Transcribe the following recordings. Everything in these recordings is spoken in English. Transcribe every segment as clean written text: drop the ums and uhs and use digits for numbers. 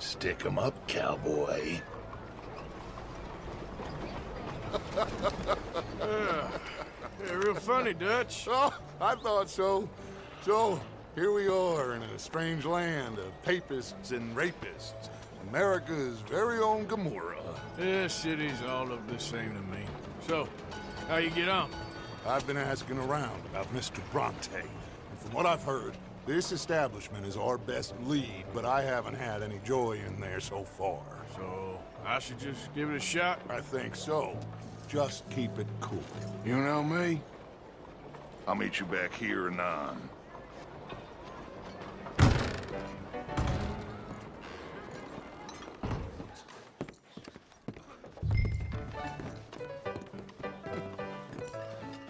Stick 'em up, cowboy. Yeah, real funny, Dutch. Oh, I thought so. So, here we are in a strange land of papists and rapists. America's very own Gomorrah. Yeah, cities all look the same to me. So, how you get on? I've been asking around about Mr. Bronte, and from what I've heard, this establishment is our best lead, but I haven't had any joy in there so far. So, I should just give it a shot? I think so. Just keep it cool. You know me? I'll meet you back here anon.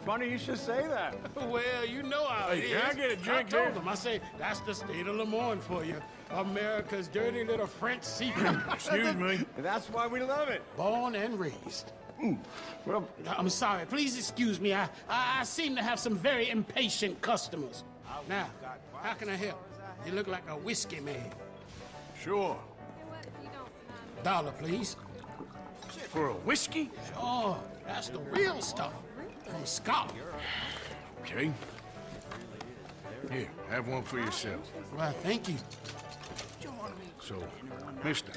Funny you should say that. Well, you know how it Hey, is. can I get a drink I told here? them. I say, that's the state of Lemoyne for you. America's dirty little French secret. Excuse me. That's why we love it. Born and raised. Well, I'm sorry. Please excuse me. I seem to have some very impatient customers. Now, how can I help? You look like a whiskey man. Sure. $1, please. For a whiskey? Sure, that's the real stuff. From Scotland. Okay. Here, have one for yourself. Well, thank you. So, mister,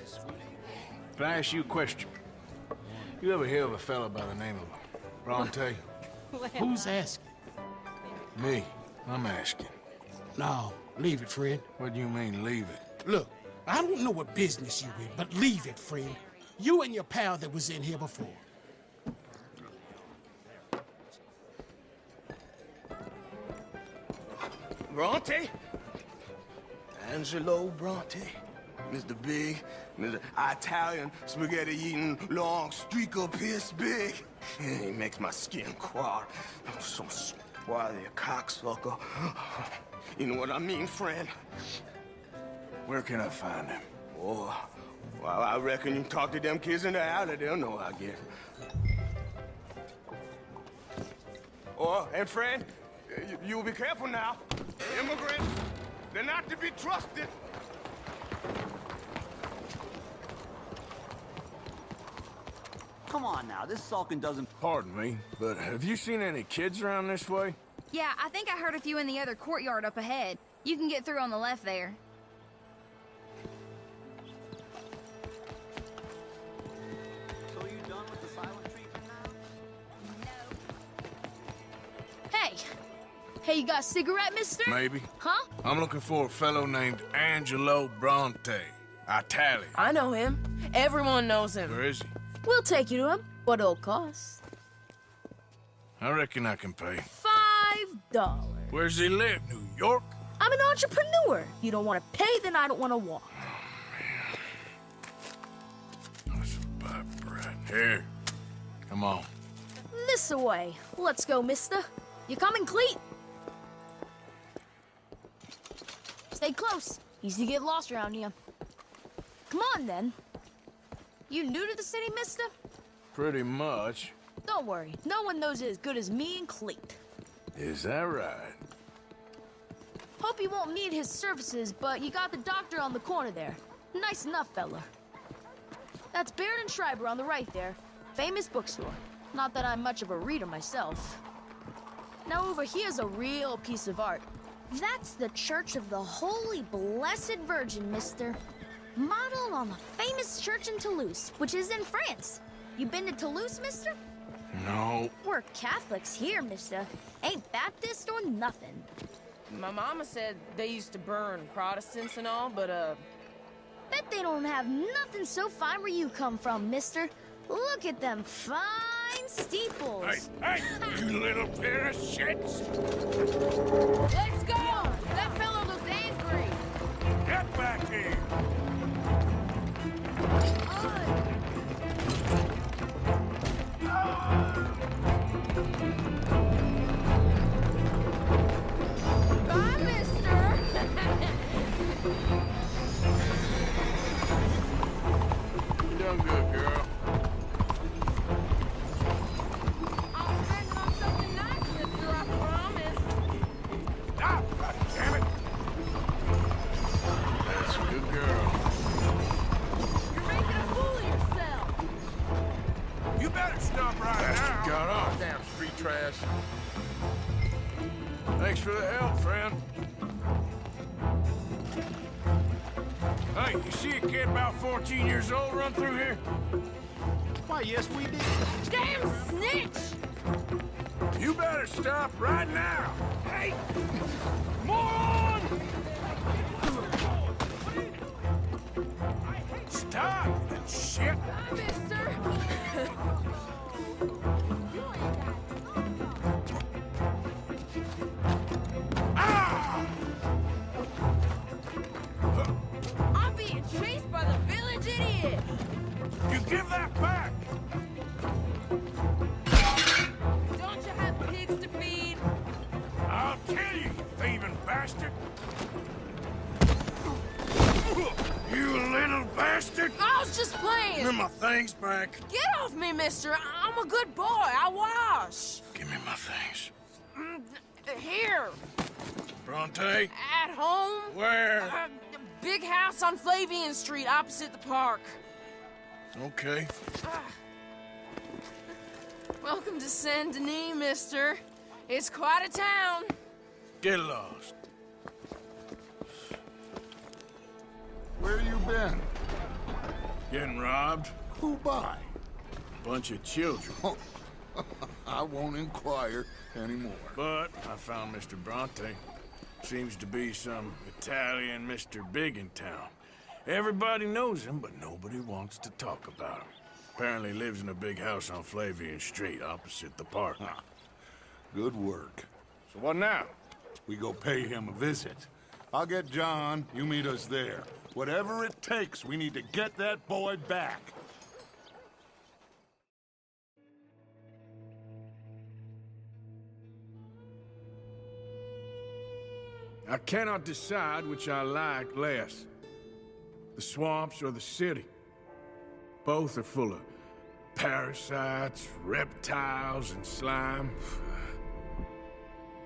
if I ask you a question, you ever hear of a fella by the name of Bronte? Who's asking? Me. I'm asking. No, leave it, friend. What do you mean, leave it? Look, I don't know what business you in, but leave it, friend. You and your pal that was in here before. Bronte? Angelo Bronte? Mr. Big, Mr. Italian, spaghetti-eating, long streaker piss big. He makes my skin crawl. I'm so swarthy, a cocksucker. You know what I mean, friend? Where can I find him? Oh, well, I reckon you can talk to them kids in the alley. They'll know, I guess. Oh, and friend, you'll be careful now. Immigrants, they're not to be trusted. Come on now, this sulking doesn't... Pardon me, but have you seen any kids around this way? Yeah, I think I heard a few in the other courtyard up ahead. You can get through on the left there. So you done with the silent treatment now? No. Hey! Hey, you got a cigarette, mister? Maybe. Huh? I'm looking for a fellow named Angelo Bronte. Italian. I know him. Everyone knows him. Where is he? We'll take you to him. What it'll cost? I reckon I can pay. $5. Where's he live? New York? I'm an entrepreneur. If you don't want to pay, then I don't want to walk. That's a bad bread. Here. Come on. This away. Let's go, mister. You coming, Cleet? Stay close. Easy to get lost around here. Come on, then. You new to the city, mister? Pretty much. Don't worry. No one knows it as good as me and Cleet. Is that right? Hope you won't need his services, but you got the doctor on the corner there. Nice enough, fella. That's Baird and Schreiber on the right there. Famous bookstore. Not that I'm much of a reader myself. Now over here's a real piece of art. That's the Church of the Holy Blessed Virgin, mister. Modeled on the famous church in Toulouse, which is in France. You been to Toulouse, mister? No. We're Catholics here, mister. Ain't Baptist or nothing. My mama said they used to burn Protestants and all, but, Bet they don't have nothing so fine where you come from, mister. Look at them fine steeples. Hey, you little pair of shits! let's go! That fellow looks angry. Get back here! Bye, mister. You done good, girl. I'll spend on something nice, mister, I promise. Ah, God damn it! for the help, friend. Hey, you see a kid about 14 years old run through here? Why, yes, we did. Damn snitch! You better stop right now! Hey! Moron! Stop, that shit! Mister! Ah! I'm being chased by the village idiot! You give that back! Don't you have pigs to feed? I'll kill you, you thieving bastard! You little bastard! I was just playing! Give me my things back. Get off me, mister! I'm a good boy. I wash. Give me my things. Here. Bronte? At home. Where? Big house on Flavian Street, opposite the park. Okay. Welcome to Saint Denis, mister. It's quite a town. Get lost. Where you been? Getting robbed? Who by? Bunch of children. Oh, I won't inquire anymore. But I found Mr. Bronte. Seems to be some Italian Mr. Big in town. Everybody knows him, but nobody wants to talk about him. Apparently lives in a big house on Flavian Street, opposite the park. Good work. So what now? We go pay him a visit. I'll get John, you meet us there. Whatever it takes, we need to get that boy back. I cannot decide which I like less. The swamps or the city. Both are full of parasites, reptiles, and slime.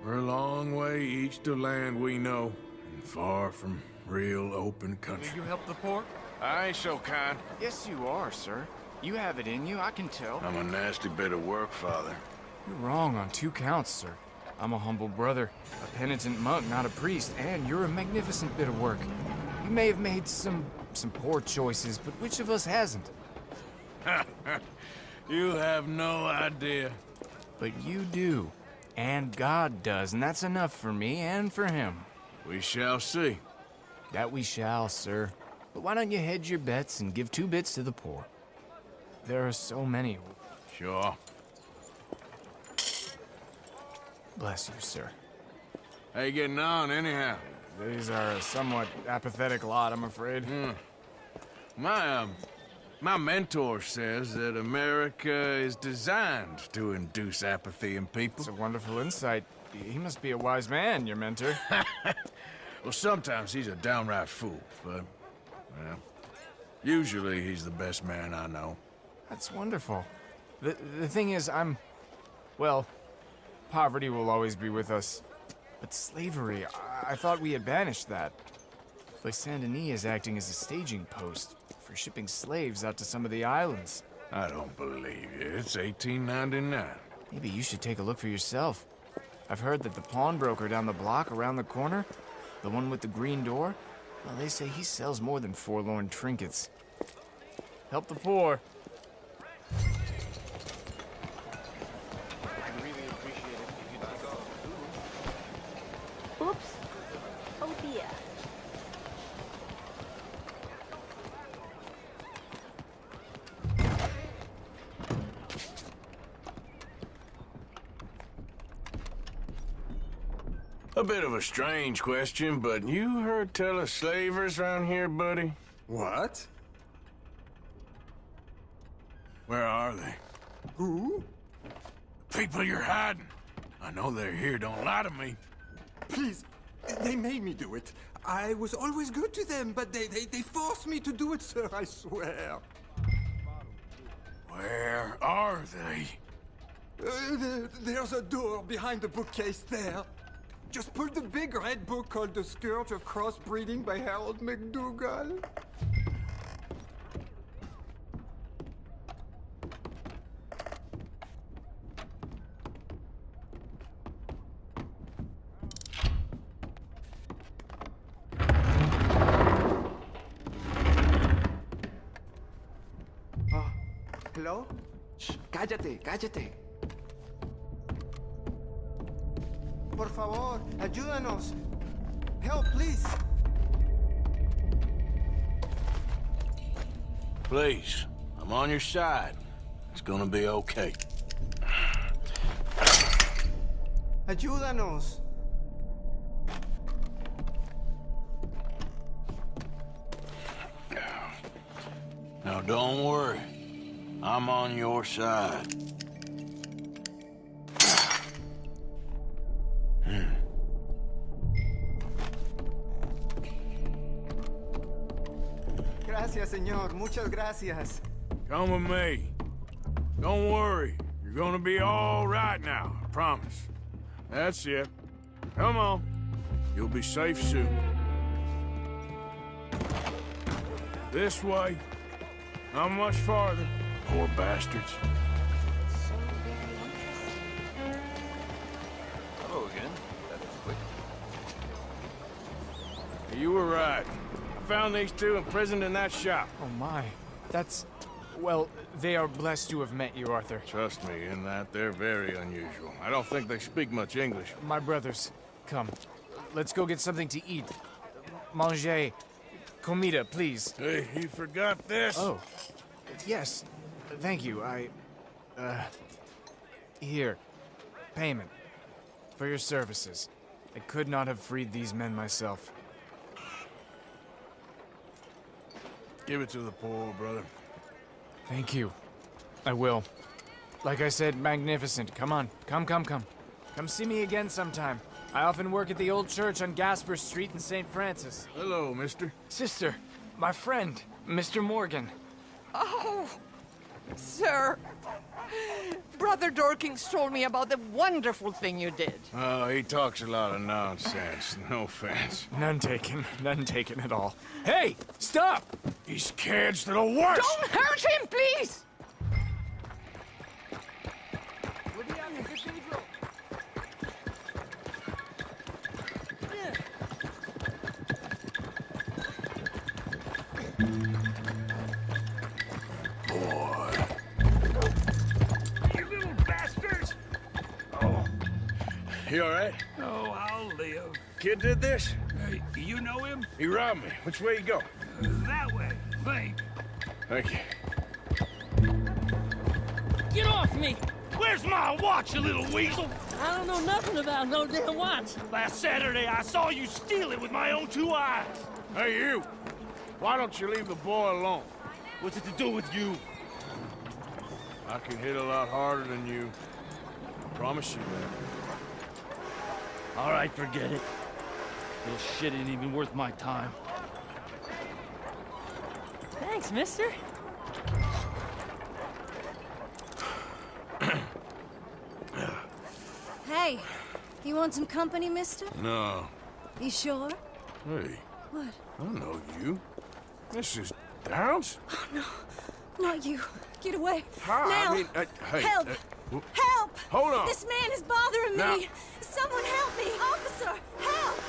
We're a long way east to land we know, and far from real open country. You help the poor? I ain't so kind. Yes, you are, sir. You have it in you, I can tell. I'm a nasty bit of work, Father. You're wrong on 2 counts, sir. I'm a humble brother, a penitent monk, not a priest, and you're a magnificent bit of work. You may have made some poor choices, but which of us hasn't? You have no idea. But you do. And God does, and that's enough for me and for him. We shall see. That we shall, sir. But why don't you hedge your bets and give 2 bits to the poor? There are so many. Sure. Bless you, sir. How you getting on, anyhow? These are a somewhat apathetic lot, I'm afraid. My mentor says that America is designed to induce apathy in people. It's a wonderful insight. He must be a wise man, your mentor. Well, sometimes he's a downright fool, but, well, usually he's the best man I know. That's wonderful. The thing is, well, poverty will always be with us. But slavery, I thought we had banished that. Like Saint Denis is acting as a staging post for shipping slaves out to some of the islands. I don't believe you. It's 1899. Maybe you should take a look for yourself. I've heard that the pawnbroker down the block around the corner, the one with the green door, well, they say he sells more than forlorn trinkets. Help the poor. Oops. Oh dear. A bit of a strange question, but you heard tell of slavers around here, buddy? What? Where are they? Who? People you're hiding. I know they're here, don't lie to me. Please, they made me do it. I was always good to them, but they forced me to do it, sir, I swear. Where are they? There's a door behind the bookcase there. Just pull the big red book called The Scourge of Crossbreeding by Harold McDougall. Hello? Shh, cállate, cállate. Por favor, ayúdanos. Help, please. Please, I'm on your side. It's gonna be okay. Ayúdanos. Now don't worry. I'm on your side. Gracias, señor. Muchas gracias. Come with me. Don't worry. You're gonna be all right now, I promise. That's it. Come on. You'll be safe soon. This way. Not much farther. Poor bastards. Hello again. That was quick. You were right. I found these two imprisoned in that shop. Oh my. That's... Well, they are blessed to have met you, Arthur. Trust me, in that they're very unusual. I don't think they speak much English. My brothers, come. Let's go get something to eat. Manger. Comida, please. Hey, you forgot this? Oh. Yes. Thank you. Here. Payment. For your services. I could not have freed these men myself. Give it to the poor, brother. Thank you. I will. Like I said, magnificent. Come on. Come. Come see me again sometime. I often work at the old church on Gasper Street in St. Francis. Hello, mister. Sister, my friend, Mr. Morgan. Oh, sir. Brother Dorkins told me about the wonderful thing you did. Oh, he talks a lot of nonsense. No offense. None taken at all. Hey, stop! These kids, they're the worst! Don't hurt him, please! You all right? Oh, I'll live. Kid did this? You know him? He robbed me. Which way you go? That way. Think. Thank you. Get off me! Where's my watch, you little weasel? I don't know nothing about no damn watch. Last Saturday, I saw you steal it with my own 2 eyes. Hey, you. Why don't you leave the boy alone? What's it to do with you? I can hit a lot harder than you. I promise you that. All right, forget it. Little shit ain't even worth my time. Thanks, mister. Hey, you want some company, mister? No. You sure? Hey. What? I know you. This is Downs? Oh, no. Not you. Get away. How? Now. I mean, hey. Help! Help! Hold on. This man is bothering Now. me. Someone help me. Officer, help!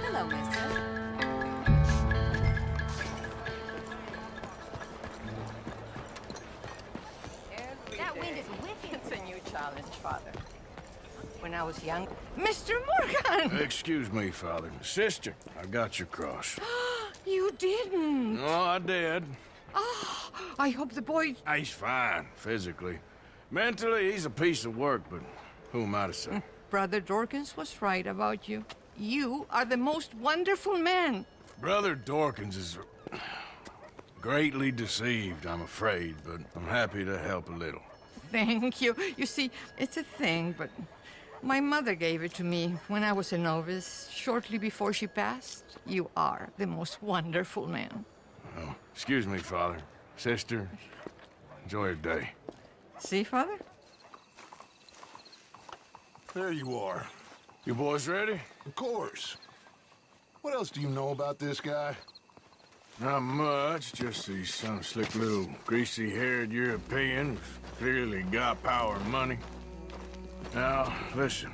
Hello, mister. That wind is wicked. It's a new challenge, Father. When I was young... Mr. Morgan! Excuse me, Father. Sister, I got your cross. You didn't. No, I did. Oh, I hope the boy... He's fine, physically. Mentally, he's a piece of work, but who am I to say? Brother Dorkins was right about you. You are the most wonderful man. Brother Dorkins is greatly deceived, I'm afraid, but I'm happy to help a little. Thank you. You see, it's a thing, but my mother gave it to me when I was a novice, shortly before she passed. You are the most wonderful man. Oh, excuse me, Father. Sister, enjoy your day. See, Father? There you are. You boys ready? Of course. What else do you know about this guy? Not much, just he's some slick little greasy-haired European who's clearly got power and money. Now, listen.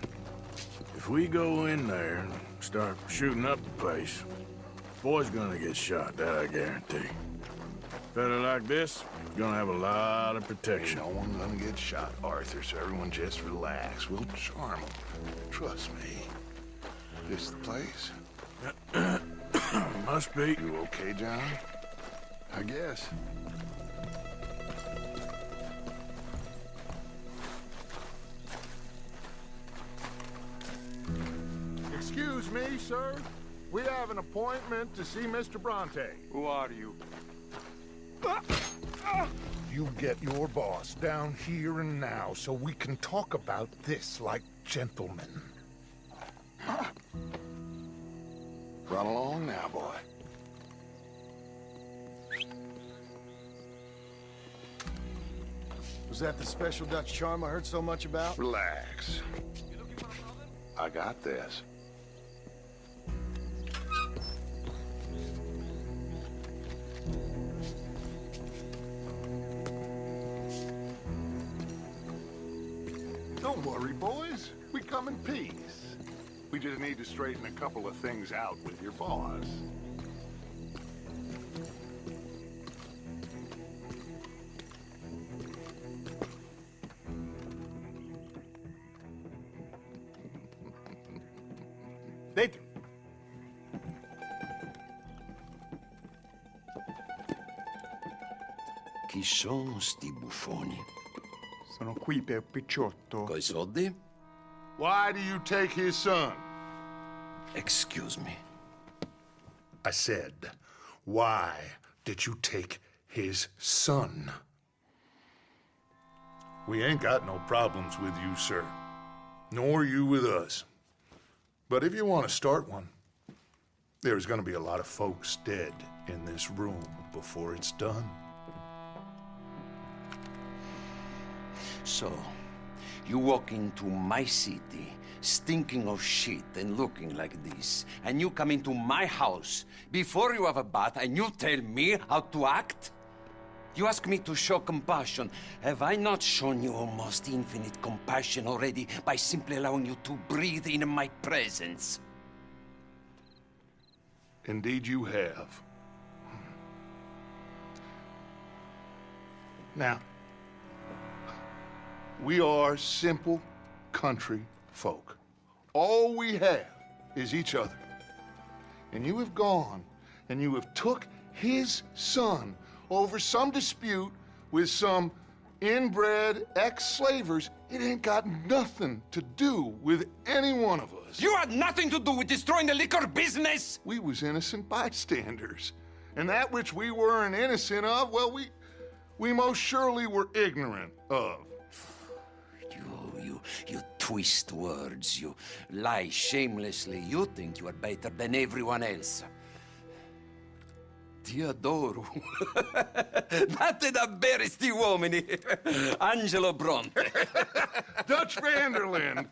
If we go in there and start shooting up the place, boy's gonna get shot, that I guarantee. Fella like this is gonna have a lot of protection. Ain't no one gonna get shot, Arthur, so everyone just relax. We'll charm them. Trust me. This the place? Must be. You okay, John? I guess. Excuse me, sir. We have an appointment to see Mr. Bronte. Who are you? You get your boss down here and now so we can talk about this like gentlemen. Run along now, boy. Was that the special Dutch charm I heard so much about? Relax. I got this. Don't worry, boys. We come in peace. We just need to straighten a couple of things out with your boss. Dentro. Chi sono sti buffoni? Sono qui per Picciotto. Coi soldi? Why do you take his son? Excuse me. I said, why did you take his son? We ain't got no problems with you, sir. Nor you with us. But if you want to start one, there's gonna be a lot of folks dead in this room before it's done. So, you walk into my city, stinking of shit and looking like this, and you come into my house before you have a bath and you tell me how to act? You ask me to show compassion. Have I not shown you almost infinite compassion already by simply allowing you to breathe in my presence? Indeed you have. Now, we are simple country folk. All we have is each other. And you have gone and you have took his son over some dispute with some inbred ex-slavers. It ain't got nothing to do with any one of us. You had nothing to do with destroying the liquor business! We was innocent bystanders. And that which we weren't innocent of, well, we most surely were ignorant of. You twist words, you lie shamelessly, you think you are better than everyone else. Ti adoro. Date davvero sti uomini. Angelo Bronte. Dutch Vanderlyn.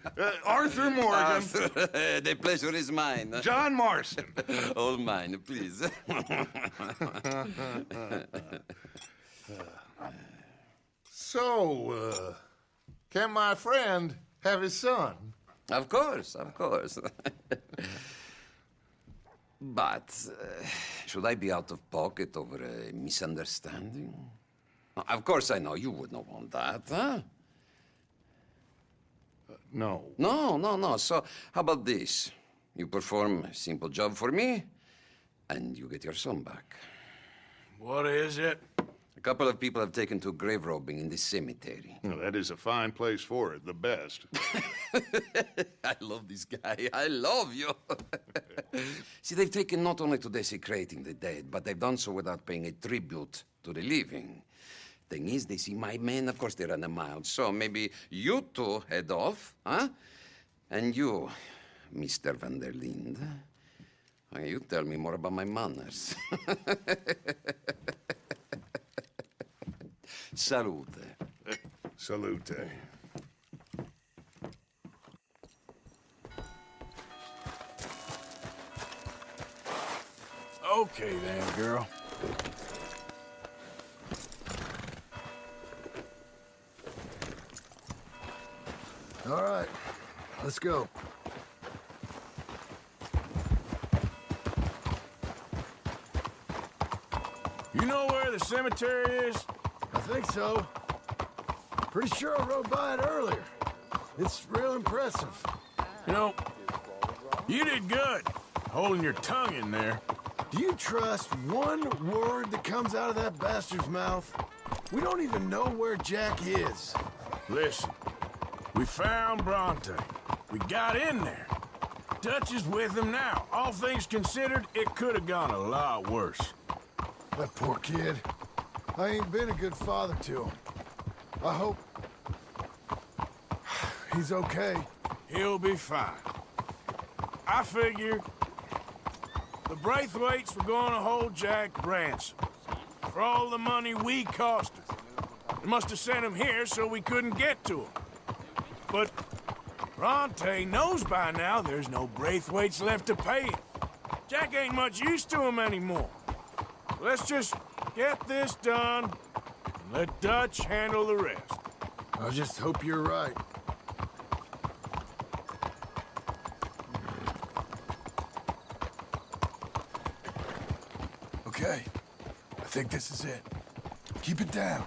Arthur Morgan. The pleasure is mine. John Marston. All mine, please. So, can my friend have his son? Of course, of course. But should I be out of pocket over a misunderstanding? Of course I know you would not want that, huh? No. No. So how about this? You perform a simple job for me, and you get your son back. What is it? couple of people have taken to grave robbing in this cemetery. Well, that is a fine place for it, the best. I love this guy. I love you. See, they've taken not only to desecrating the dead, but they've done so without paying a tribute to the living. Thing is, they see my men, of course they run a mile. So maybe you two head off, huh? And you, Mr. van der Linde, you tell me more about my manners. Salute. Salute. Okay then, girl. All right, let's go. You know where the cemetery is? I think so. Pretty sure I rode by it earlier. It's real impressive. You know, you did good, holding your tongue in there. Do you trust one word that comes out of that bastard's mouth? We don't even know where Jack is. Listen, we found Bronte. We got in there. Dutch is with him now. All things considered, it could have gone a lot worse. That poor kid. I ain't been a good father to him. I hope he's okay. He'll be fine. I figured the Braithwaites were going to hold Jack ransom for all the money we cost him. They must have sent him here so we couldn't get to him. But Bronte knows by now there's no Braithwaites left to pay him. Jack ain't much use to him anymore. Let's just get this done and let Dutch handle the rest. I just hope you're right. Okay, I think this is it. Keep it down.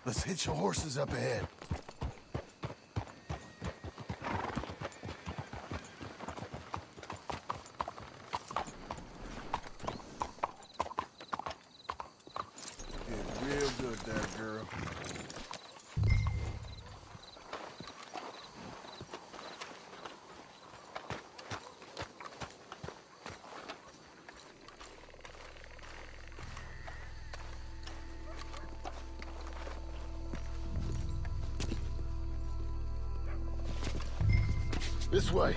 Let's hitch the horses up ahead. Real good there, girl. This way.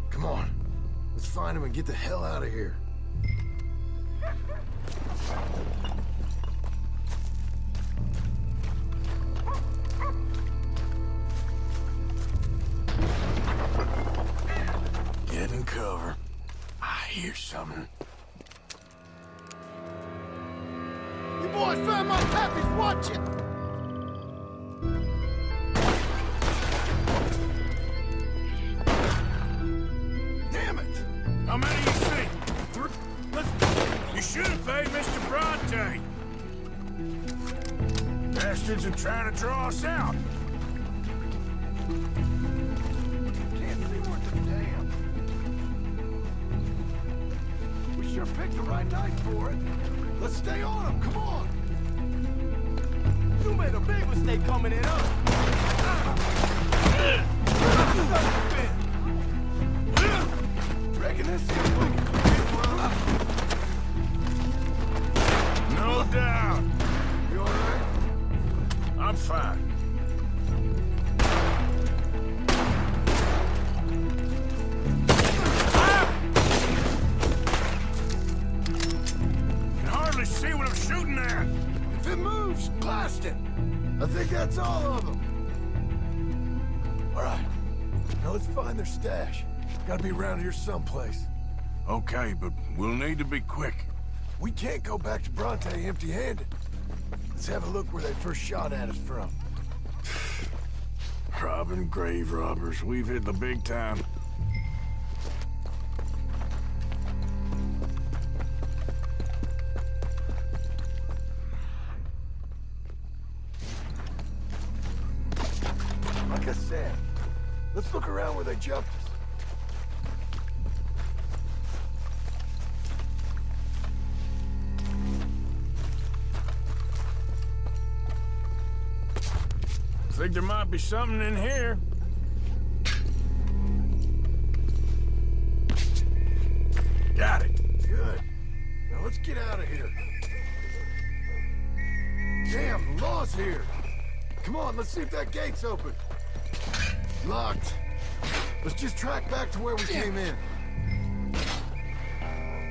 Come on. Let's find him and get the hell out of here. Get in cover. I hear something. You boys found my pappies, watch it! Damn it! How many you see? Three? You should have paid Mr. Bronte. Bastards are trying to draw us out. Can't see worth a damn. We sure picked the right night for it. Let's stay on them, come on! You made a big mistake coming in, huh? Reckon this is No doubt. You alright? I'm fine. Can hardly see what I'm shooting at. If it moves, blast it! I think that's all of them. All right, now let's find their stash. Gotta be around here someplace. Okay, but we'll need to be quick. We can't go back to Bronte empty-handed. Let's have a look where they first shot at us from. Robbing grave robbers. We've hit the big time. Like I said, let's look around where they jumped us. think there might be something in here. Got it. Good. Now let's get out of here. Damn, the law's here. Come on, let's see if that gate's open. Locked. Let's just track back to where we came in.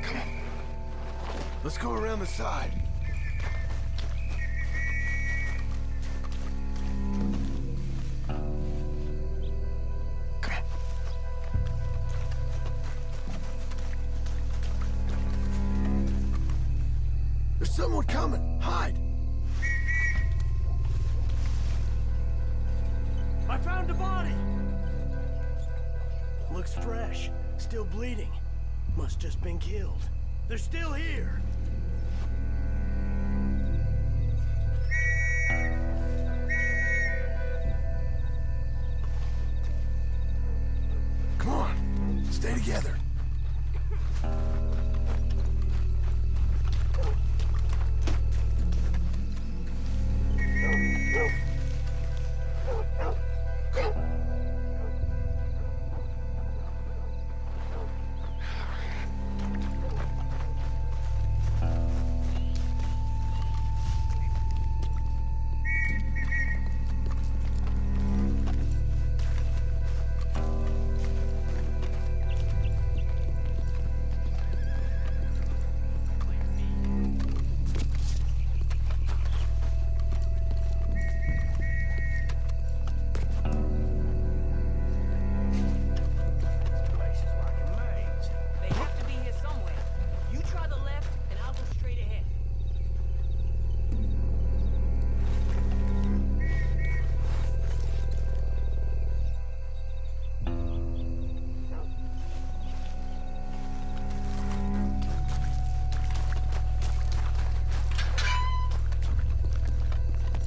Come on. Let's go around the side. There's someone coming. Hide. I found a body. Looks fresh. Still bleeding. Must just been killed. They're still here. Come on. Stay together.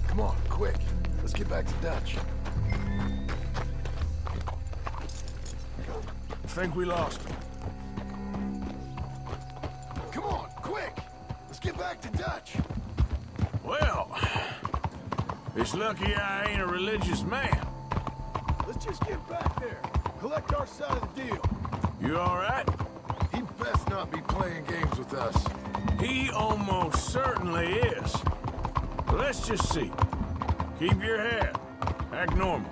Come on, quick. Let's get back to Dutch. I think we lost him. Come on, quick! Let's get back to Dutch. Well, it's lucky I ain't a religious man. Let's just get back there. Collect our side of the deal. You all right? He best not be playing games with us. He almost certainly is. Let's just see. Keep your head. Act normal.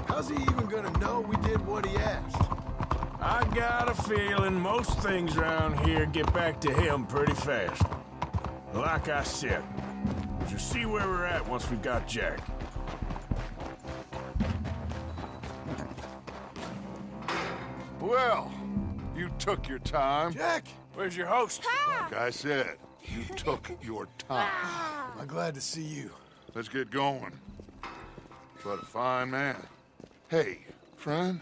How's he even gonna know we did what he asked? I got a feeling most things around here get back to him pretty fast. Like I said, we'll just see where we're at once we've got Jack. Well, you took your time. Jack! Where's your host? Like I said, you took your time. I'm glad to see you. Let's get going. What a fine man. Hey, friend,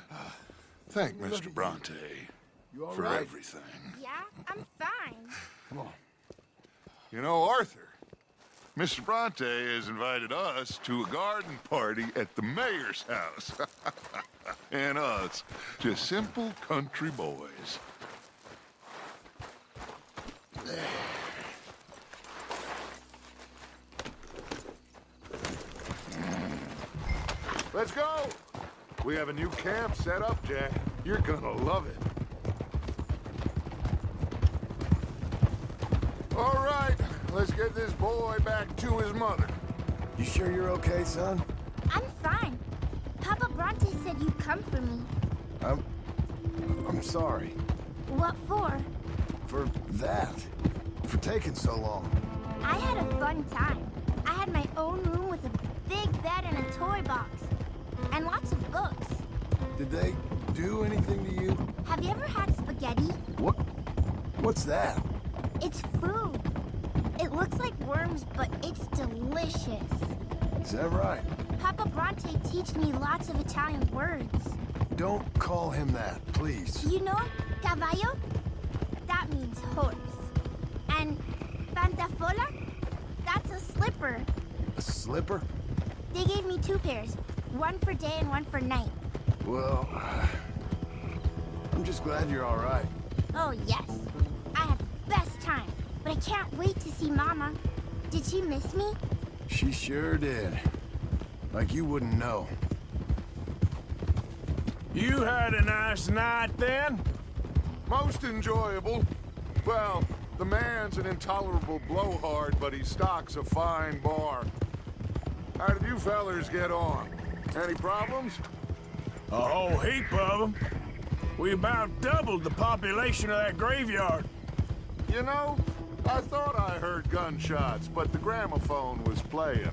thank Mr. Bronte You all for right? everything. Yeah, I'm fine. Come on. You know, Arthur, Mr. Bronte has invited us to a garden party at the mayor's house. And us, just simple country boys. Let's go! We have a new camp set up, Jack. You're gonna love it. All right, let's get this boy back to his mother. You sure you're okay, son? I'm fine. Papa Bronte said you'd come for me. I'm sorry. What for? For that. For taking so long. I had a fun time. I had my own room with a big bed and a toy box. And lots of books. Did they do anything to you? Have you ever had spaghetti? What's that? It's food. It looks like worms, but it's delicious. Is that right? Papa Bronte teach me lots of Italian words. Don't call him that, please. You know, caballo? That means horse. And pantafola? That's a slipper. A slipper? They gave me 2 pairs. One for day and one for night. Well, I'm just glad you're all right. Oh, yes. I had the best time. But I can't wait to see Mama. Did she miss me? She sure did. Like you wouldn't know. You had a nice night then? Most enjoyable. Well, the man's an intolerable blowhard, but he stocks a fine bar. How did you fellers get on? Any problems? A whole heap of them. We about doubled the population of that graveyard. You know, I thought I heard gunshots, but the gramophone was playing.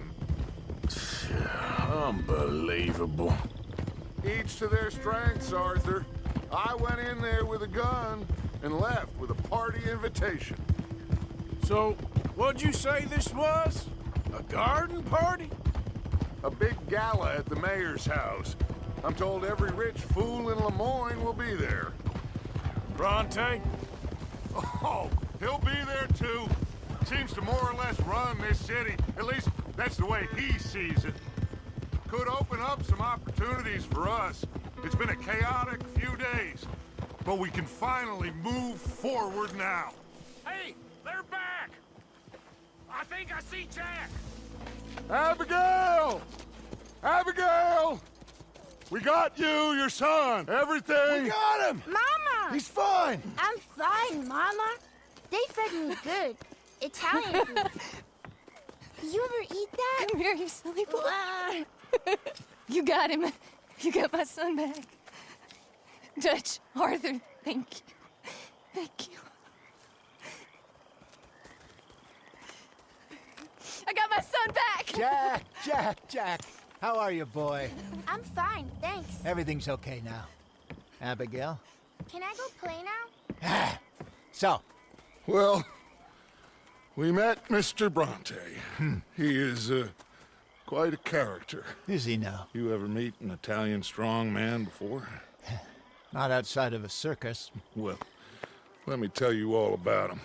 Unbelievable. Each to their strengths, Arthur. I went in there with a gun and left with a party invitation. So, what'd you say this was? A garden party? A big gala at the mayor's house. I'm told every rich fool in Lemoyne will be there. Bronte? Oh, he'll be there too. Seems to more or less run this city. At least, that's the way he sees it. Could open up some opportunities for us. It's been a chaotic few days, but we can finally move forward now. Hey, they're back! I think I see Jack! Abigail! Abigail! We got you, your son, everything. We got him! Mama! He's fine! I'm fine, Mama. They fed me good. Italian food. Did you ever eat that? Come here, you silly boy. You got him. You got my son back. Dutch, Arthur, thank you. Thank you. I got my son back! Jack. How are you, boy? I'm fine, thanks. Everything's okay now. Abigail? Can I go play now? So? Well, we met Mr. Bronte. He is quite a character. Is he now? You ever meet an Italian strong man before? Not outside of a circus. Well, let me tell you all about him.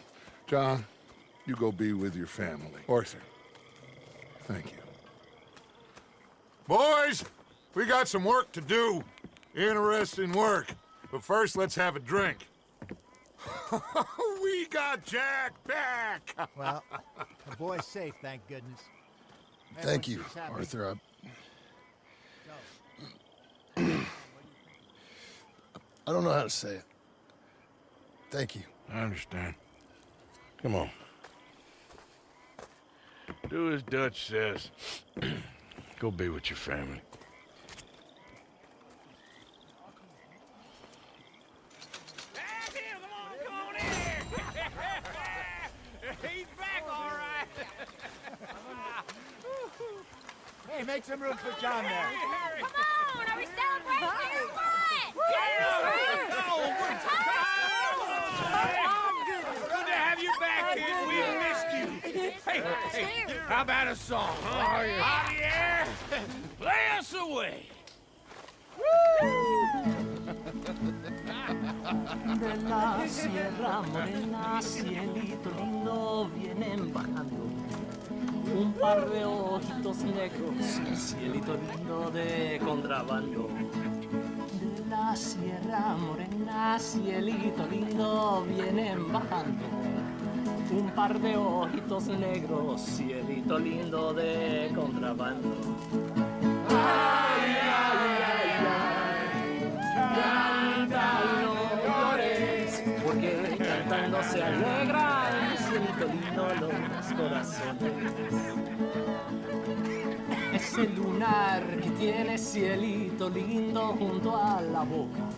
John, you go be with your family. Arthur, thank you. Boys, we got some work to do. Interesting work. But first, let's have a drink. We got Jack back! Well, the boy's safe, thank goodness. Thank you, Arthur. I don't know how to say it. Thank you. I understand. Come on. Do as Dutch says. Go be with your family. He's back, all right. Hey, make some room for John there. Come on, are we celebrating or what? Good to have you back, kid. We missed you. Hey, how about a song? Javier, play us away. De la sierra morena, cielito lindo, vienen bajando un par de ojitos negros, cielito lindo de contrabando. De la sierra morena, cielito lindo, vienen bajando un par de ojitos negros, cielito lindo de contrabando. Ay, ay, ay, ay, canta y no llores, porque cantando se alegran, cielito lindo los corazones. Ese lunar que tiene cielito lindo junto a la boca,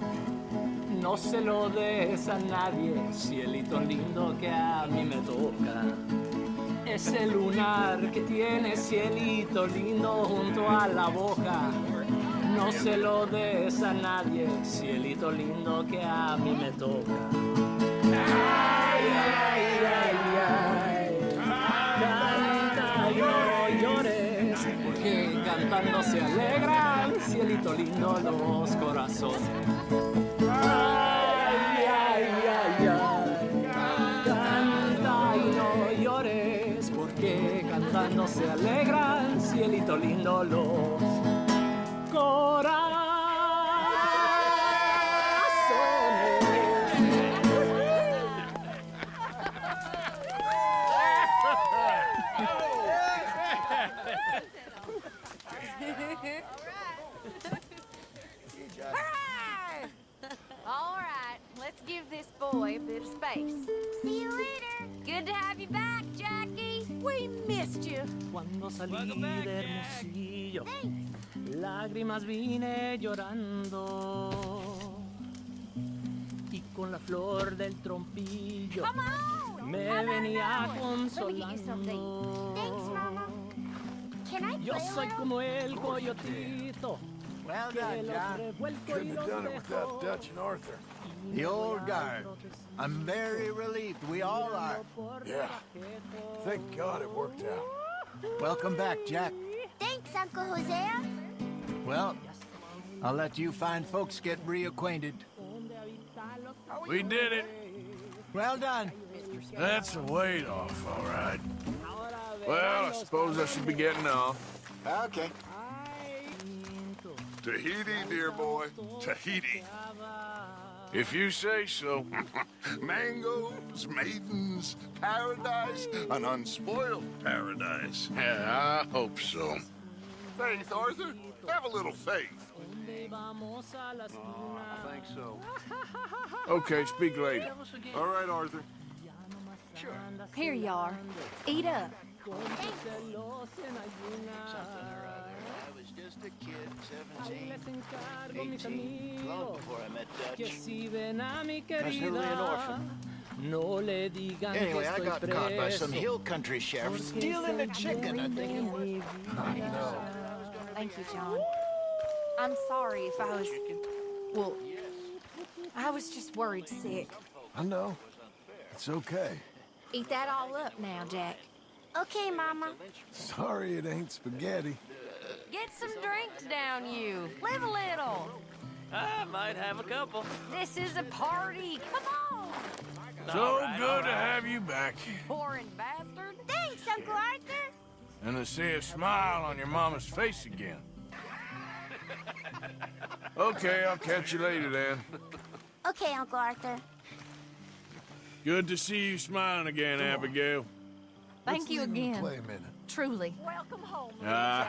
no se lo des a nadie, cielito lindo que a mí me toca. Ese lunar que tiene cielito lindo junto a la boca, no se lo des a nadie, cielito lindo que a mí me toca. Ay, ay, ay, ay, canta y no llores, porque cantando se alegran, cielito lindo los corazones. Ay, ay, ay, ay, canta y no llores, porque cantando se alegran, cielito lindo los corazones. we missed you. Cuando salí de Hermosillo, lágrimas vine llorando. Y con la flor del trompillo me venía consolando. Yo soy como el coyotito. Well done, John. Couldn't have done it without Dutch and Arthur. The old guard. I'm very relieved. We all are. Yeah. Thank God it worked out. Welcome back, Jack. Thanks, Uncle Hosea. Well, I'll let you fine folks get reacquainted. We did it. Well done. That's a weight off, all right. Well, I suppose I should be getting off. Okay. Tahiti, dear boy. Tahiti. If you say so. Mangoes, maidens, paradise, an unspoiled paradise. Yeah, I hope so. Faith, Arthur. Have a little faith. I think so. Okay, speak later. All right, Arthur. Sure. Here you are. Eat up. Something or other. I was just a kid, 17, 18, long before I met Dutch. Presently an orphan. Anyway, I got caught by some hill country sheriff stealing a chicken, I think it was. I know. Thank you, John. I'm sorry if I was... Well, I was just worried sick. I know. It's okay. Eat that all up now, Jack. Okay, Mama. Sorry it ain't spaghetti. Get some drinks down, you. Live a little. I might have a couple. This is a party. Come on. So good to have you back. Boring bastard. Thanks, Uncle Arthur. And to see a smile on your mama's face again. Okay, I'll catch you later then. Okay, Uncle Arthur. Good to see you smiling again, Abigail. Thank you again. Play a minute. Truly. Welcome home, I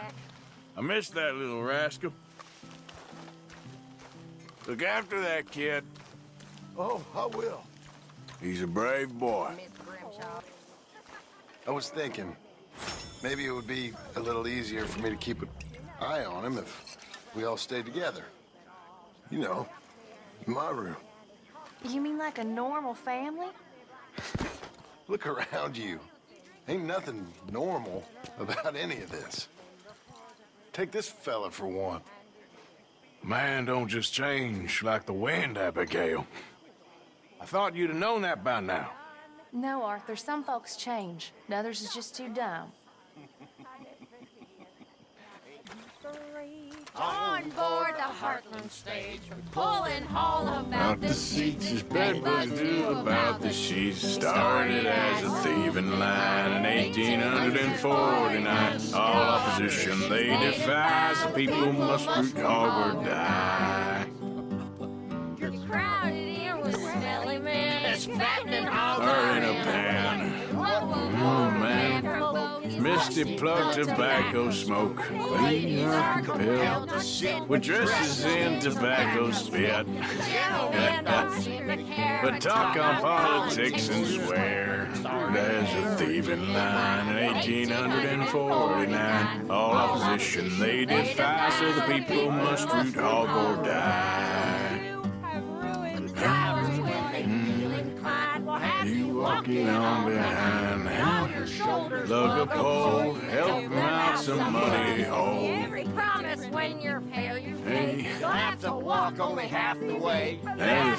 missed that little rascal. Look after that kid. Oh, I will. He's a brave boy. I was thinking, maybe it would be a little easier for me to keep an eye on him if we all stayed together. You know, in my room. You mean like a normal family? Look around you. Ain't nothing normal about any of this. Take this fella for one. Man don't just change like the wind, Abigail. I thought you'd have known that by now. No, Arthur. Some folks change. Others is just too dumb. On board the Heartland stage, pulling all about the seats as bedbugs do about the sheets. Started as a thieving line in 1849. All opposition they defy, so people must root hog or die. Crowded here with smelly men, fattening hogs Are in a pan. Oh man, misty plug tobacco smoke. We are compelled to sit with dresses in tobacco spit. But talk on politics and swear. There's a thieving line in 1849. All opposition they defy, so the people must root hog or die. You walking on behind, lug a pole, help him out some money hole. Every promise when you're failure, Hey, you'll have to walk only half the way. hey,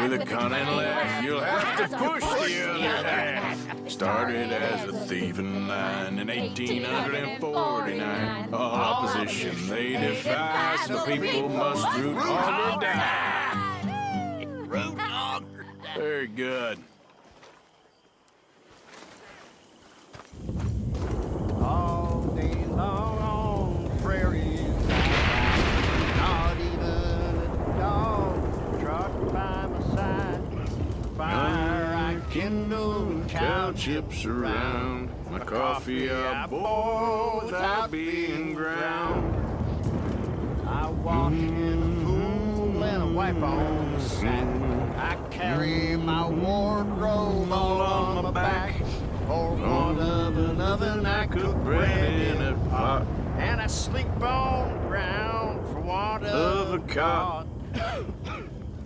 with a cunning laugh, you'll have to push the other half. Started as a thieving line in 1849. All opposition they defy, so people must root hog or die. Root hog. Very good. All day long on the prairies, not even a dog trot by my side. Fire I kindle and Cow chips around. My coffee I boil without being ground. I wash in the pool and I wipe on the sand. I carry my wardrobe all on my back for want of another. oven, I cook bread in a pot. And I sleep on the ground for want Of a cot.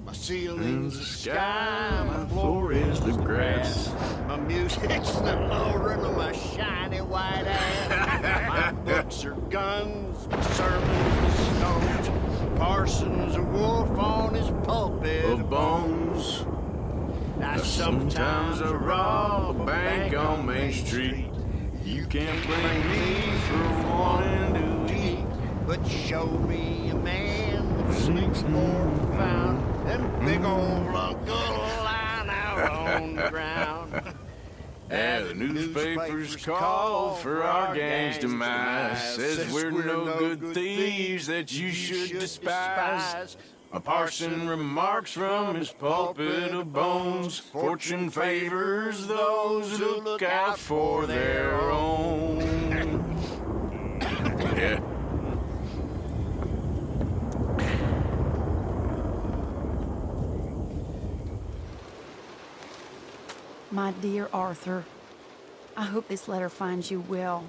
My ceiling's the sky, my floor is the grass. My music's the lowering of my shiny white ass. My books are guns, my sermons the stones. Parson's a wolf on his pulpit Of bones. Now Sometimes I rob a bank on Main Street. You can't blame me for wanting to eat. But show me a man that sleeps more profound than big old Uncle lying out on the ground. And the newspapers call for our gang's demise. Says we're no good thieves that you should despise. A parson remarks from his pulpit of bones. Fortune favors those who look out for their own. Yeah. My dear Arthur, I hope this letter finds you well.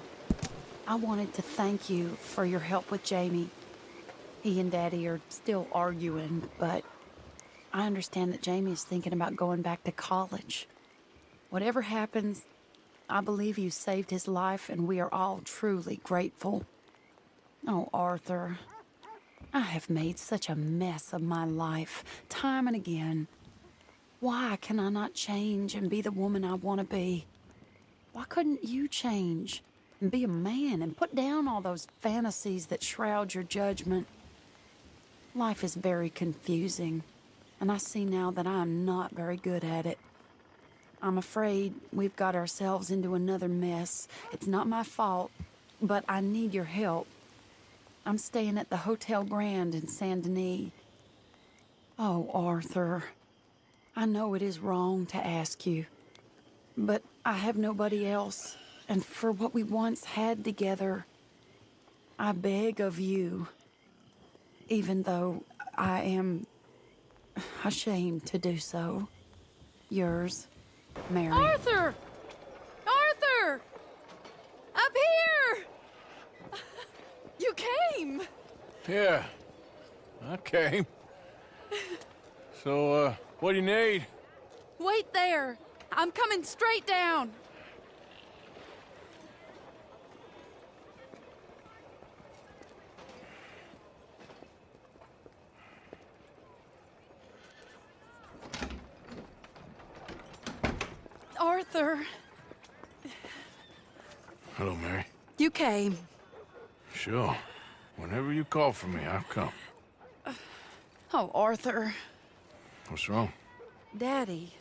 I wanted to thank you for your help with Jamie. He and Daddy are still arguing, but I understand that Jamie is thinking about going back to college. Whatever happens, I believe you saved his life, and we are all truly grateful. Oh, Arthur, I have made such a mess of my life, time and again. Why can I not change and be the woman I want to be? Why couldn't you change and be a man and put down all those fantasies that shroud your judgment? Life is very confusing, and I see now that I am not very good at it. I'm afraid we've got ourselves into another mess. It's not my fault, but I need your help. I'm staying at the Hotel Grand in Saint Denis. Oh, Arthur, I know it is wrong to ask you, but I have nobody else, and for what we once had together, I beg of you, even though I am ashamed to do so. Yours, Mary. Arthur! Arthur! Up here! You came! Yeah, I came. So, what do you need? Wait there. I'm coming straight down. Arthur. Hello, Mary. You came. Sure. Whenever you call for me, I'll come. Oh, Arthur. What's wrong? Daddy.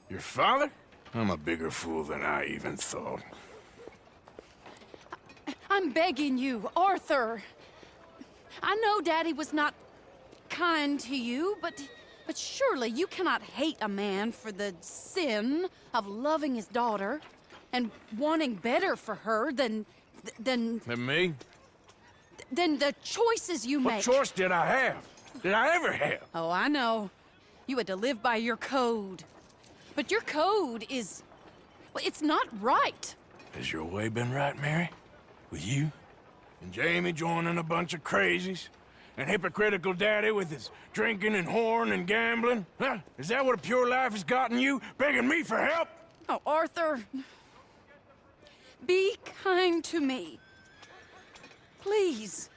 Your father? I'm a bigger fool than I even thought. I'm begging you, Arthur. I know Daddy was not kind to you, but surely you cannot hate a man for the sin of loving his daughter and wanting better for her than Than me? than the choices you make. What choice did I have? Did I ever have? Oh, I know. You had to live by your code. But your code is... well, it's not right. Has your way been right, Mary? With you? And Jamie joining a bunch of crazies? And hypocritical daddy with his drinking and whoring and gambling? Huh? Is that what a pure life has gotten you? Begging me for help? Oh, Arthur. Be kind to me. Please.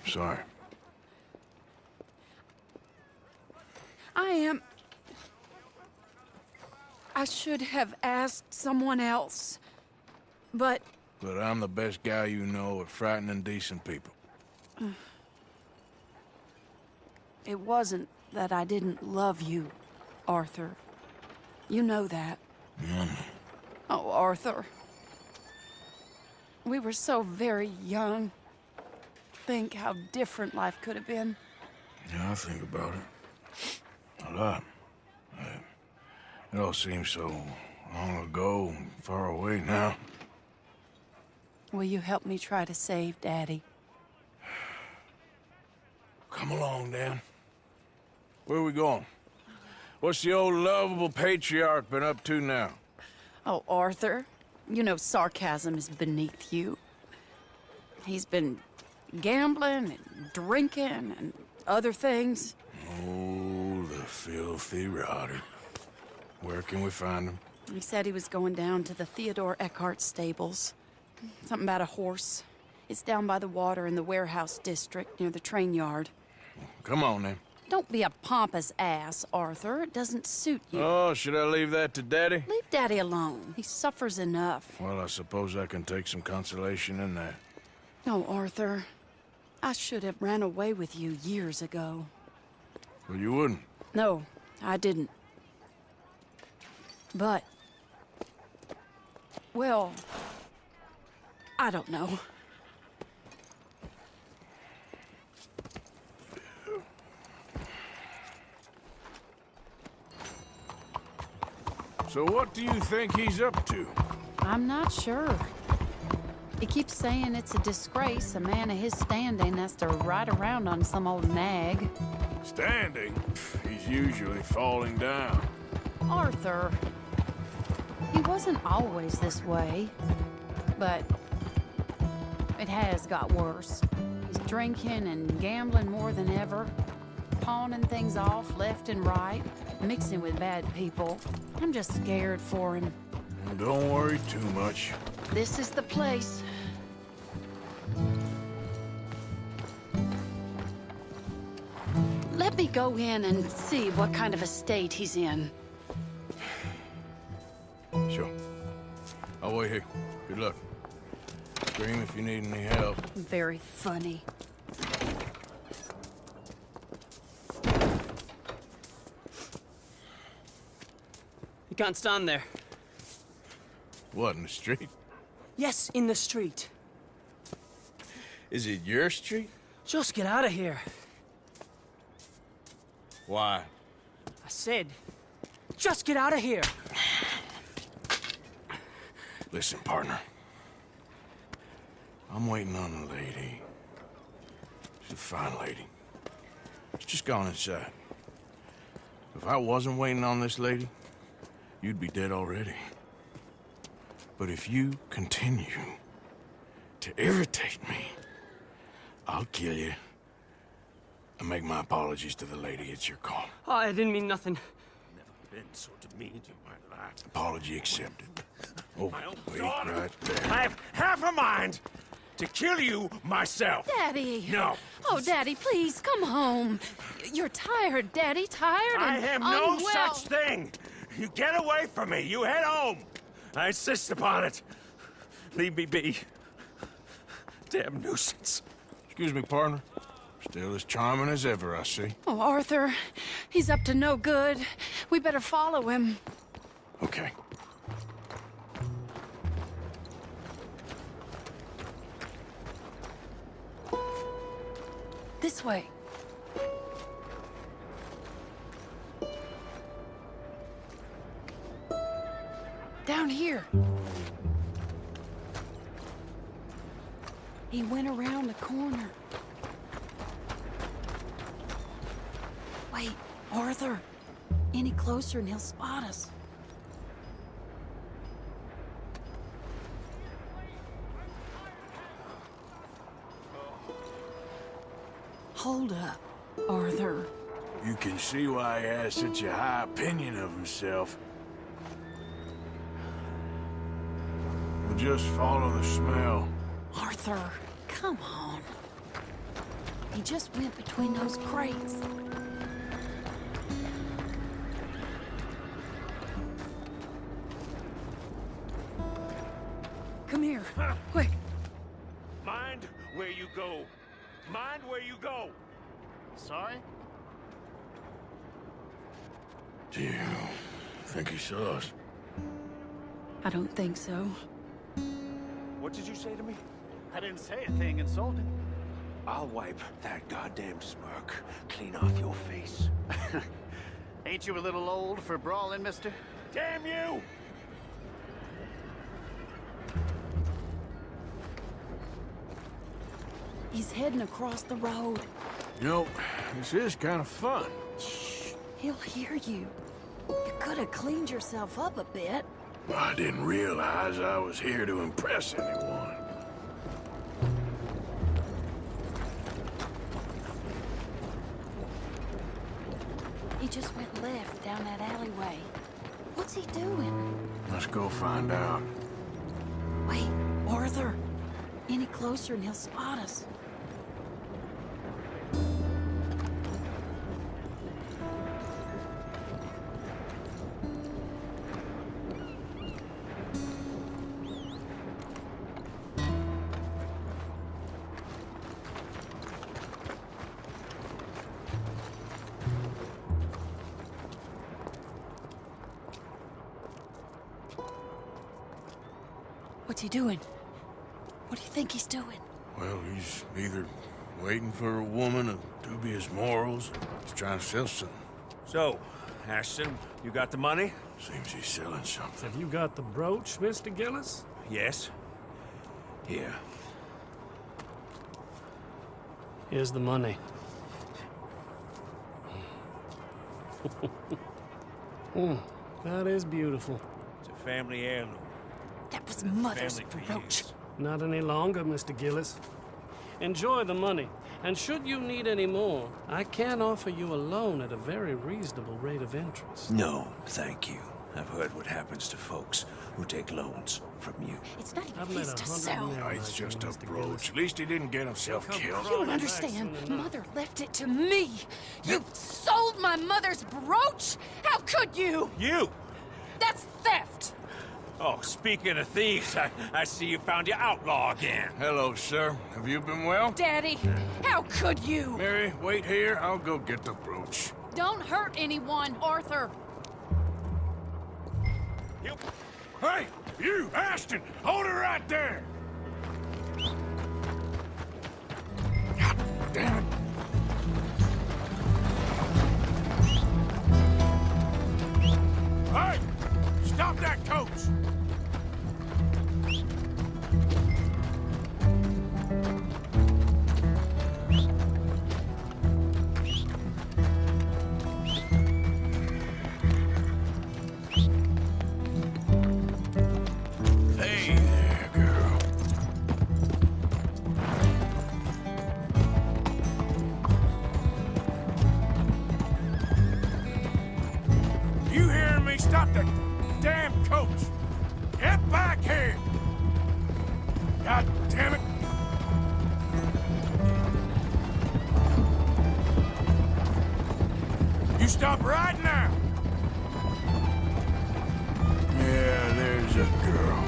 Sorry. I should have asked someone else, but... But I'm the best guy you know at frightening decent people. It wasn't that I didn't love you, Arthur. You know that. Oh, Arthur. We were so very young. Think how different life could have been. Yeah, I think about it. A lot. It all seems so long ago and far away now. Will you help me try to save Daddy? Come along, Dan. Where are we going? What's the old lovable patriarch been up to now? Oh, Arthur, you know sarcasm is beneath you. He's been gambling and drinking and other things. Oh, the filthy rotter. Where can we find him? He said he was going down to the Theodore Eckhart stables. Something about a horse. It's down by the water in the warehouse district near the train yard. Come on, then. Don't be a pompous ass, Arthur. It doesn't suit you. Oh, should I leave that to Daddy? Leave Daddy alone. He suffers enough. Well, I suppose I can take some consolation in that. No, Arthur. I should have ran away with you years ago. Well, you wouldn't. No, I didn't. But... well... I don't know. So what do you think he's up to? I'm not sure. He keeps saying it's a disgrace a man of his standing has to ride around on some old nag. Standing? He's usually falling down. Arthur. He wasn't always this way, but it has got worse. He's drinking and gambling more than ever, pawning things off left and right, mixing with bad people. I'm just scared for him. Don't worry too much. This is the place. Let me go in and see what kind of a state he's in. Sure. I'll wait here. Good luck. Scream if you need any help. Very funny. You can't stand there. What, in the street? Yes, in the street. Is it your street? Just get out of here. Why? I said, just get out of here. Listen, partner. I'm waiting on a lady. She's a fine lady. She's just gone inside. If I wasn't waiting on this lady, you'd be dead already. But if you continue to irritate me, I'll kill you and make my apologies to the lady. It's your call. Oh, I didn't mean nothing. Never been so demeaned in my life. Apology accepted. Oh, wait daughter. right there. I have half a mind to kill you myself. Daddy! No. Oh, Daddy, please, come home. You're tired, Daddy, tired I and am no unwell. such thing. You get away from me. You head home. I insist upon it. Leave me be. Damn nuisance. Excuse me, partner. Still as charming as ever, I see. Oh, Arthur, he's up to no good. We better follow him. Okay. This way. Down here. He went around the corner. Wait, Arthur. Any closer and he'll spot us. Hold up, Arthur. You can see why he has such a high opinion of himself. We'll just follow the smell. Arthur, come on. He just went between those crates. Come here, quick. Mind where you go. Mind where you go. Sorry? Do you think he saw us? I don't think so. What did you say to me? I didn't say a thing insulting. I'll wipe that goddamn smirk clean off your face. Ain't you a little old for brawling, mister? Damn you! He's heading across the road. You know, this is kind of fun. Shh, he'll hear you. You could have cleaned yourself up a bit. I didn't realize I was here to impress anyone. He just went left down that alleyway. What's he doing? Let's go find out. Wait, Arthur. Any closer and he'll spot us. What's he doing? What do you think he's doing? Well, he's either waiting for a woman of dubious morals, or he's trying to sell something. So, Ashton, you got the money? Seems he's selling something. Have you got the brooch, Mr. Gillis? Yes. Here. Here's the money. That is beautiful. It's a family heirloom. That was Mother's Family for brooch. years. Not any longer, Mr. Gillis. Enjoy the money, and should you need any more, I can offer you a loan at a very reasonable rate of interest. No, thank you. I've heard what happens to folks who take loans from you. It's not even I've met his to 100 sell. men No, like it's you, just a Mr. brooch. Gillis. At least he didn't get himself killed. You don't understand. Mother left it to me. You sold my mother's brooch? How could you? You! That's theft. Oh, speaking of thieves, I see you found your outlaw again. Hello, sir. Have you been well? Daddy, how could you? Mary, wait here. I'll go get the brooch. Don't hurt anyone, Arthur. You... Hey, you, Ashton! Hold her right there! God damn it. Hey! Stop that coach! Hey there, girl. You hearing me? Stop that damn coach! Get back here! God damn it! You stop right now! Yeah, there's a girl.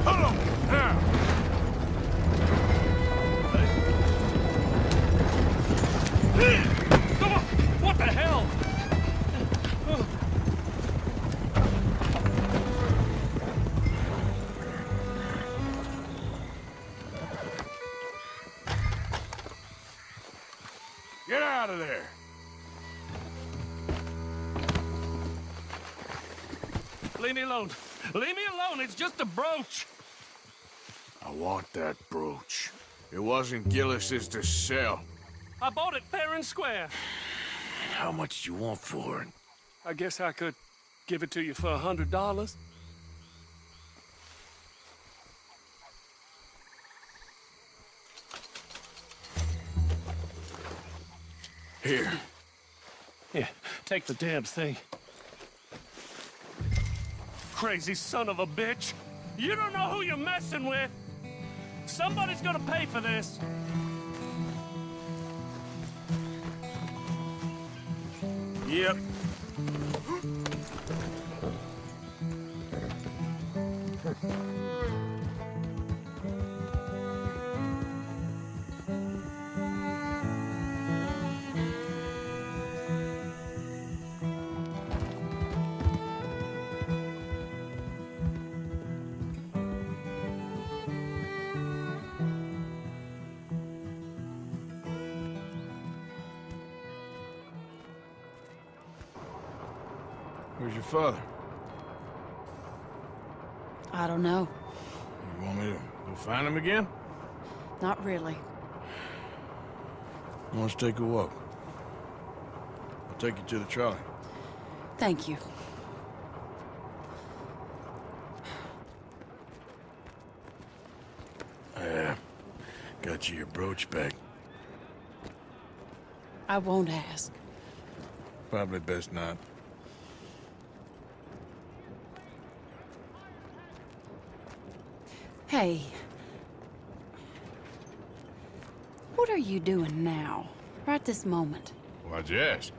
Hold on, now! What the hell? Get out of there! Leave me alone. Leave me alone. It's just a brooch. I want that brooch. It wasn't Gillis's to sell. I bought it fair and square. How much do you want for it? I guess I could give it to you for $100. Here. Here, take the damn thing. Crazy son of a bitch. You don't know who you're messing with. Somebody's gonna pay for this. Yep. Where's your father? I don't know. You want me to go find him again? not really. Let's take a walk. I'll take you to the trolley. Thank you. Got you your brooch back. I won't ask. Probably best not. Hey. What are you doing now? Right this moment? Why'd you ask?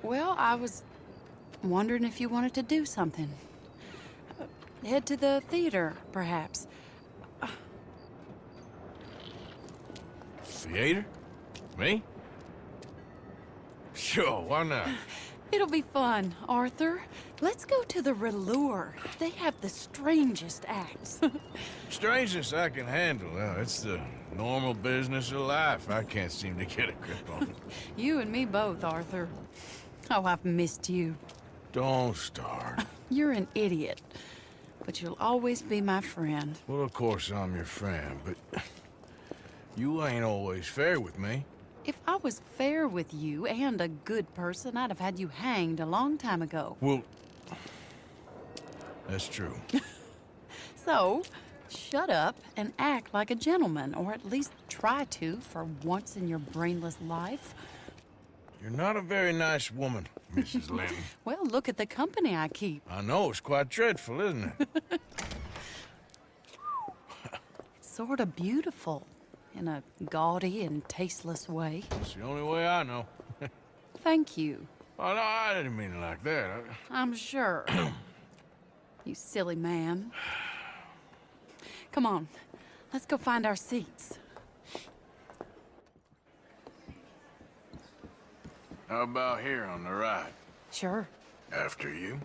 Well, I was wondering if you wanted to do something. Head to the theater, perhaps. Theater? Me? Sure, why not? It'll be fun, Arthur. Let's go to the Relure. They have the strangest acts. Strangeness I can handle. Well, it's the normal business of life. I can't seem to get a grip on it. You and me both, Arthur. Oh, I've missed you. Don't start. You're an idiot, but you'll always be my friend. Well, of course I'm your friend, but you ain't always fair with me. If I was fair with you and a good person, I'd have had you hanged a long time ago. Well, that's true. So, shut up and act like a gentleman, or at least try to for once in your brainless life. You're not a very nice woman, Mrs. Linde. Well, look at the company I keep. I know, it's quite dreadful, isn't it? It's sort of beautiful, in a gaudy and tasteless way. It's the only way I know. Thank you. Oh, no, I didn't mean it like that. I'm sure. You silly man. Come on, let's go find our seats. How about here on the right? Sure. After you.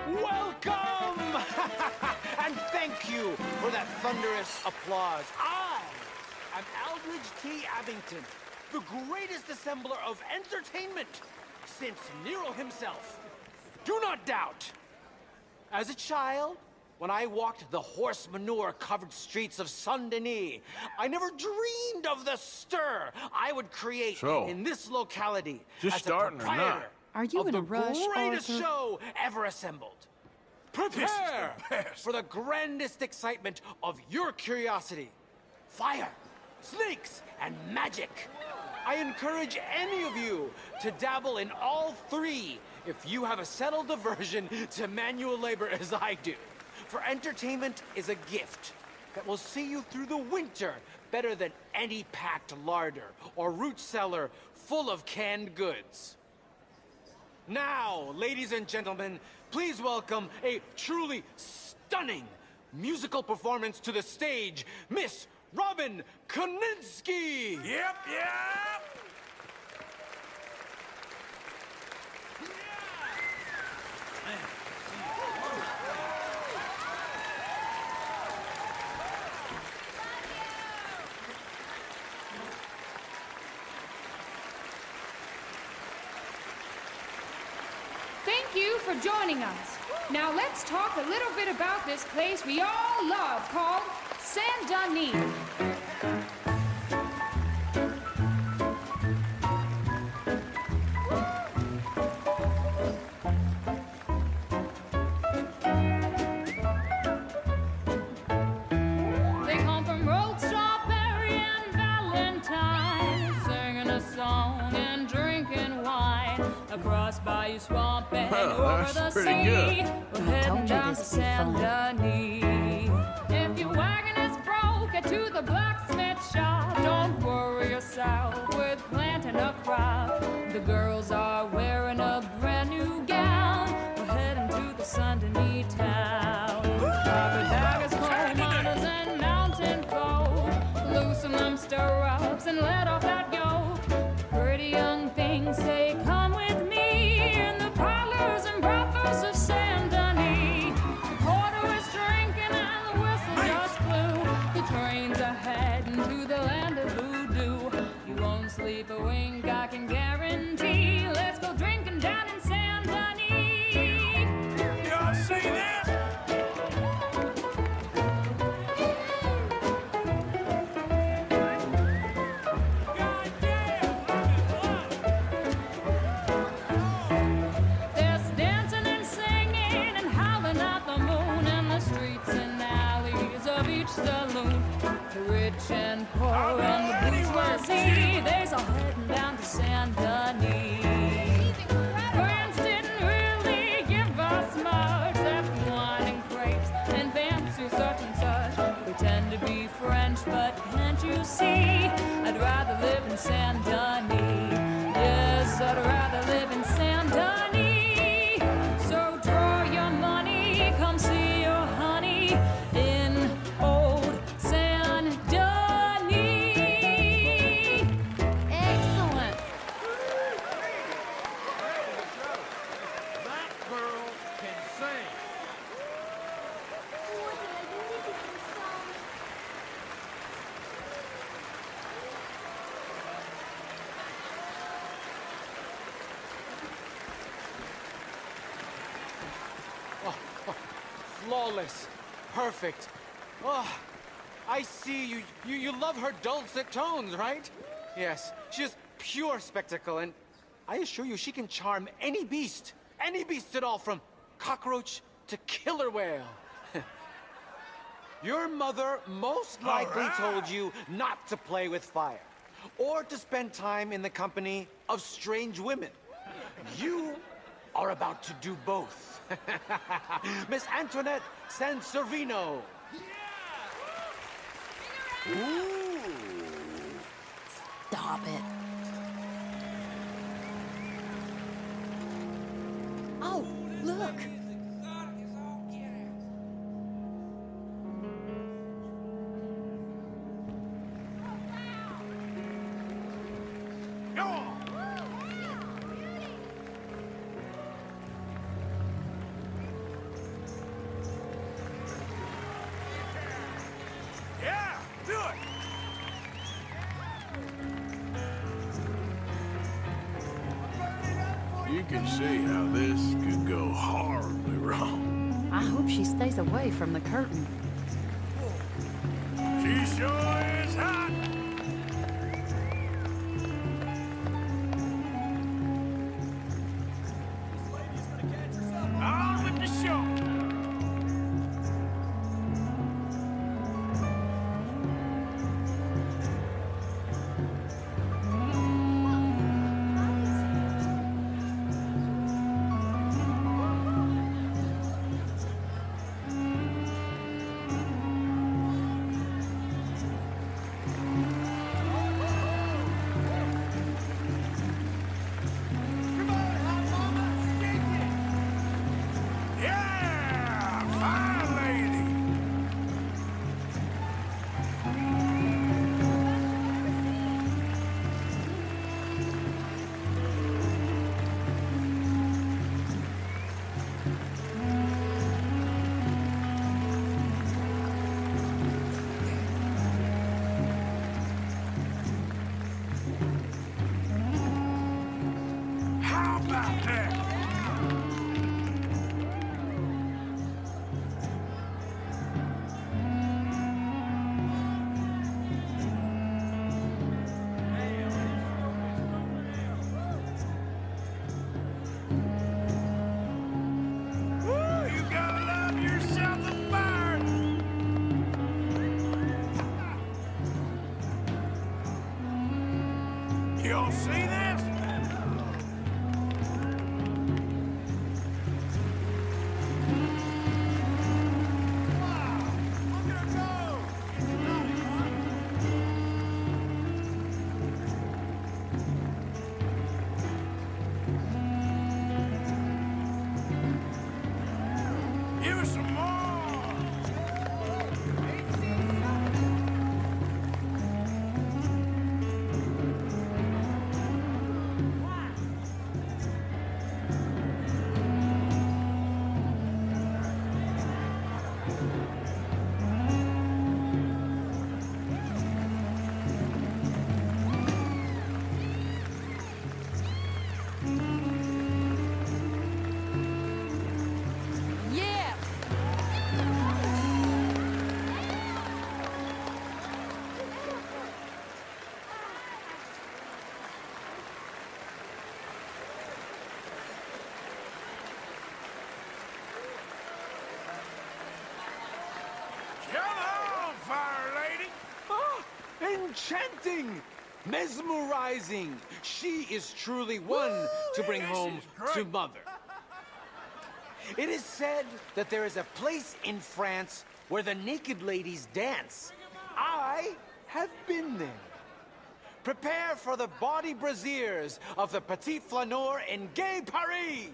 Welcome! And thank you for that thunderous applause. I am Aldridge T. Abington, the greatest assembler of entertainment since Nero himself. Do not doubt. As a child, when I walked the horse manure-covered streets of Saint Denis, I never dreamed of the stir I would create in this locality just as starting a or not? proprietor Are you of in the a rush, greatest Arthur? show ever assembled. Prepare for the grandest excitement of your curiosity. Fire, snakes, and magic. I encourage any of you to dabble in all three if you have a settled aversion to manual labor as I do. For entertainment is a gift that will see you through the winter better than any packed larder or root cellar full of canned goods. Now, ladies and gentlemen, please welcome a truly stunning musical performance to the stage, Miss Robin Koninsky! Yep. Thank you for joining us. Now let's talk a little bit about this place we all love called Saint Denis. They come from Rhodes, and Valentine, singing a song and drinking wine across Bayou Swamp and over the pretty sea. good. We're heading down to Saint Denis. If your wagon is broke, get to the blacksmith shop. Don't worry yourself with planting a crop. The girls are wearing a brand new gown. We're heading to the Saint Denis town. Carpetbaggers, coal miners, and mountain folk, loosen them stirrups and let off that yoke. Pretty young things say, come with me in the parlors and brothels of Saint Denis. Quarter sleep a wink, I can guarantee. Let's go drinking down in Saint Denis. Y'all see this? There's dancing and singing and howling at the moon in the streets and alleys of each saloon. The rich and poor and the bourgeoisie, they's all heading down to Saint Denis. France didn't really give us much, except wine and grapes and fancy such and such. Pretend to be French, but can't you see? I'd rather live in Saint Denis. Yes, I'd rather live in Saint Denis. So draw your money, come see your honey in old Saint Denis. Excellent. That girl can sing. Flawless. Perfect. Oh, I see you. You love her dulcet tones, right? Yes. She is pure spectacle, and I assure you she can charm any beast. Any beast at all, from cockroach to killer whale. Your mother most likely told you not to play with fire, or to spend time in the company of strange women. You are about to do both. Miss Antoinette Sansorino. Ooh. Stop it. Oh, look. Yeah, do it! You can see how this could go horribly wrong. I hope she stays away from the curtain. She sure is hot! On with the show! Y'all see this? Give us some more! enchanting, mesmerizing. She is truly one to bring home to mother. It is said that there is a place in France where the naked ladies dance. I have been there. Prepare for the bawdy brassiers of the Petit Flaneur in Gay Paris!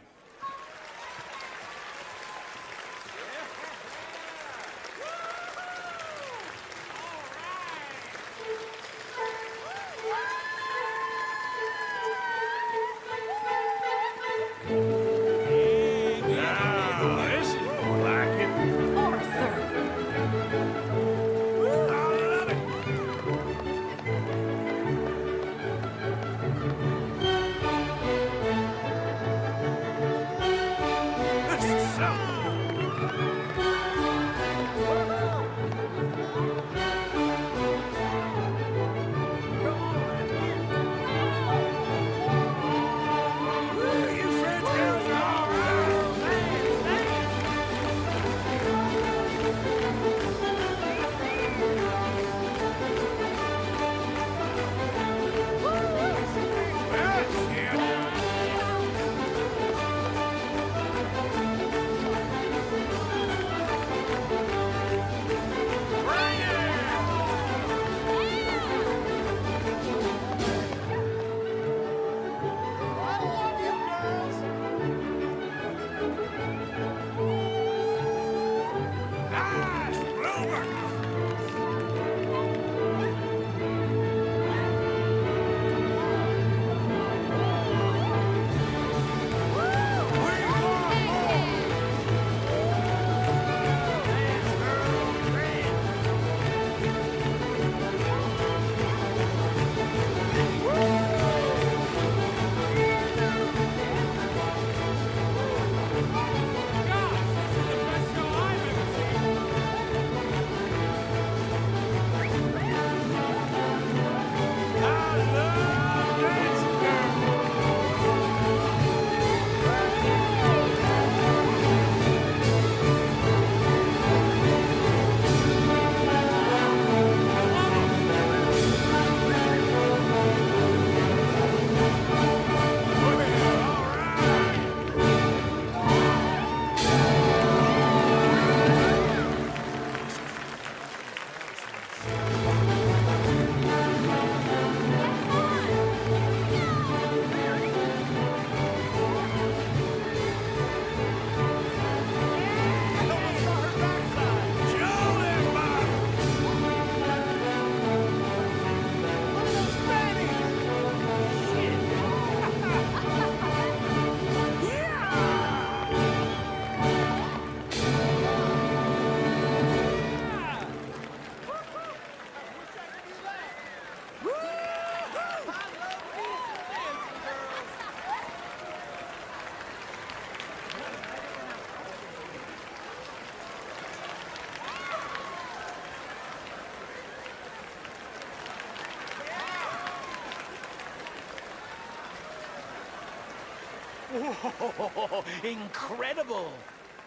Whoa, incredible!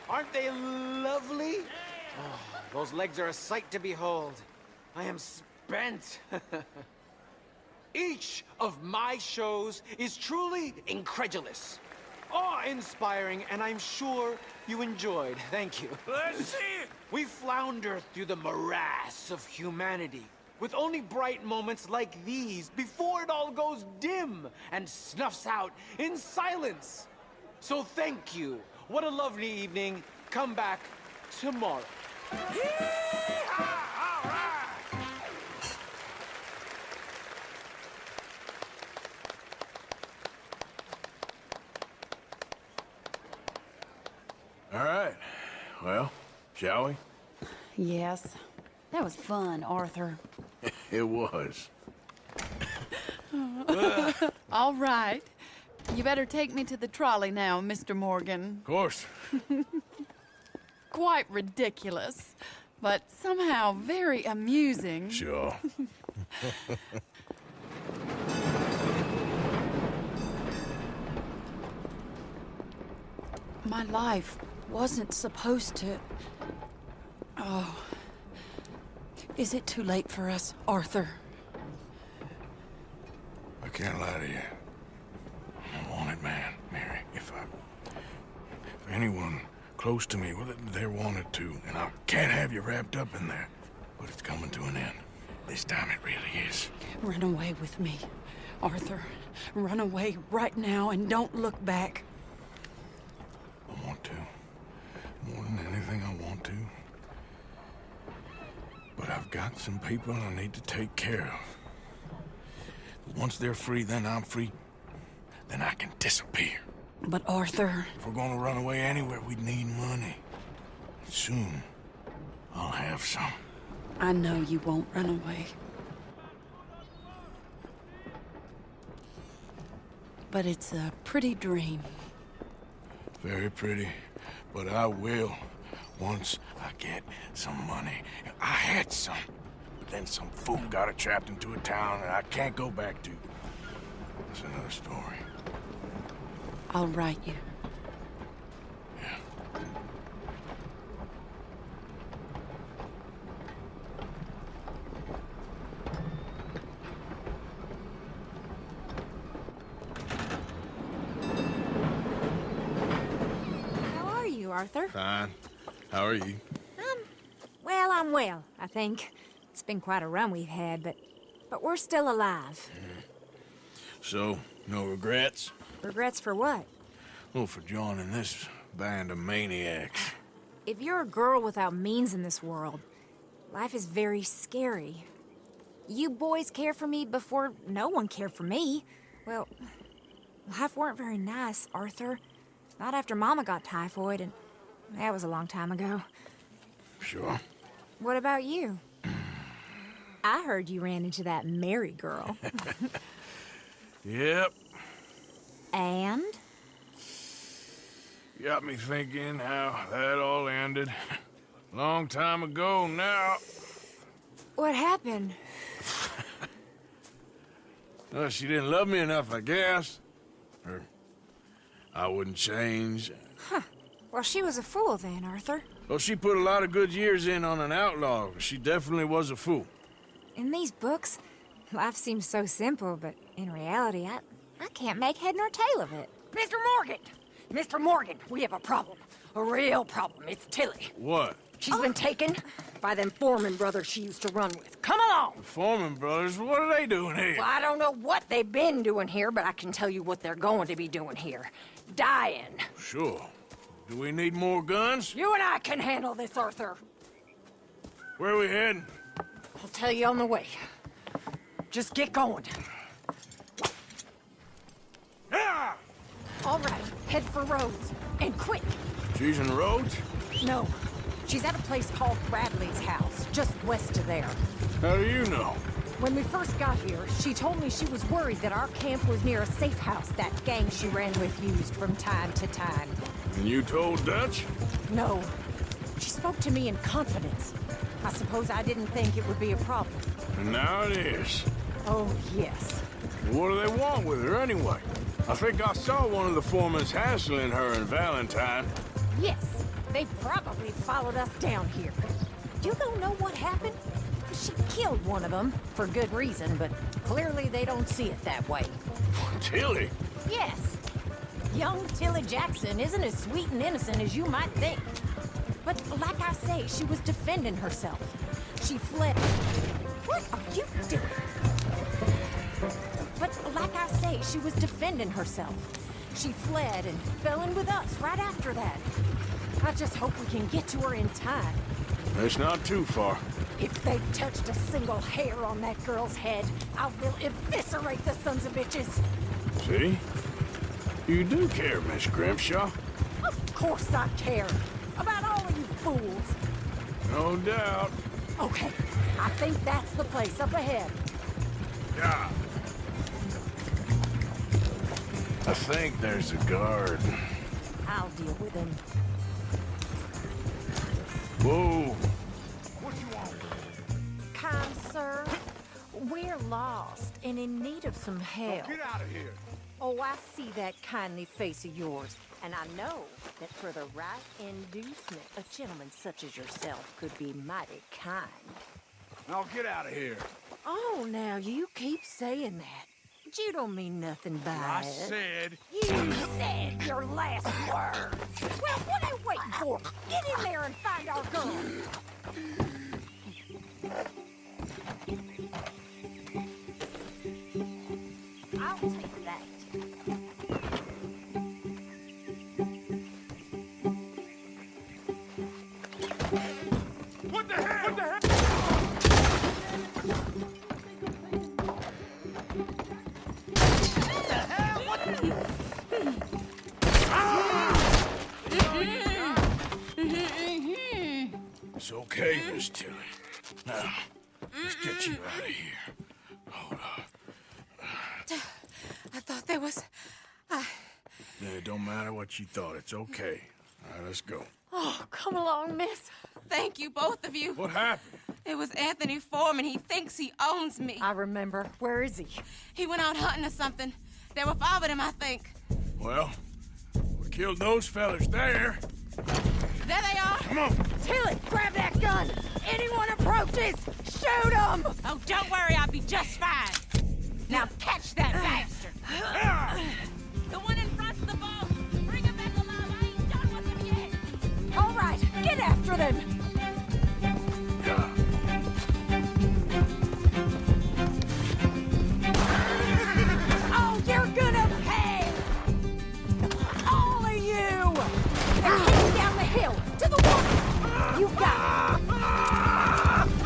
Aren't they lovely? Oh, those legs are a sight to behold. I am spent. Each of my shows is truly incredulous, awe-inspiring, and I'm sure you enjoyed. Thank you. Let's see it! We flounder through the morass of humanity, with only bright moments like these before it all goes dim and snuffs out in silence. So thank you. What a lovely evening. Come back tomorrow. All right. Well, shall we? Yes. That was fun, Arthur. It was. All right. You better take me to the trolley now, Mr. Morgan. Of course. Quite ridiculous, but somehow very amusing. Sure. My life wasn't supposed to... Oh. Is it too late for us, Arthur? can't lie to you. I'm a wanted man, Mary. If anyone close to me, well, they're wanted too, and I can't have you wrapped up in there. But it's coming to an end. This time it really is. Run away with me, Arthur. Run away right now and don't look back. I want to. More than anything, I want to. But I've got some people I need to take care of. Once they're free, then I'm free. Then I can disappear. But Arthur... If we're gonna run away anywhere, we'd need money. Soon, I'll have some. I know you won't run away. But it's a pretty dream. Very pretty. But I will, once I get some money. I had some, but then some fool got it trapped into a town that I can't go back to. That's another story. I'll write you. Arthur. Fine. How are you? Well, I'm well, I think. It's been quite a run we've had, but we're still alive. So, no regrets? Regrets for what? Well, for joining this band of maniacs. If you're a girl without means in this world, life is very scary. You boys cared for me before no one cared for me. Well, life weren't very nice, Arthur. Not after Mama got typhoid, and that was a long time ago. Sure. What about you? I heard you ran into that Mary girl. Yep. And? Got me thinking how that all ended. Long time ago now. What happened? Well, she didn't love me enough, I guess. Or I wouldn't change. Huh. Well, she was a fool then, Arthur. Well, she put a lot of good years in on an outlaw. She definitely was a fool. In these books, life seems so simple, but in reality, I can't make head nor tail of it. Mr. Morgan! Mr. Morgan, we have a problem. A real problem. It's Tilly. What? She's been taken by them Foreman brothers she used to run with. Come along! The Foreman brothers? What are they doing here? Well, I don't know what they've been doing here, but I can tell you what they're going to be doing here. Dying. Sure. Do we need more guns? You and I can handle this, Arthur. Where are we heading? I'll tell you on the way. Just get going. Yeah! All right, head for Rhodes. And quick. She's in Rhodes? No. She's at a place called Bradley's house, just west of there. How do you know? When we first got here, she told me she was worried that our camp was near a safe house that gang she ran with used from time to time. And you told Dutch? No. She spoke to me in confidence. I suppose I didn't think it would be a problem. And now it is. Oh, yes. What do they want with her anyway? I think I saw one of the foremans hassling her and Valentine. Yes. They probably followed us down here. You don't know what happened? She killed one of them, for good reason, but clearly they don't see it that way. Tilly? Yes. Young Tilly Jackson isn't as sweet and innocent as you might think. But like I say, she was defending herself. She fled. What are you doing? But like I say, she was defending herself. She fled and fell in with us right after that. I just hope we can get to her in time. That's not too far. If they've touched a single hair on that girl's head, I will eviscerate the sons of bitches. See? You do care, Miss Grimshaw. Of course I care. About all of you fools. No doubt. Okay, I think that's the place up ahead. Yeah. I think there's a guard. I'll deal with him. Whoa. What you want? Kind sir, we're lost and in need of some help. Get out of here. Oh, I see that kindly face of yours, and I know that for the right inducement, a gentleman such as yourself could be mighty kind. Now get out of here. Oh, now you keep saying that. but you don't mean nothing by I it. said... You said your last words. Well, what are you waiting for? Get in there and find our girl. I'll take that. What the hell? What the hell? It's okay, Miss Tilly. Now, let's get you out of here. Hold up. I thought there was... Yeah, it don't matter what you thought. It's okay. All right, let's go. Oh, come along, miss. Thank you, both of you. What happened? It was Anthony Foreman. He thinks he owns me. I remember. Where is he? He went out hunting or something. There were 5 of them, I think. Well, we killed those fellas there. There they are. Come on. Tilly, grab that gun. Anyone approaches, shoot them. Oh, don't worry. I'll be just fine. Now catch that bastard. The one in front's the boss. Bring him back alive. I ain't done with him yet. All right, get after them. Oh, you're gonna pay! All of you! They're heading down the hill, to the water! You got it!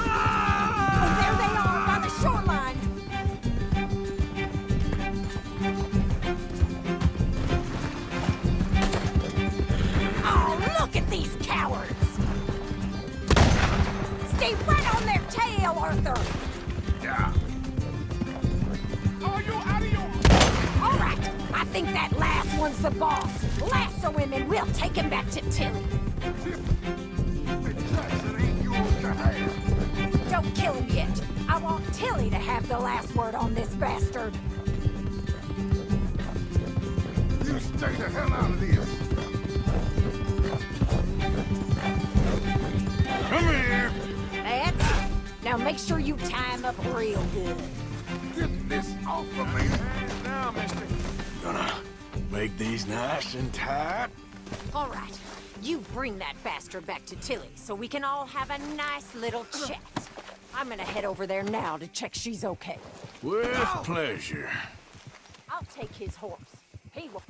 Oh, there they are, by the shoreline! Oh, look at these cowards! Stay right on their tail, Arthur! Yeah. Are you out of your... All right, I think that last one's the boss. Lasso him and we'll take him back to Tilly. Jackson ain't yours to have. Don't kill him yet. I want Tilly to have the last word on this bastard. You stay the hell out of this. Come here. That's it. Now make sure you tie him up real good. Get this off of me. Now, mister. Gonna make these nice and tight. All right, you bring that bastard back to Tilly so we can all have a nice little chat. I'm gonna head over there now to check she's okay. With pleasure. I'll take his horse. He will...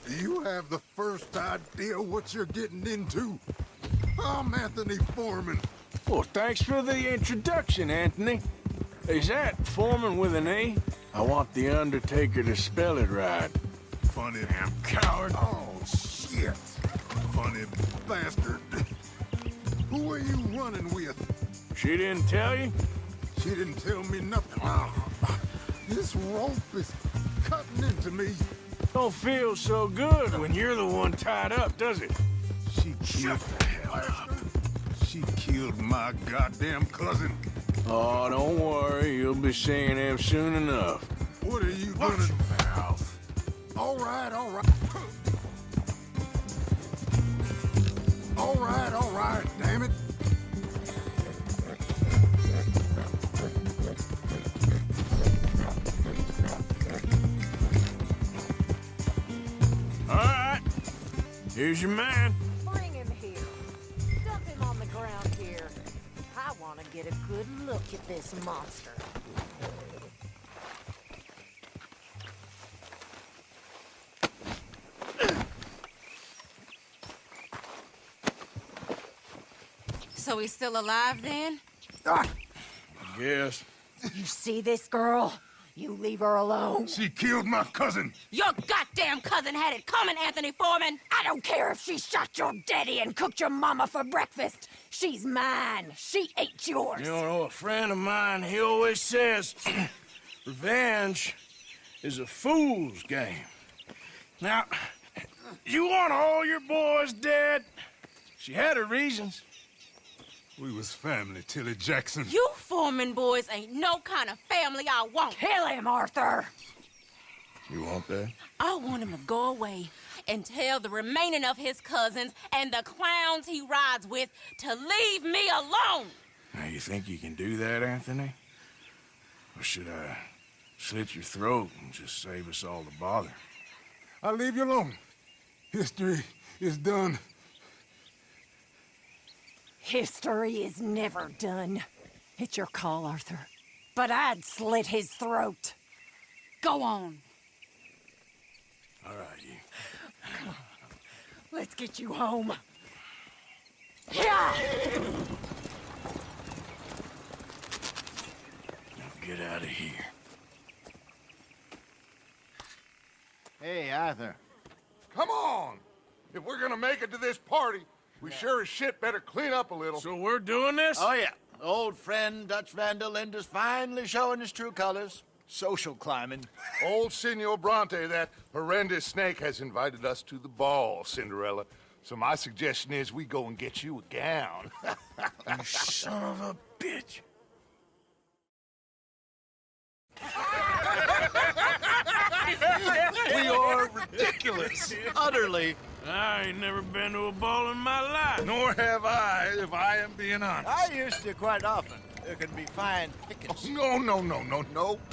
Do you have the first idea what you're getting into? I'm Anthony Foreman. Well, thanks for the introduction, Anthony. Is that Foreman with an A? I want the Undertaker to spell it right. Funny damn coward. Oh, shit. Funny bastard. Who are you running with? She didn't tell you? She didn't tell me nothing. This rope is cutting into me. Don't feel so good when you're the one tied up, does it? She killed the hell up. She killed my goddamn cousin. Oh, don't worry. You'll be seeing him soon enough. What are you gonna... Watch your mouth. All right, all right. All right, damn it. All right. Here's your man. Bring him here. Dump him on the ground here. I want to get a good look at this monster. So he's still alive then? I guess. You see this girl? You leave her alone. She killed my cousin. Your goddamn cousin had it coming, Anthony Foreman! I don't care if she shot your daddy and cooked your mama for breakfast. She's mine. She ate yours. You know, a friend of mine, he always says, revenge is a fool's game. Now, you want all your boys dead? She had her reasons. We was family, Tilly Jackson. You Foreman boys ain't no kind of family I want. Kill him, Arthur. You want that? I want him to go away and tell the remaining of his cousins and the clowns he rides with to leave me alone. Now, you think you can do that, Anthony? Or should I slit your throat and just save us all the bother? I'll leave you alone. History is done. History is never done. It's your call, Arthur. But I'd slit his throat. Go on. All right, you. Come on. Let's get you home. Yeah! Now get out of here. Hey, Arthur. Come on! If we're gonna make it to this party, we sure as shit better clean up a little. So we're doing this? Oh, yeah. Old friend Dutch Vandal Linde's finally showing his true colors. Social climbing. Old Senor Bronte, that horrendous snake, has invited us to the ball, Cinderella. So my suggestion is we go and get you a gown. You son of a bitch. We are ridiculous. Utterly. I ain't never been to a ball in my life. Nor have I, if I am being honest. I used to quite often. There can be fine pickings. No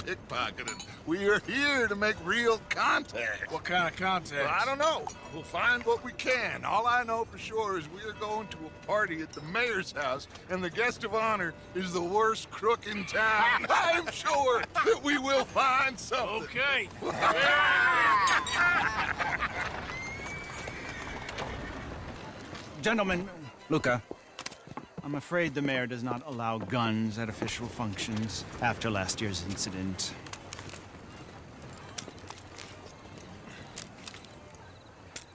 pickpocketing. We are here to make real contact. What kind of contact? Well, I don't know. We'll find what we can. All I know for sure is we are going to a party at the mayor's house, and the guest of honor is the worst crook in town. I'm sure that we will find something. Okay. Gentlemen, Luca, I'm afraid the mayor does not allow guns at official functions after last year's incident.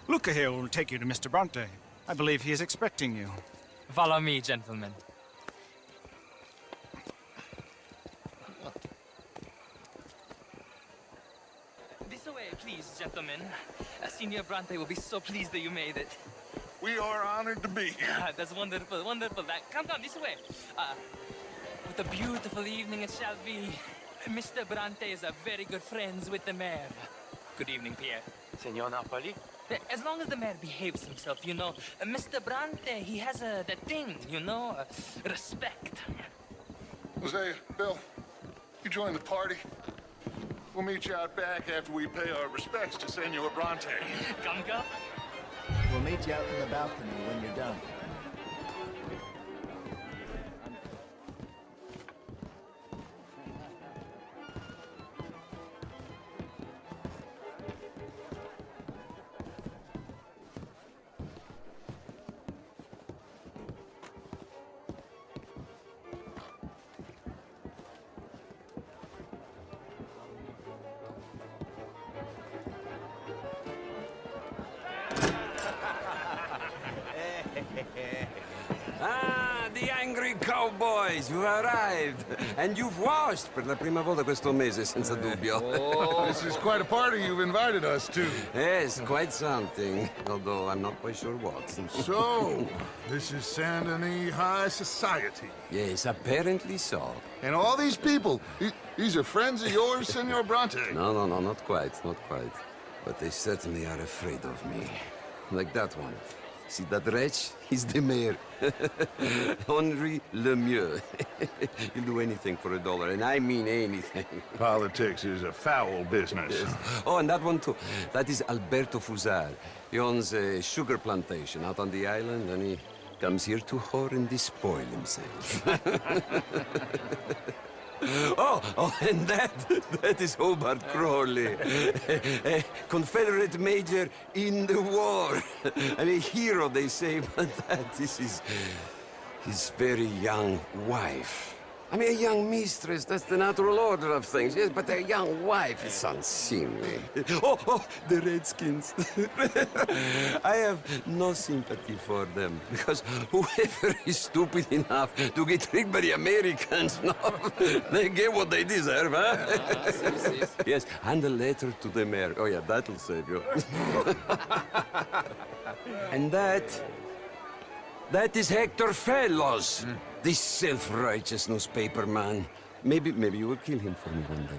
Luca here will take you to Mr. Bronte. I believe he is expecting you. Follow me, gentlemen. This way, please, gentlemen. Senior Bronte will be so pleased that you made it. We are honored to be here. That's wonderful, wonderful. Come, this way. What a beautiful evening it shall be. Mr. Bronte is very good friends with the mayor. Good evening, Pierre. Senor Napoli? As long as the mayor behaves himself, you know. Mr. Bronte, he has that thing, you know, respect. Hosea, Bill, you join the party. We'll meet you out back after we pay our respects to Senor Bronte. Come. We'll meet you out in the balcony when you're done. The angry cowboys, you've arrived. And you've washed per la prima volta questo mese, senza dubbio. Oh, this is quite a party you've invited us to. Yes, quite something. Although I'm not quite sure what. So, this is Saint Denis High Society. Yes, apparently so. And all these people, these are friends of yours, Senor Bronte? No, not quite, not quite. But they certainly are afraid of me. Like that one. See that wretch? He's the mayor. Henri Lemieux. He'll do anything for $1, and I mean anything. Politics is a foul business. Yes. Oh, and that one too. That is Alberto Fusar. He owns a sugar plantation out on the island, and he comes here to whore and despoil himself. Oh, and that is Hobart Crawley, a Confederate major in the war, and a hero, they say, but that is his very young wife. I mean, a young mistress, that's the natural order of things, yes, but a young wife is unseemly. Oh, the Redskins. I have no sympathy for them, because whoever is stupid enough to get tricked by the Americans, no, they get what they deserve, huh? Yes, and a letter to the mayor. Oh, yeah, that'll save you. And that is Hector Fellows. This self-righteous newspaper man. Maybe you will kill him for me one day.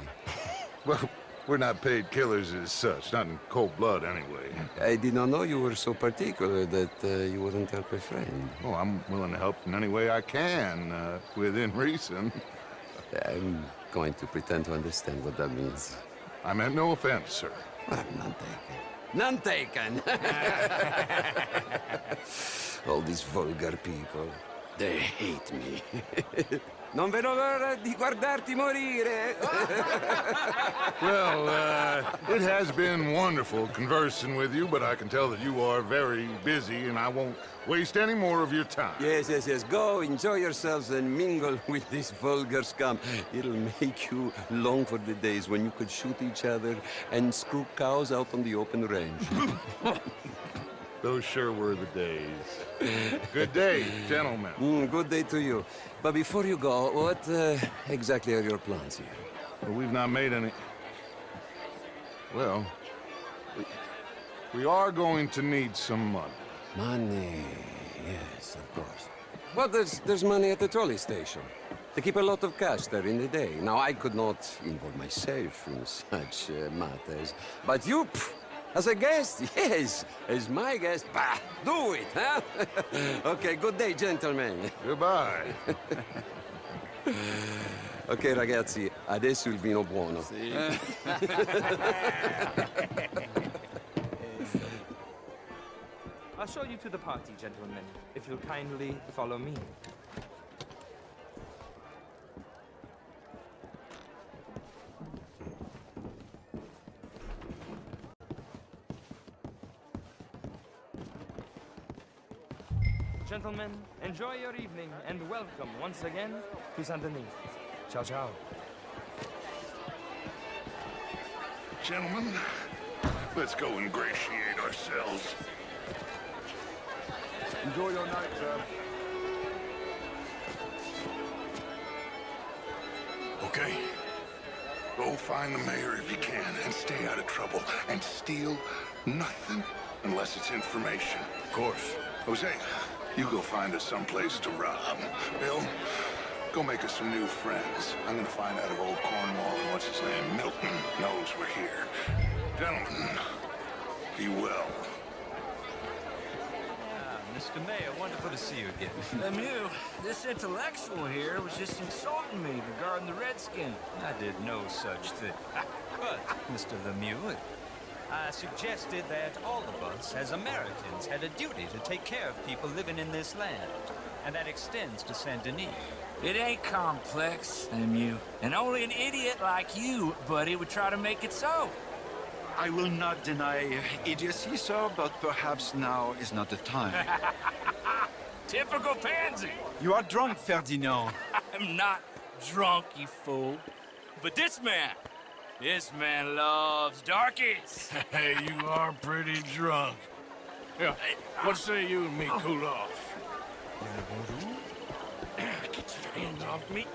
Well, We're not paid killers as such, not in cold blood anyway. I did not know you were so particular that you wouldn't help a friend. Oh, I'm willing to help in any way I can, within reason. I'm going to pretend to understand what that means. I meant no offense, sir. Well, none taken. None taken! All these vulgar people, they hate me. Non vedo l'ora di guardarti morire. Well, it has been wonderful conversing with you, but I can tell that you are very busy, and I won't waste any more of your time. Yes. Go, enjoy yourselves, and mingle with this vulgar scum. It'll make you long for the days when you could shoot each other and screw cows out on the open range. Those sure were the days. Good day, gentlemen. Good day to you. But before you go, what exactly are your plans here? Well, we've not made any... Well, we are going to need some money. Money, yes, of course. Well, there's money at the trolley station. They keep a lot of cash there in the day. Now, I could not involve myself in such matters. But you, as a guest, yes, as my guest, bah, do it, huh? Okay, good day, gentlemen. Goodbye. Ok, ragazzi, adesso il vino buono. Sì. I'll show you to the party, gentlemen, if you'll kindly follow me. Gentlemen, enjoy your evening and welcome once again to Saint Denis. Ciao, ciao. Gentlemen, let's go ingratiate ourselves. Enjoy your night, sir. Okay. Go find the mayor if you can and stay out of trouble. And steal nothing unless it's information. Of course. Hosea, you go find us someplace to rob. Bill, go make us some new friends. I'm gonna find out if old Cornwall and what's his name, Milton, knows we're here. Gentlemen, be well. Mr. Mayor, wonderful to see you again. Lemieux, this intellectual here was just insulting me regarding the Redskin. I did no such thing. But, Mr. Lemieux, I suggested that all of us, as Americans, had a duty to take care of people living in this land. And that extends to Saint Denis. It ain't complex, Lemieux. And only an idiot like you, buddy, would try to make it so. I will not deny idiocy, sir, but perhaps now is not the time. Typical pansy. You are drunk, Ferdinand. I'm not drunk, you fool. But this man loves darkies. Hey, you are pretty drunk. Yeah, what say you and me cool off? Get your hands off me.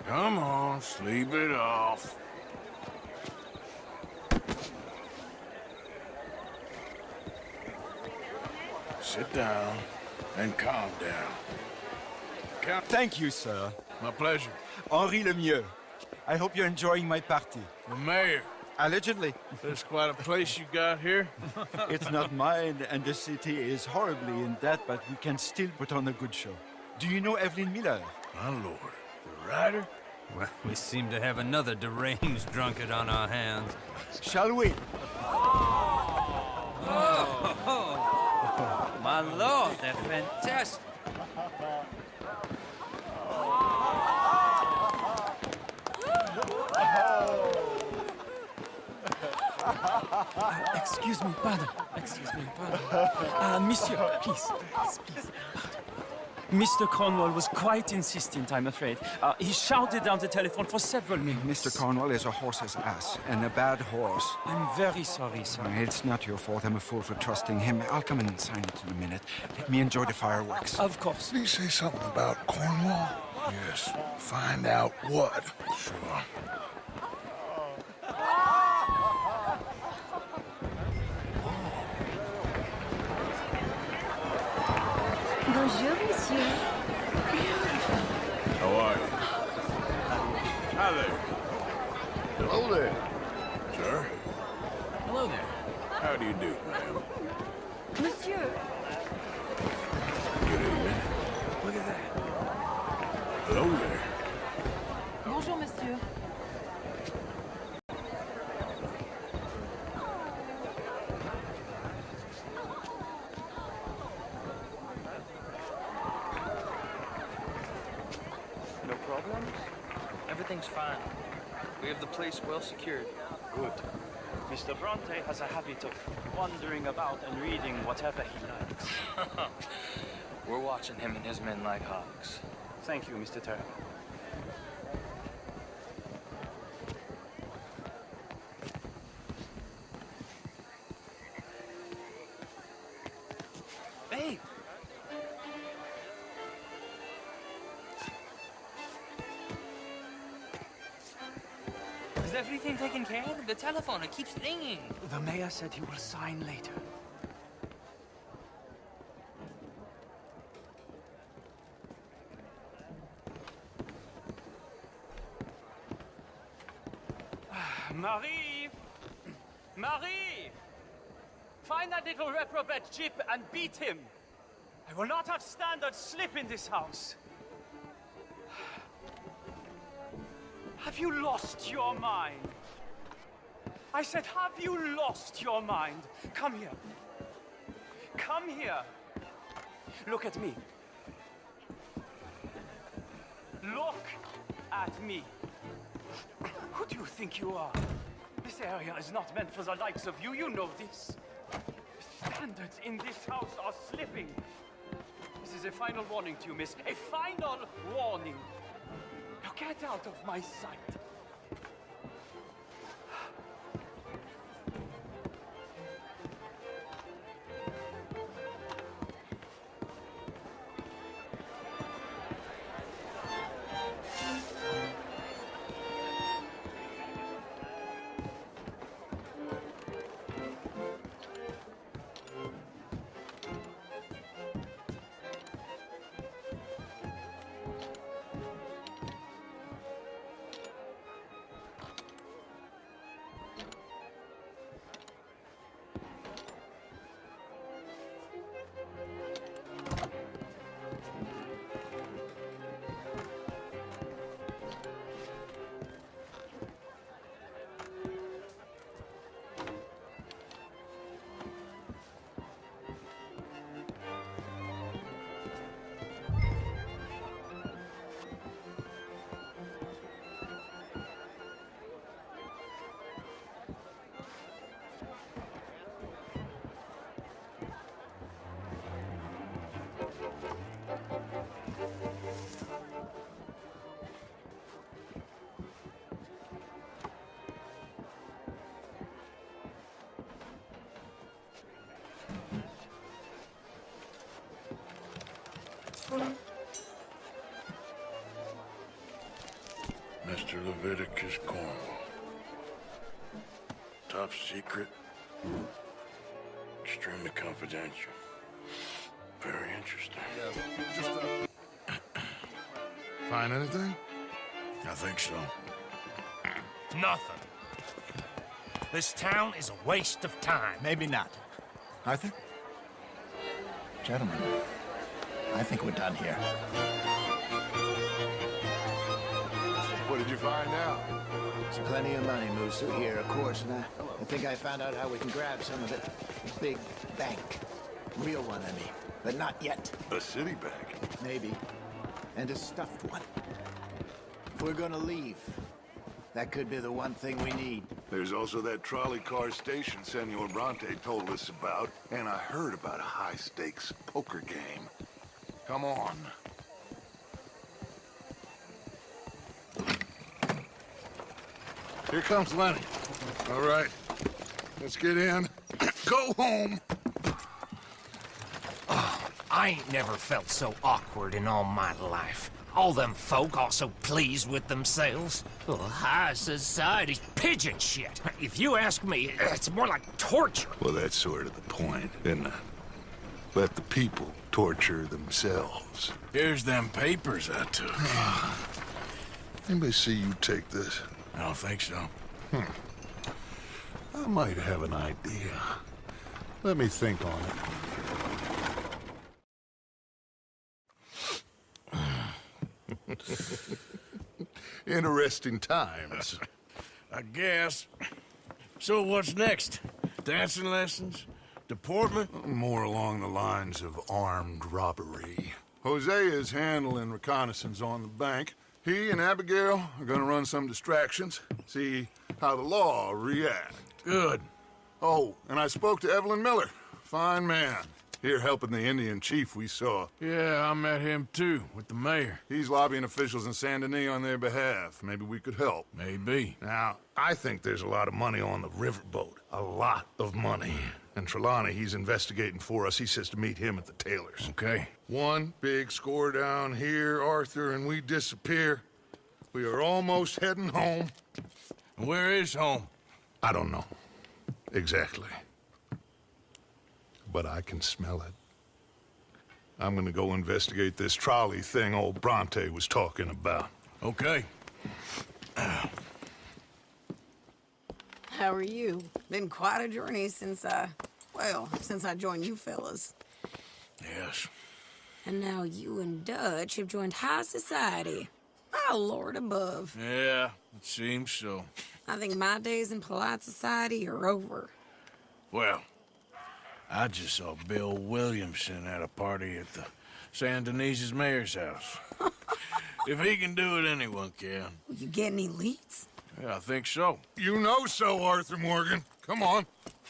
Come on, sleep it off. Sit down and calm down. Thank you, sir. My pleasure. Henri Lemieux. I hope you're enjoying my party. The mayor. Allegedly. There's quite a place you got here. It's not mine, and the city is horribly in debt, but we can still put on a good show. Do you know Evelyn Miller? My lord. The writer? Well, we seem to have another deranged drunkard on our hands. Shall we? Oh, my lord, they're fantastic. Excuse me, pardon. Excuse me, pardon. Monsieur, please. Please. Mr. Cornwall was quite insistent, I'm afraid. He shouted down the telephone for several minutes. Mr. Cornwall is a horse's ass, and a bad horse. I'm very sorry, sir. It's not your fault. I'm a fool for trusting him. I'll come and sign it in a minute. Let me enjoy the fireworks. Of course. Did he say something about Cornwall? Yes. Find out what. Sure. Bonjour, monsieur. How are you? Hi there. Hello there. Sir? Hello there. How do you do, ma'am? Monsieur. Good evening. Look at that. Hello there. Bonjour, monsieur. No problems? Everything's fine. We have the place well secured. Good. Mr. Bronte has a habit of wandering about and reading whatever he likes. We're watching him and his men like hawks. Thank you, Mr. Turner. Hey! Is everything taken care of? The telephone, it keeps ringing. The mayor said he will sign later. Marie! Marie! Find that little reprobate Jip and beat him. I will not have standard slip in this house. Have you lost your mind? I said, have you lost your mind? Come here. Come here. Look at me. Look at me. Who do you think you are? This area is not meant for the likes of you. You know this. Standards in this house are slipping. This is a final warning to you, miss. A final warning. Now get out of my sight. Mr. Leviticus Cornwall. Top secret. Extremely confidential. Very interesting. Find anything? I think so. Nothing. This town is a waste of time. Maybe not. Arthur? Gentlemen, I think we're done here. What did you find out? There's plenty of money moves through here, of course, and I think I found out how we can grab some of it. Big bank. Real one, I mean. But not yet. A city bank? Maybe. And a stuffed one. If we're gonna leave, that could be the one thing we need. There's also that trolley car station Senor Bronte told us about, and I heard about a high-stakes poker game. Come on. Here comes Lenny. All right, let's get in. Go home. Oh, I ain't never felt so awkward in all my life. All them folk all so pleased with themselves. Oh, high society's pigeon shit. If you ask me, it's more like torture. Well, that's sort of the point, isn't it? Let the people torture themselves. Here's them papers I took. Anybody see you take this? I don't think so. I might have an idea. Let me think on it. Interesting times. I guess. So what's next? Dancing lessons? Deportment? More along the lines of armed robbery. Hosea is handling reconnaissance on the bank. He and Abigail are gonna run some distractions, see how the law react. Good. Oh, and I spoke to Evelyn Miller. Fine man. Here helping the Indian chief we saw. Yeah, I met him too, with the mayor. He's lobbying officials in Saint Denis on their behalf. Maybe we could help. Maybe. Now, I think there's a lot of money on the riverboat. A lot of money. And Trelawney, he's investigating for us. He says to meet him at the Taylor's. Okay. One big score down here, Arthur, and we disappear. We are almost heading home. Where is home? I don't know. Exactly. But I can smell it. I'm gonna go investigate this trolley thing old Bronte was talking about. Okay. How are you? Been quite a journey since I joined you fellas. Yes. And now you and Dutch have joined high society. Oh, Lord above. Yeah, it seems so. I think my days in polite society are over. Well, I just saw Bill Williamson at a party at the Saint Denis' mayor's house. If he can do it, anyone can. Will you get any leads? Yeah, I think so. You know so, Arthur Morgan. Come on.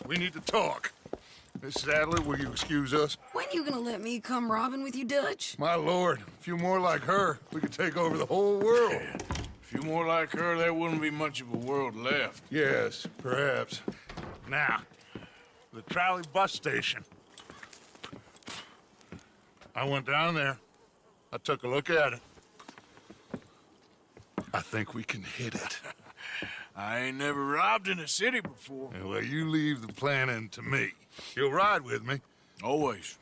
We need to talk. Miss Sadler, will you excuse us? When you gonna let me come robbing with you, Dutch? My lord, a few more like her, we could take over the whole world. Yeah. A few more like her, there wouldn't be much of a world left. Yes, perhaps. Now, the trolley bus station. I went down there. I took a look at it. I think we can hit it. I ain't never robbed in a city before. Yeah, well, you leave the planning to me. You'll ride with me. Always.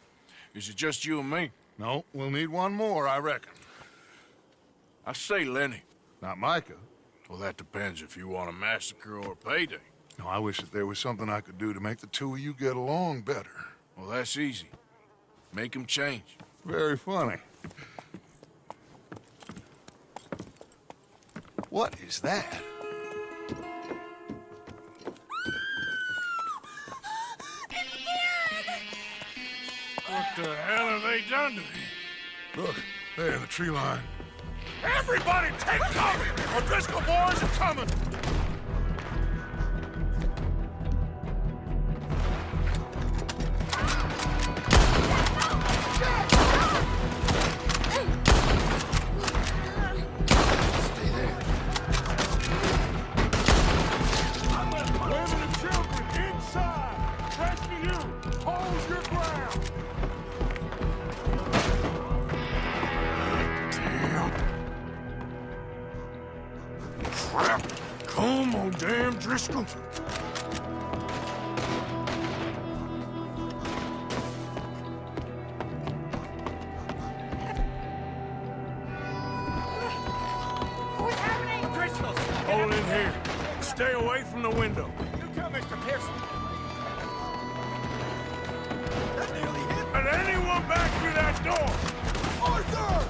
Is it just you and me? No, we'll need one more, I reckon. I say Lenny. Not Micah. Well, that depends if you want a massacre or a payday. No, I wish that there was something I could do to make the two of you get along better. Well, that's easy. Make them change. Very funny. What is that? What the hell have they done to me? Look, there in the tree line. Everybody take cover! O'Driscoll boys are coming! Women and children inside! Rescue you! Hold your ground! Crap! Come on, damn Driscoll! What's happening? Driscoll! Hold in here. Stay away from the window. You tell Mr. Pearson. And anyone back through that door! Arthur!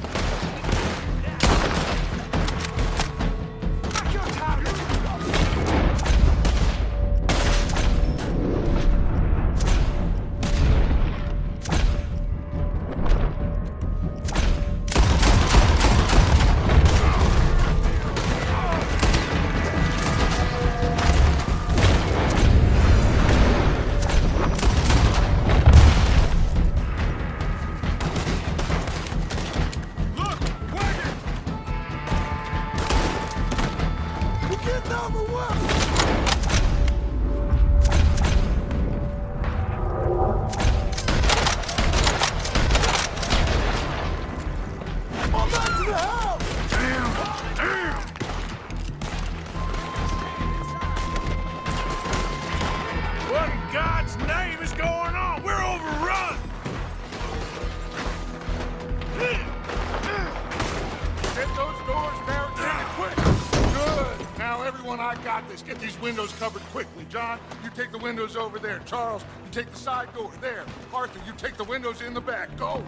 on, I got this. Get these windows covered quickly. John, you take the windows over there. Charles, you take the side door there. Arthur, you take the windows in the back. Go!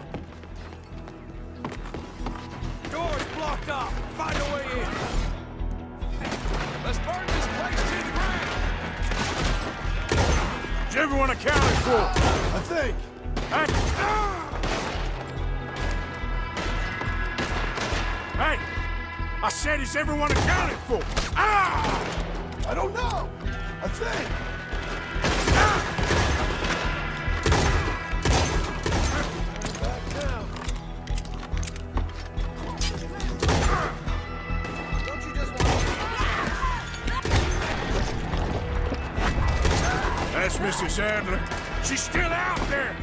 Door's blocked off. Find a way in. Let's burn this place to the ground. Is everyone accounted for? I think. Hey! I said, is everyone accounted for? Ah! I don't know. I think. Back down. Don't you just want That's Mrs. Adler. She's still out there.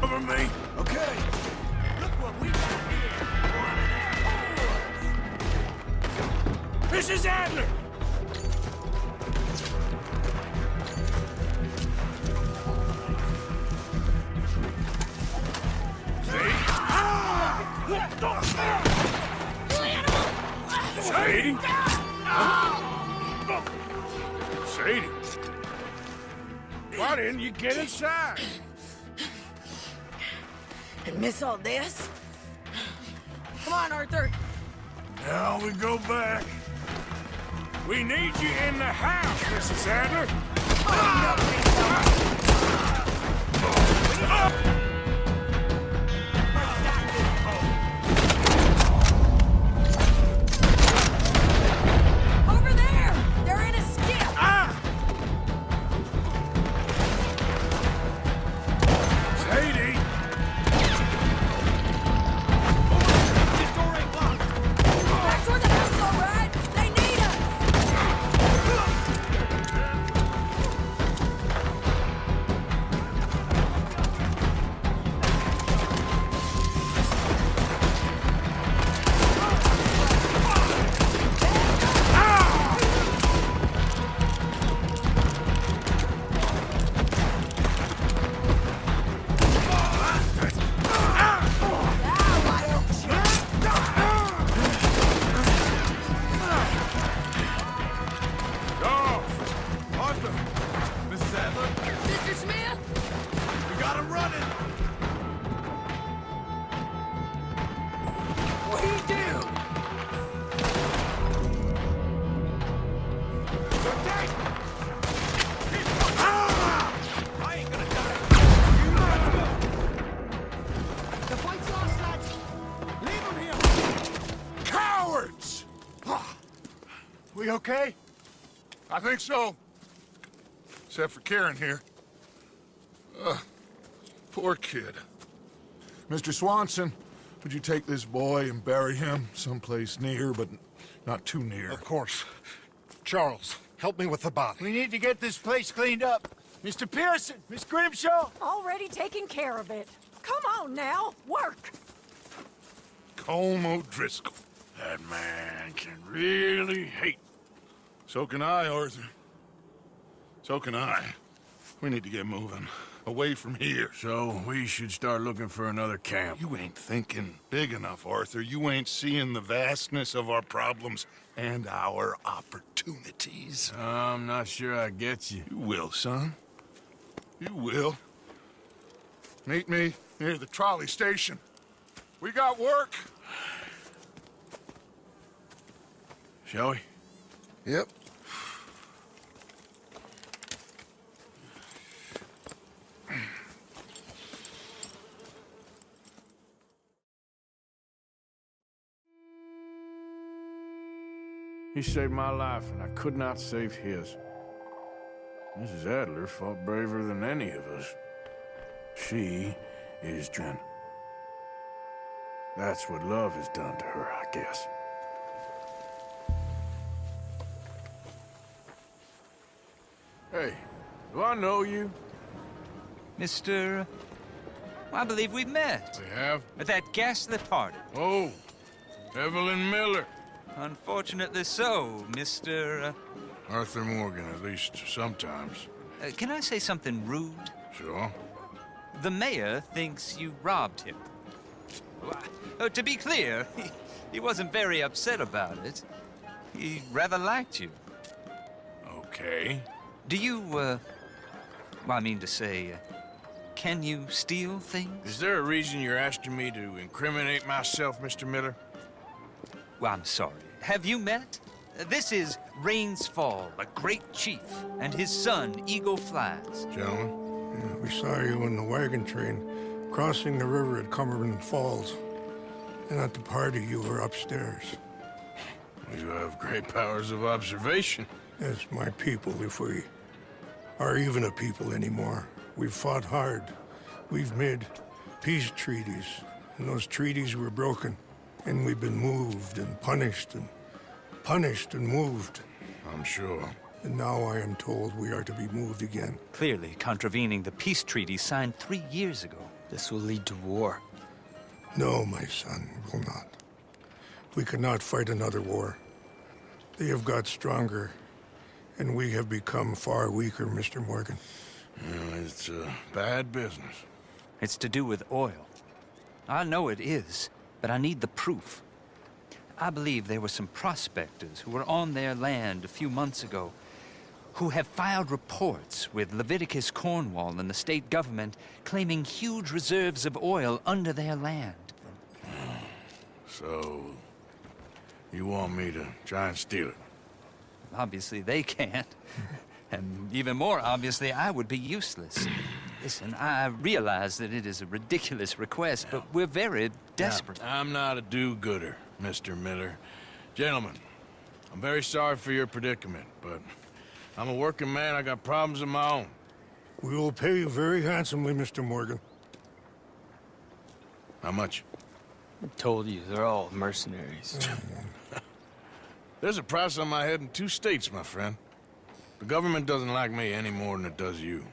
Over me. Okay. Look what we got here. Mrs. Adler! Shady? Shady? Why didn't you get inside? And miss all this? Come on, Arthur. Now we go back. We need you in the house, Mrs. Adler. Over there! They're in a skiff! Shady! This door ain't locked. Back toward the house, all right? They need us! Arthur! Mrs. Adler? Mr. Smith? We got him running! What do you do? I ain't gonna die. The fight's lost, lads. Leave him here. Cowards! We okay? I think so. Except for Karen here. Poor kid. Mr. Swanson, would you take this boy and bury him someplace near, but not too near? Of course. Charles, help me with the body. We need to get this place cleaned up. Mr. Pearson, Miss Grimshaw. Already taking care of it. Come on now, work! Colm O'Driscoll. That man can really hate. So can I, Arthur. So can I. We need to get moving. Away from here. So we should start looking for another camp. You ain't thinking big enough, Arthur. You ain't seeing the vastness of our problems and our opportunities. I'm not sure I get you. You will, son. You will. Meet me near the trolley station. We got work. Shall we? Yep. He saved my life, and I could not save his. Mrs. Adler fought braver than any of us. She is Jen. That's what love has done to her, I guess. Hey, do I know you? Mr. I believe we met. We have? At that ghastly party. Oh, Evelyn Miller. Unfortunately so, Mr. Arthur Morgan, at least sometimes. Can I say something rude? Sure. The mayor thinks you robbed him. To be clear, he wasn't very upset about it. He rather liked you. Okay. Do you, well, I mean to say, can you steal things? Is there a reason you're asking me to incriminate myself, Mr. Miller? Well, I'm sorry. Have you met? This is Rains Fall, a great chief, and his son, Eagle Flies. Gentlemen? Yeah, we saw you in the wagon train crossing the river at Cumberland Falls. And at the party, you were upstairs. You have great powers of observation. Yes, my people, if we are even a people anymore. We've fought hard. We've made peace treaties, and those treaties were broken. And we've been moved and punished and moved. I'm sure. And now I am told we are to be moved again. Clearly contravening the peace treaty signed 3 years ago. This will lead to war. No, my son, it will not. We cannot fight another war. They have got stronger, and we have become far weaker, Mr. Morgan. Well, it's bad business. It's to do with oil. I know it is, but I need the proof. I believe there were some prospectors who were on their land a few months ago who have filed reports with Leviticus Cornwall and the state government claiming huge reserves of oil under their land. So, you want me to try and steal it? Obviously they can't. And even more obviously, I would be useless. Listen, I realize that it is a ridiculous request, but we're very desperate. Now, I'm not a do-gooder, Mr. Miller. Gentlemen, I'm very sorry for your predicament, but I'm a working man. I got problems of my own. We will pay you very handsomely, Mr. Morgan. How much? I told you, they're all mercenaries. There's a price on my head in 2 states, my friend. The government doesn't like me any more than it does you.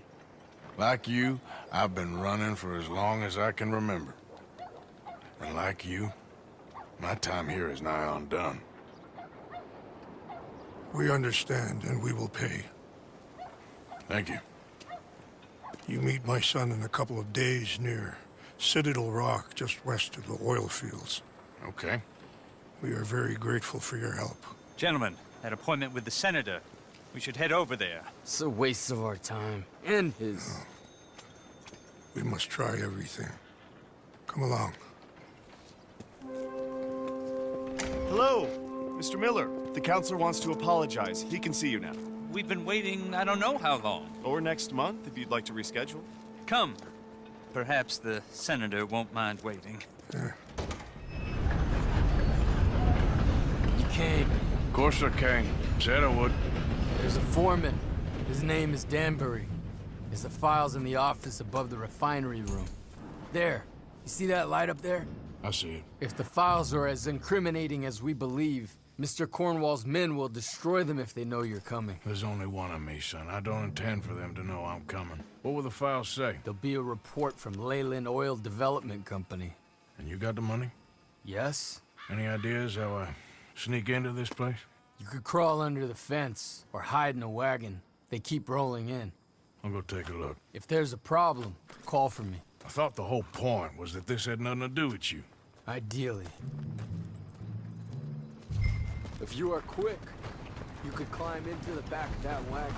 Like you, I've been running for as long as I can remember. And like you, my time here is nigh undone. We understand, and we will pay. Thank you. You meet my son in a couple of days near Citadel Rock, just west of the oil fields. Okay. We are very grateful for your help. Gentlemen, that appointment with the senator. We should head over there. It's a waste of our time. And his. Oh. We must try everything. Come along. Hello, Mr. Miller. The counselor wants to apologize. He can see you now. We've been waiting I don't know how long. Or next month, if you'd like to reschedule. Come. Perhaps the senator won't mind waiting. Yeah. You came. Of course I came. Said I would. There's a foreman. His name is Danbury. There's the files in the office above the refinery room. There. You see that light up there? I see it. If the files are as incriminating as we believe, Mr. Cornwall's men will destroy them if they know you're coming. There's only one of me, son. I don't intend for them to know I'm coming. What will the files say? There'll be a report from Leyland Oil Development Company. And you got the money? Yes? Any ideas how I sneak into this place? You could crawl under the fence or hide in a wagon. They keep rolling in. I'll go take a look. If there's a problem, call for me. I thought the whole point was that this had nothing to do with you. Ideally. If you are quick, you could climb into the back of that wagon.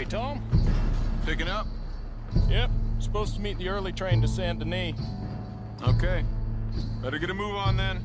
Hey, Tom? Picking up? Yep. Supposed to meet the early train to Saint Denis. Okay. Better get a move on then.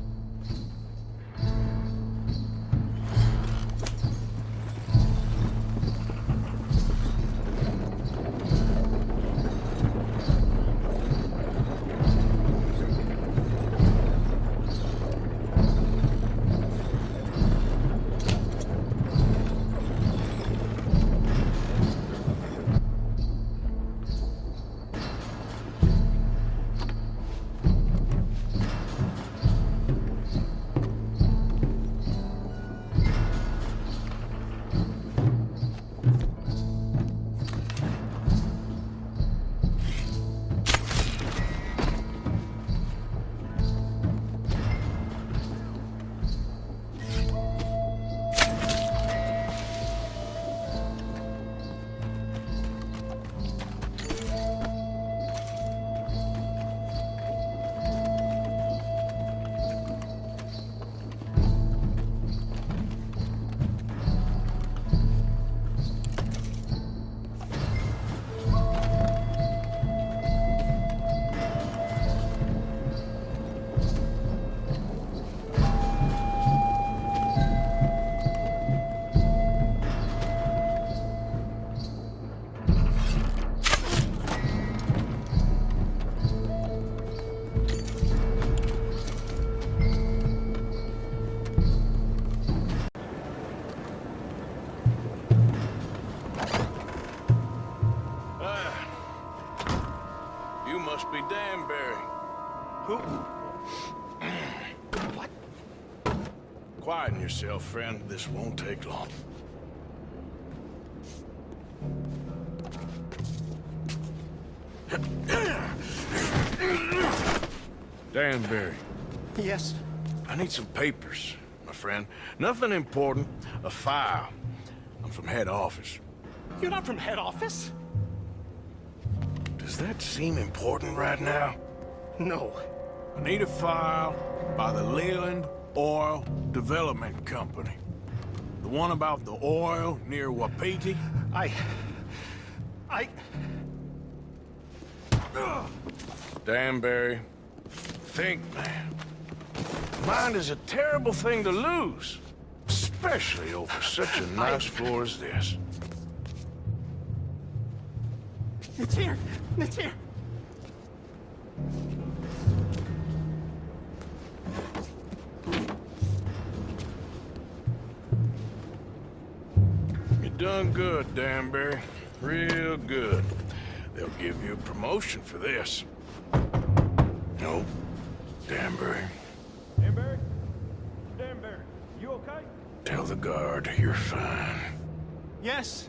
You must be Danbury. Who? What? Quieten yourself, friend. This won't take long. Danbury. Yes? I need some papers, my friend. Nothing important. A file. I'm from head office. You're not from head office? Does that seem important right now? No. I need a file by the Linde Oil Development Company. The one about the oil near Wapiti? Danbury, think, man. Mind is a terrible thing to lose. Especially over such a nice floor as this. It's here! It's here! You done good, Danbury. Real good. They'll give you a promotion for this. No, Danbury. Danbury? Danbury, you okay? Tell the guard you're fine. Yes.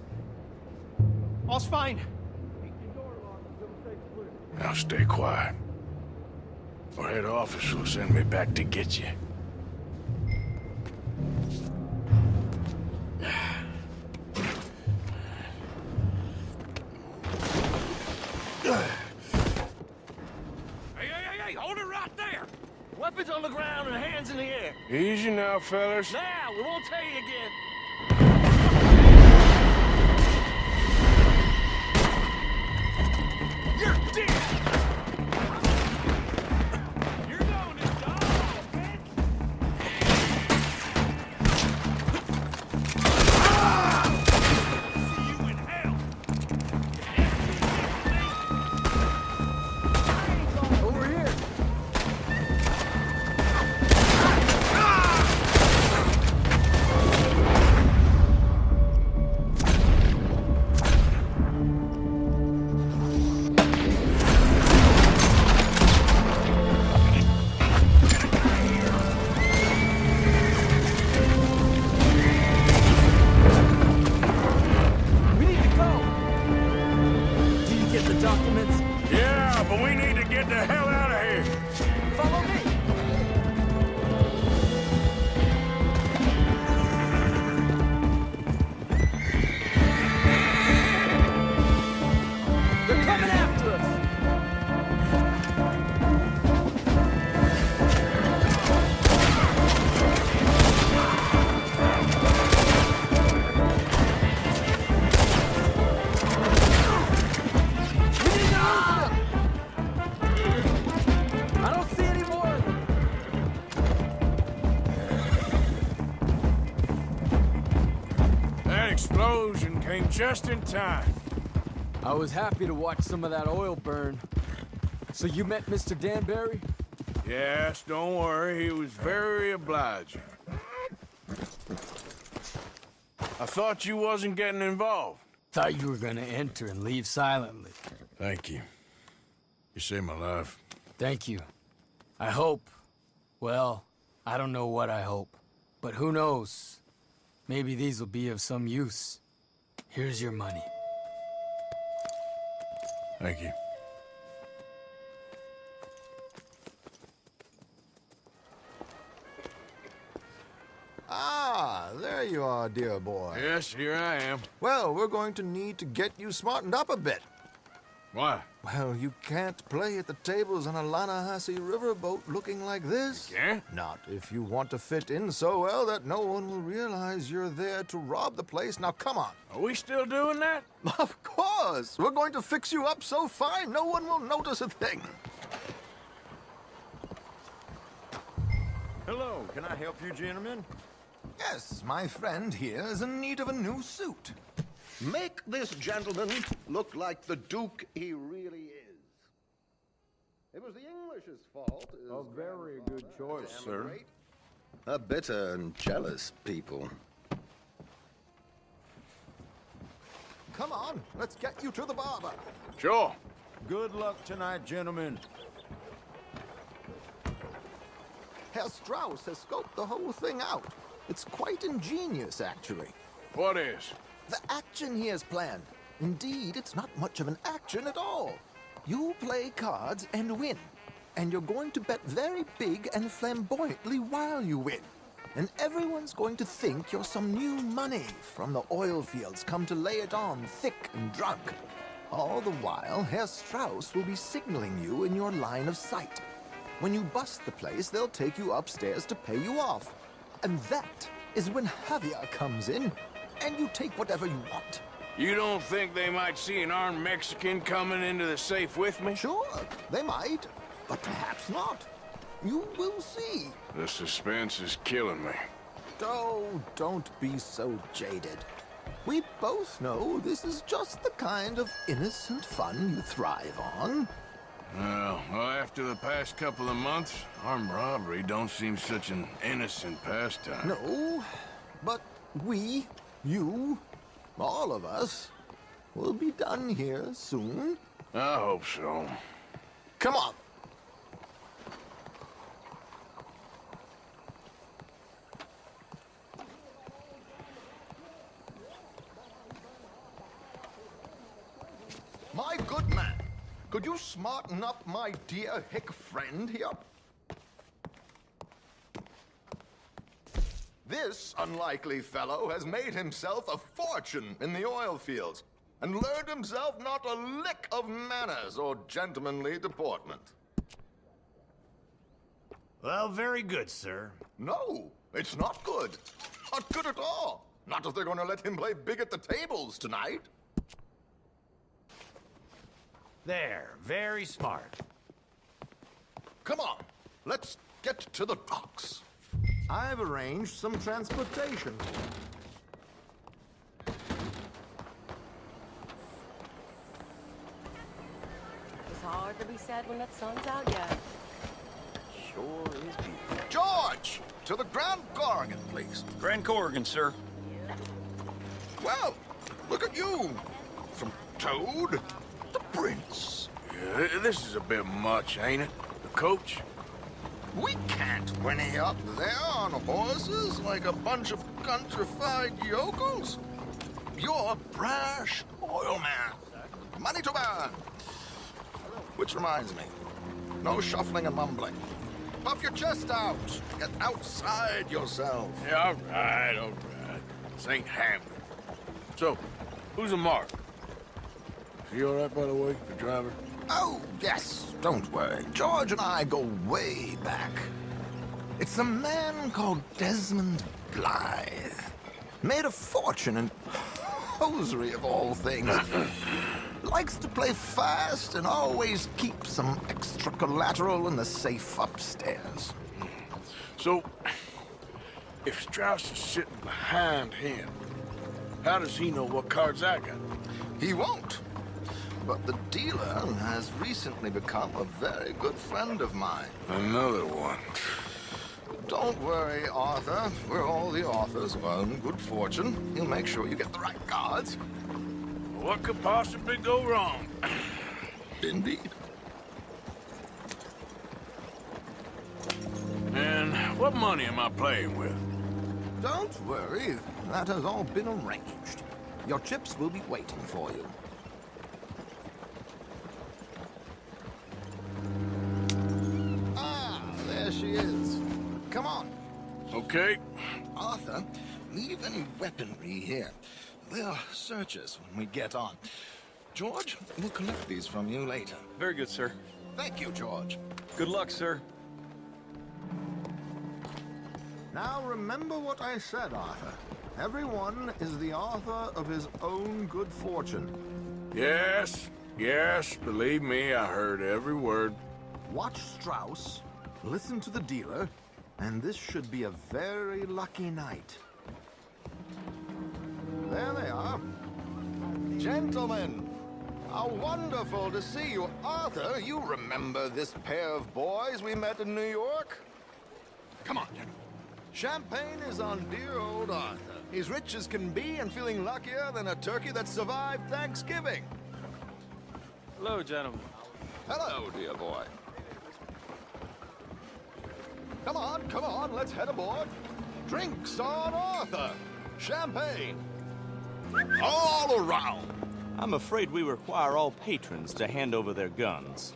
All's fine. Now stay quiet. Or head office will send me back to get you. Hey, hold it right there! Weapons on the ground and hands in the air. Easy now, fellas. Now, we won't tell you again. You're dead! You're going to die, bitch! See you in hell! Over here! explosion came just in time. I was happy to watch some of that oil burn. So you met Mr. Danbury? Yes, don't worry, he was very obliging. I thought you wasn't getting involved. Thought you were gonna enter and leave silently. Thank you. You saved my life. Thank you. I hope. Well, I don't know what I hope. But who knows? Maybe these will be of some use. Here's your money. Thank you. Ah, there you are, dear boy. Yes, here I am. Well, we're going to need to get you smartened up a bit. Why? Well, you can't play at the tables on a Lanahassee riverboat looking like this. You can't? Not if you want to fit in so well that no one will realize you're there to rob the place. Now, come on. Are we still doing that? Of course. We're going to fix you up so fine no one will notice a thing. Hello, can I help you, gentlemen? Yes, my friend here is in need of a new suit. Make this gentleman look like the Duke he really is. It was the English's fault. A very good choice, sir. A bitter and jealous people. Come on, let's get you to the barber. Sure. Good luck tonight, gentlemen. Herr Strauss has scoped the whole thing out. It's quite ingenious, actually. What is? The action he has planned. Indeed, it's not much of an action at all. You play cards and win. And you're going to bet very big and flamboyantly while you win. And everyone's going to think you're some new money from the oil fields come to lay it on thick and drunk. All the while, Herr Strauss will be signaling you in your line of sight. When you bust the place, they'll take you upstairs to pay you off. And that is when Javier comes in, and you take whatever you want. You don't think they might see an armed Mexican coming into the safe with me? Sure, they might, but perhaps not. You will see. The suspense is killing me. Oh, don't be so jaded. We both know this is just the kind of innocent fun you thrive on. Well, after the past couple of months, armed robbery don't seem such an innocent pastime. No, but we, you, all of us, will be done here soon. I hope so. Come on. My good man, could you smarten up my dear hick friend here? This unlikely fellow has made himself a fortune in the oil fields and learned himself not a lick of manners or gentlemanly deportment. Well, very good, sir. No, it's not good. Not good at all. Not if they're going to let him play big at the tables tonight. There, very smart. Come on, let's get to the docks. I've arranged some transportation. It's hard to be sad when that sun's out yet. Sure is beautiful. George, to the Grand Corrigan, please. Grand Corrigan, sir. Well, look at you. From Toad to Prince. Yeah, this is a bit much, ain't it? The coach? We can't whinny up there on horses like a bunch of countrified yokels. You're a brash oil man. Money to burn. Which reminds me, no shuffling and mumbling. Puff your chest out. Get outside yourself. Yeah, all right, all right. This ain't Hamlet. So, who's a mark? Is he all right, by the way, the driver? Oh, yes, don't worry. George and I go way back. It's a man called Desmond Blythe. Made a fortune in hosiery of all things. Likes to play fast and always keep some extra collateral in the safe upstairs. So, if Strauss is sitting behind him, How does he know what cards I got? He won't. But the dealer has recently become a very good friend of mine. Another one. Don't worry, Arthur. We're all the authors of our own good fortune. He'll make sure you get the right cards. What could possibly go wrong? Indeed. And what money am I playing with? Don't worry. That has all been arranged. Your chips will be waiting for you. Ah, there she is. Come on. Okay. Arthur, leave any weaponry here. They'll search us when we get on. George, we'll collect these from you later. Very good, sir. Thank you, George. Good luck, sir. Now remember what I said, Arthur. Everyone is the author of his own good fortune. Yes, yes, believe me, I heard every word. Watch Strauss, listen to the dealer, and this should be a very lucky night. There they are. Gentlemen, how wonderful to see you. Arthur, you remember this pair of boys we met in New York? Come on, gentlemen. Champagne is on dear old Arthur. He's rich as can be and feeling luckier than a turkey that survived Thanksgiving. Hello, gentlemen. Hello, dear boy. Come on, let's head aboard. Drinks on Arthur. Champagne. All around. I'm afraid we require all patrons to hand over their guns.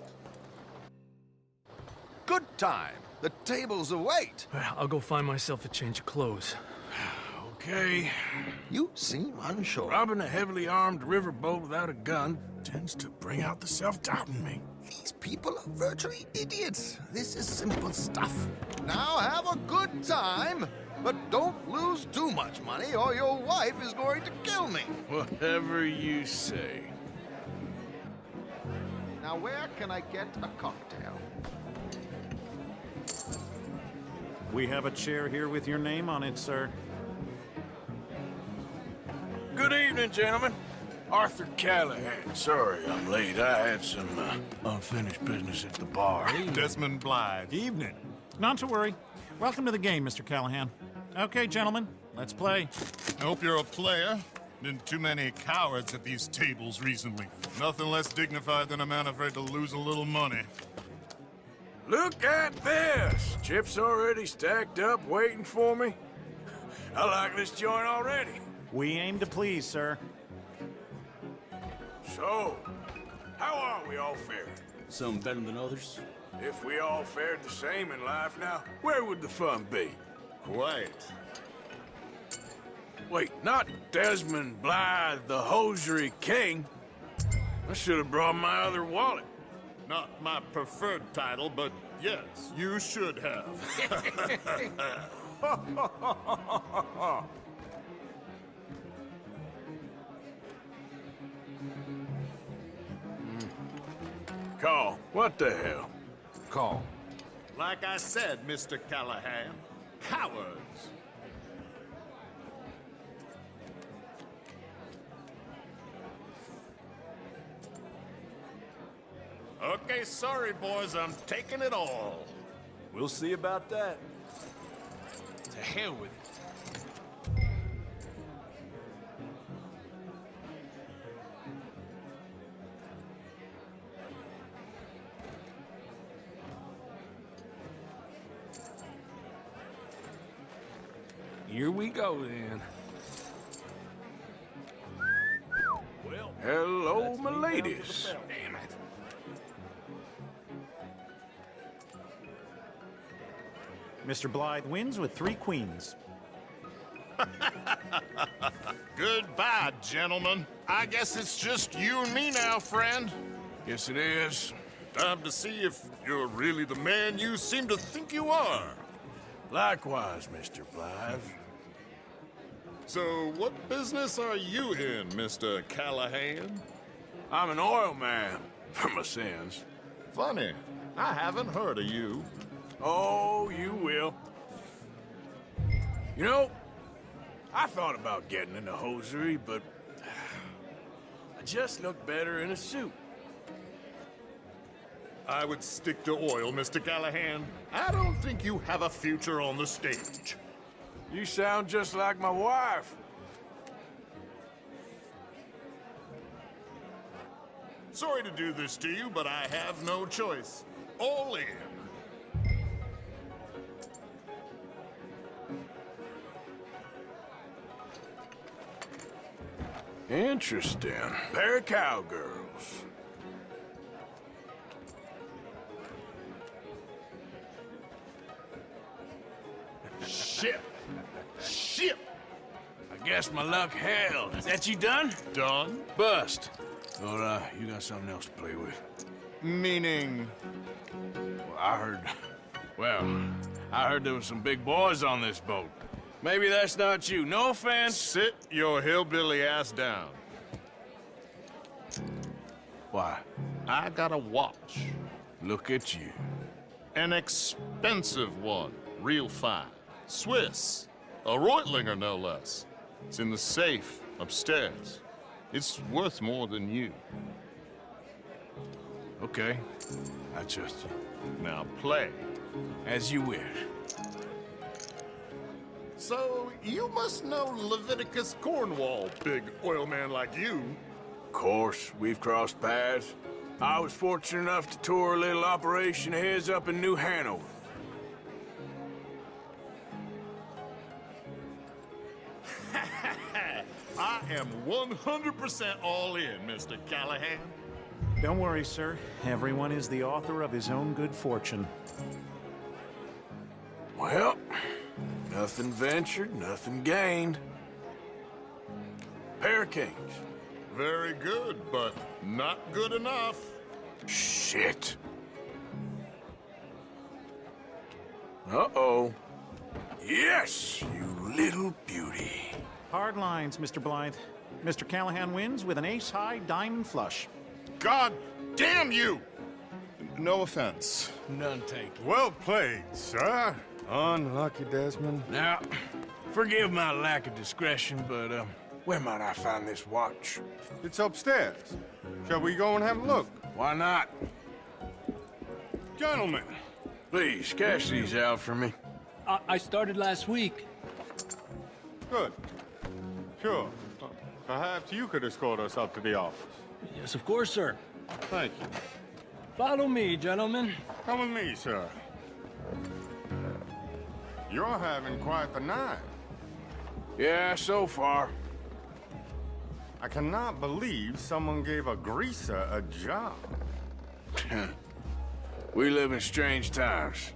Good time. The tables await. I'll go find myself a change of clothes. Okay. You seem unsure. Robbing a heavily armed riverboat without a gun tends to bring out the self-doubt in me. These people are virtually idiots. This is simple stuff. Now have a good time, but don't lose too much money or your wife is going to kill me. Whatever you say. Now where can I get a cocktail? We have a chair here with your name on it, sir. Good evening, gentlemen. Arthur Callahan. Sorry I'm late. I had some unfinished business at the bar. Desmond Blythe. Evening. Not to worry. Welcome to the game, Mr. Callahan. Okay, gentlemen, let's play. I hope you're a player. Been too many cowards at these tables recently. Nothing less dignified than a man afraid to lose a little money. Look at this! Chips already stacked up, waiting for me. I like this joint already. We aim to please, sir. So, how are we all fared? Some better than others. If we all fared the same in life now, where would the fun be? Quiet. Wait, not Desmond Blythe, the hosiery king. I should have brought my other wallet. Not my preferred title, but yes, you should have. Call. What the hell? Call. Like I said, Mr. Callahan, cowards. Okay, sorry, boys, I'm taking it all. We'll see about that. To hell with it. Here we go, then. Well, hello, my ladies. Damn it. Mr. Blythe wins with 3 queens. Goodbye, gentlemen. I guess it's just you and me now, friend. Yes, it is. Time to see if you're really the man you seem to think you are. Likewise, Mr. Blythe. So, what business are you in, Mr. Callahan? I'm an oil man, for my sins. Funny. I haven't heard of you. Oh, you will. You know, I thought about getting into hosiery, but I just look better in a suit. I would stick to oil, Mr. Callahan. I don't think you have a future on the stage. You sound just like my wife. Sorry to do this to you, but I have no choice. All in. Interesting. Pair of cowgirls. Shit! Shit! I guess my luck held. That you done? Done? Bust. Or, you got something else to play with? Meaning? Well, I heard there was some big boys on this boat. Maybe that's not you. No offense. Sit your hillbilly ass down. Why? I got a watch. Look at you. An expensive one. Real fine. Swiss. A Reutlinger, no less. It's in the safe upstairs. It's worth more than you. Okay. I trust you. Now play. As you wish. So, you must know Leviticus Cornwall, big oil man like you. Of course, we've crossed paths. I was fortunate enough to tour a little operation of his up in New Hanover. I am 100% all in, Mr. Callahan. Don't worry, sir. Everyone is the author of his own good fortune. Well, nothing ventured, nothing gained. Pair of kings. Very good, but not good enough. Shit. Uh-oh. Yes, you little beauty. Hard lines, Mr. Blythe. Mr. Callahan wins with an ace-high diamond flush. God damn you! No offense. None taken. Well played, sir. Unlucky, Desmond. Now, forgive my lack of discretion, but, where might I find this watch? It's upstairs. Shall we go and have a look? Why not? Gentlemen. Please, cash these out for me. I started last week. Good. Sure. Perhaps you could escort us up to the office. Yes, of course, sir. Thank you. Follow me, gentlemen. Come with me, sir. You're having quite the night. Yeah, so far. I cannot believe someone gave a greaser a job. We live in strange times.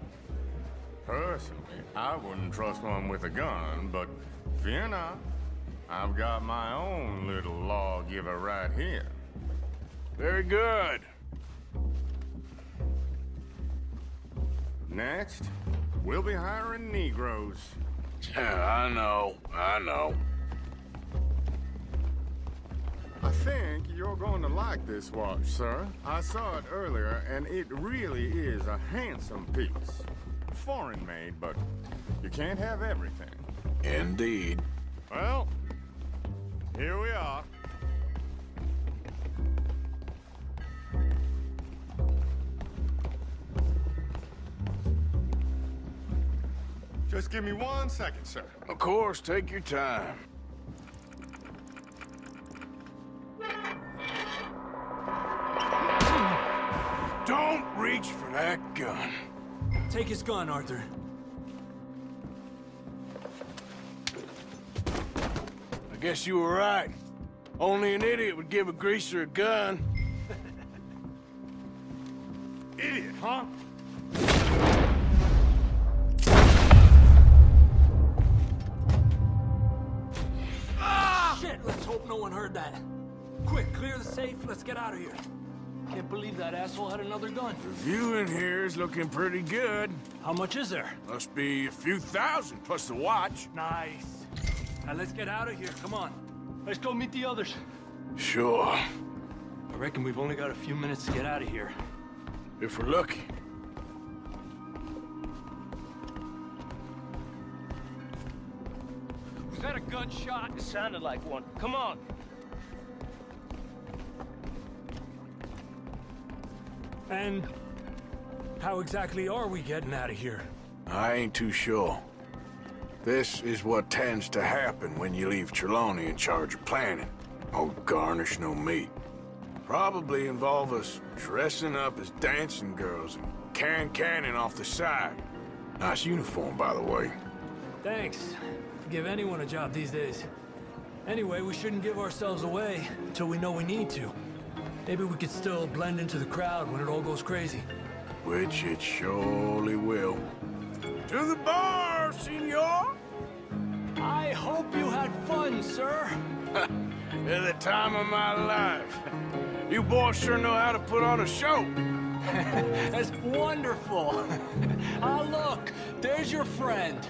Personally, I wouldn't trust one with a gun, but fear not. I've got my own little lawgiver right here. Very good. Next, we'll be hiring Negroes. I know. I think you're going to like this watch, sir. I saw it earlier, and it really is a handsome piece. Foreign made, but you can't have everything. Indeed. Well, here we are. Just give me 1 second, sir. Of course, take your time. Don't reach for that gun. Take his gun, Arthur. I guess you were right. Only an idiot would give a greaser a gun. Idiot, huh? Shit, let's hope no one heard that. Quick, clear the safe, let's get out of here. Can't believe that asshole had another gun. The view in here is looking pretty good. How much is there? Must be a few thousand, plus the watch. Nice. Now let's get out of here, come on. Let's go meet the others. Sure. I reckon we've only got a few minutes to get out of here. If we're lucky. Who's that a gunshot? It sounded like one. Come on. And how exactly are we getting out of here? I ain't too sure. This is what tends to happen when you leave Trelawney in charge of planning. Oh, garnish no meat. Probably involve us dressing up as dancing girls and carrying cannon off the side. Nice uniform, by the way. Thanks. Give anyone a job these days. Anyway, we shouldn't give ourselves away until we know we need to. Maybe we could still blend into the crowd when it all goes crazy. Which it surely will. To the bar, senor! I hope you had fun, sir. At the time of my life. You boys sure know how to put on a show. That's wonderful. Ah, look, there's your friend.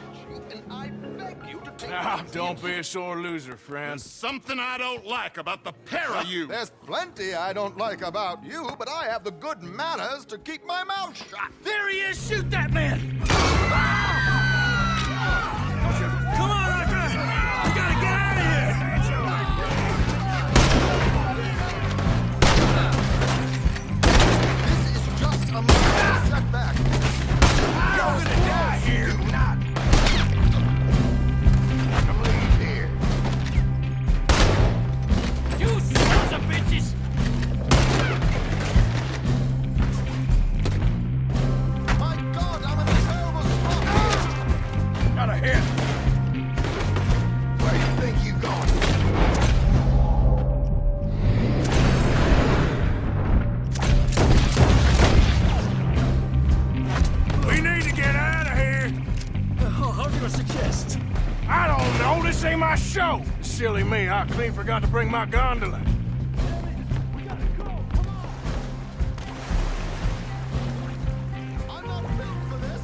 And I beg you to take Now, don't be a sore loser, friend. There's something I don't like about the pair of you. There's plenty I don't like about you, but I have the good manners to keep my mouth shut. There he is! Shoot that man! Come on, Arthur! We gotta get out of here! This is just a minor setback. You're gonna die here, not. Leave here. You sons of bitches! My God, I'm in a terrible spot. Got a hit. Where do you think you're going? We need to get out of here. How do you suggest? I don't know. This ain't my show. Silly me. I clean forgot to bring my gondola. I'm not built for this.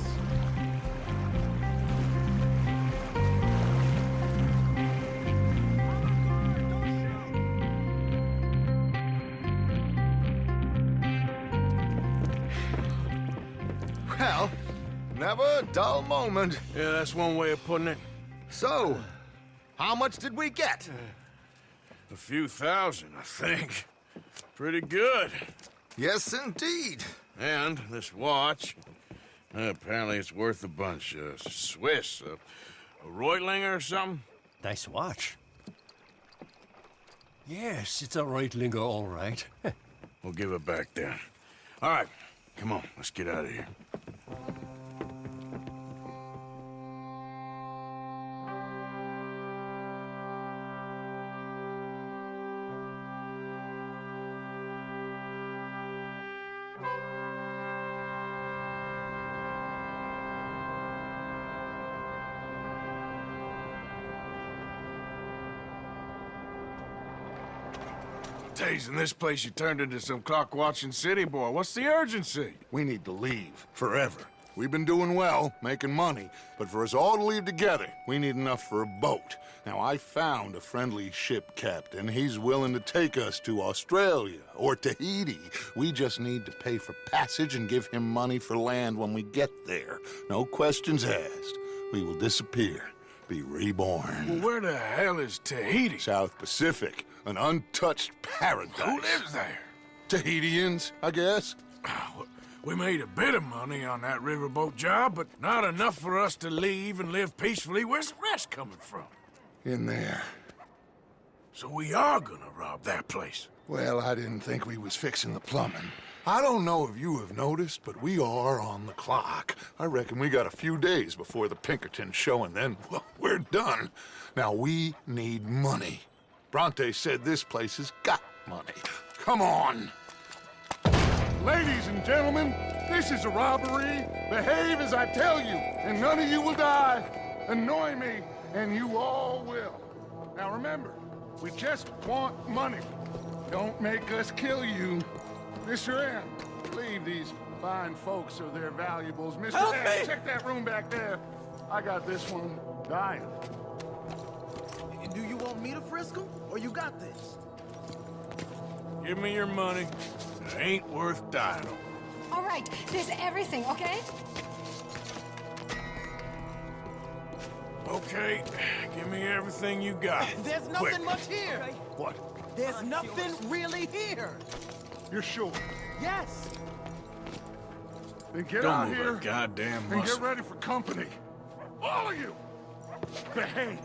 Well, never a dull moment. Yeah, that's one way of putting it. So, how much did we get? A few thousand, I think. Pretty good. Yes, indeed. And this watch, apparently it's worth a bunch. Swiss, a Reutlinger or something? Nice watch. Yes, it's a Reutlinger, all right. We'll give it back then. All right, come on, let's get out of here. Days in this place, you turned into some clock-watching city boy. What's the urgency? We need to leave, forever. We've been doing well, making money, but for us all to leave together, we need enough for a boat. Now, I found a friendly ship captain. He's willing to take us to Australia or Tahiti. We just need to pay for passage and give him money for land when we get there. No questions asked. We will disappear, be reborn. Well, where the hell is Tahiti? South Pacific, an untouched paradise. Who lives there? Tahitians, I guess. We made a bit of money on that riverboat job, but not enough for us to leave and live peacefully. Where's the rest coming from? In there. So we are gonna rob that place. Well, I didn't think we was fixing the plumbing. I don't know if you have noticed, but we are on the clock. I reckon we got a few days before the Pinkertons show, and then, well, we're done. Now, we need money. Bronte said this place has got money. Come on. Ladies and gentlemen, this is a robbery. Behave as I tell you, and none of you will die. Annoy me, and you all will. Now remember, we just want money. Don't make us kill you. Mr. M, leave these fine folks of their valuables. Mr. Help M, me! check that room back there. I got this one dying. Do you want me to frisk him, or you got this? Give me your money. It ain't worth dying over. All right, there's everything, okay? Okay, Give me everything you got. There's nothing much here. What? There's nothing really here. You're sure? Yes. Then get Don't out move here a goddamn and get muscle. ready for company. All of you! Behave.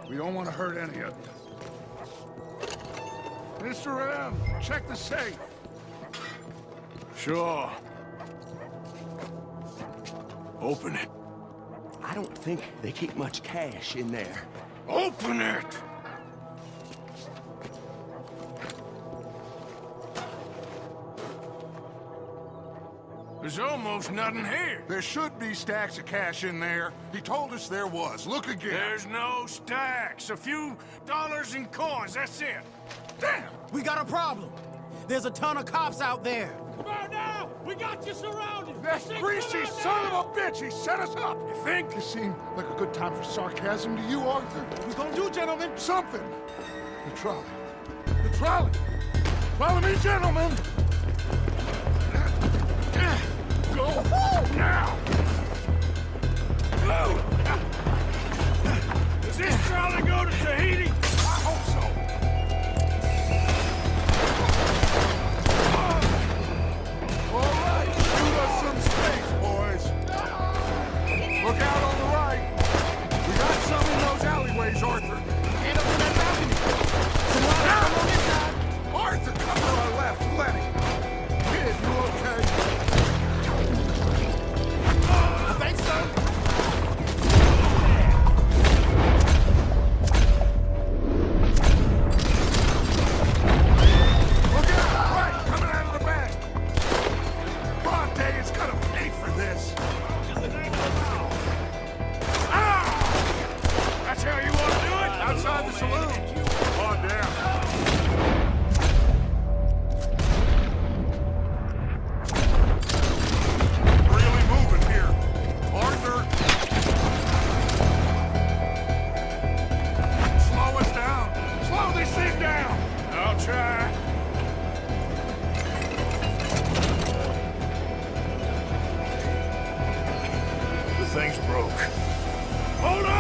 We don't want to hurt any of you. Mr. M, check the safe. Sure. Open it. I don't think they keep much cash in there. Open it! There's almost nothing here. There should be stacks of cash in there. He told us there was. Look again. There's no stacks. A few dollars in coins, that's it. Damn! We got a problem. There's a ton of cops out there. Come on now! We got you surrounded! That greasy son of a bitch, he set us up! You think? This seemed like a good time for sarcasm to you, Arthur? What we gonna do, gentlemen? Something! The trolley. The trolley! Follow me, gentlemen! Go now! Does this trolley go to Tahiti? I hope so. All right, shoot us some space, boys. Look out on the right. We got some in those alleyways, Arthur. Head up to that balcony. Some water on this side. Arthur, cover our left. Lenny. Kid, you okay? I think so. Look out! Right, coming out of the back. Broad day is gonna pay for this. Ah! That's how you want to do it? Outside the saloon. Oh, damn. Really moving here. Arthur. Slow us down. Slow this thing down. I'll try. The thing's broke. Hold on!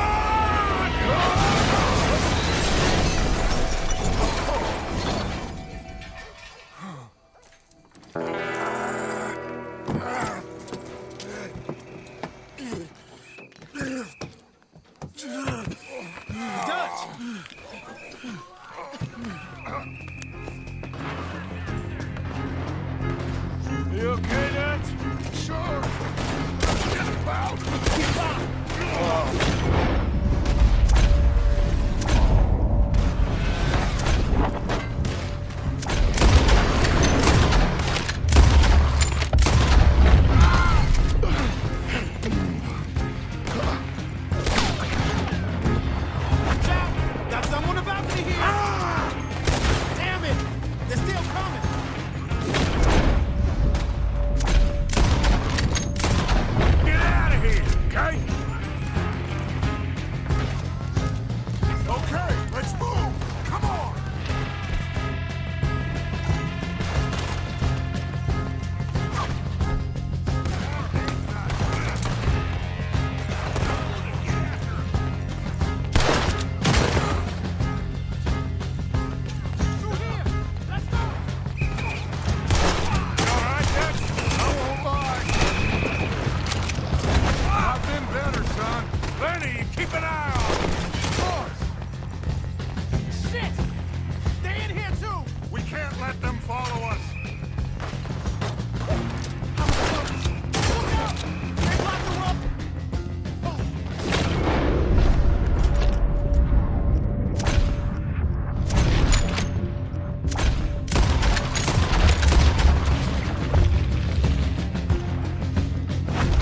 You okay, Dutch? Sure. Just about. Got some on the balcony here. Damn it! They're still coming. Get out of here, okay? Okay, let's move. Come on. All right, Dutch? I won't lie. I've been better, son. Lenny, keep an eye on him. Shit! They in here too. We can't let them follow us. Look out! They locked her up.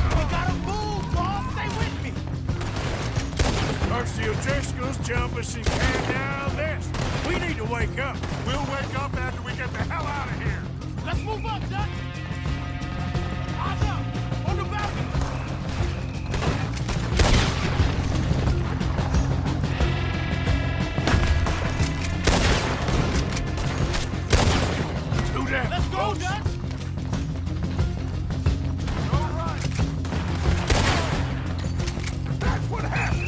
We gotta move, boss. Stay with me. Mercy O'Driscoll's jump us and can down this. We need to wake up. We'll wake up after we get the hell out of here. Let's move up, Dutch. Eyes up. On the balcony. Do that. Let's go, Dutch. All right. That's what happened.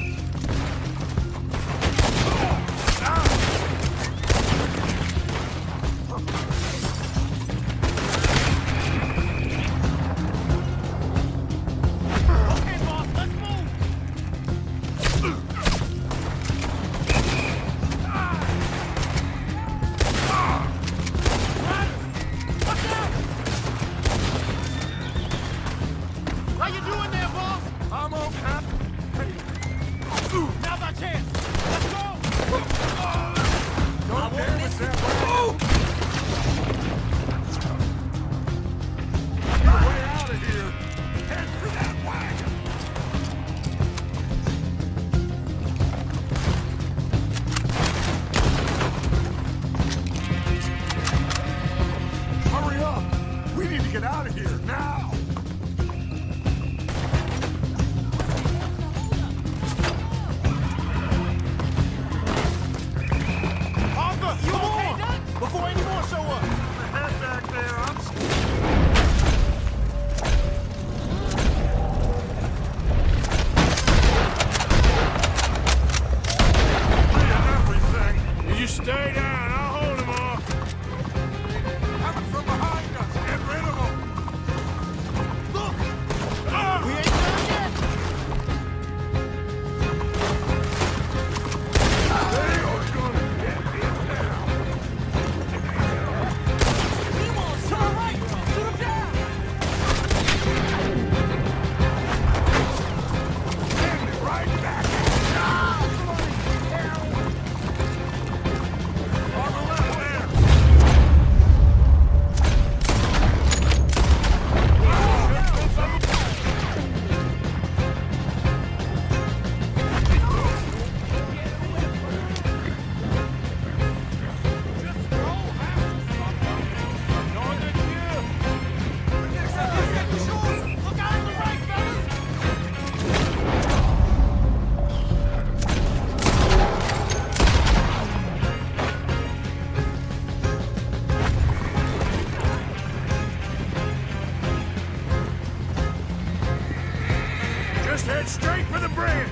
straight for the bridge!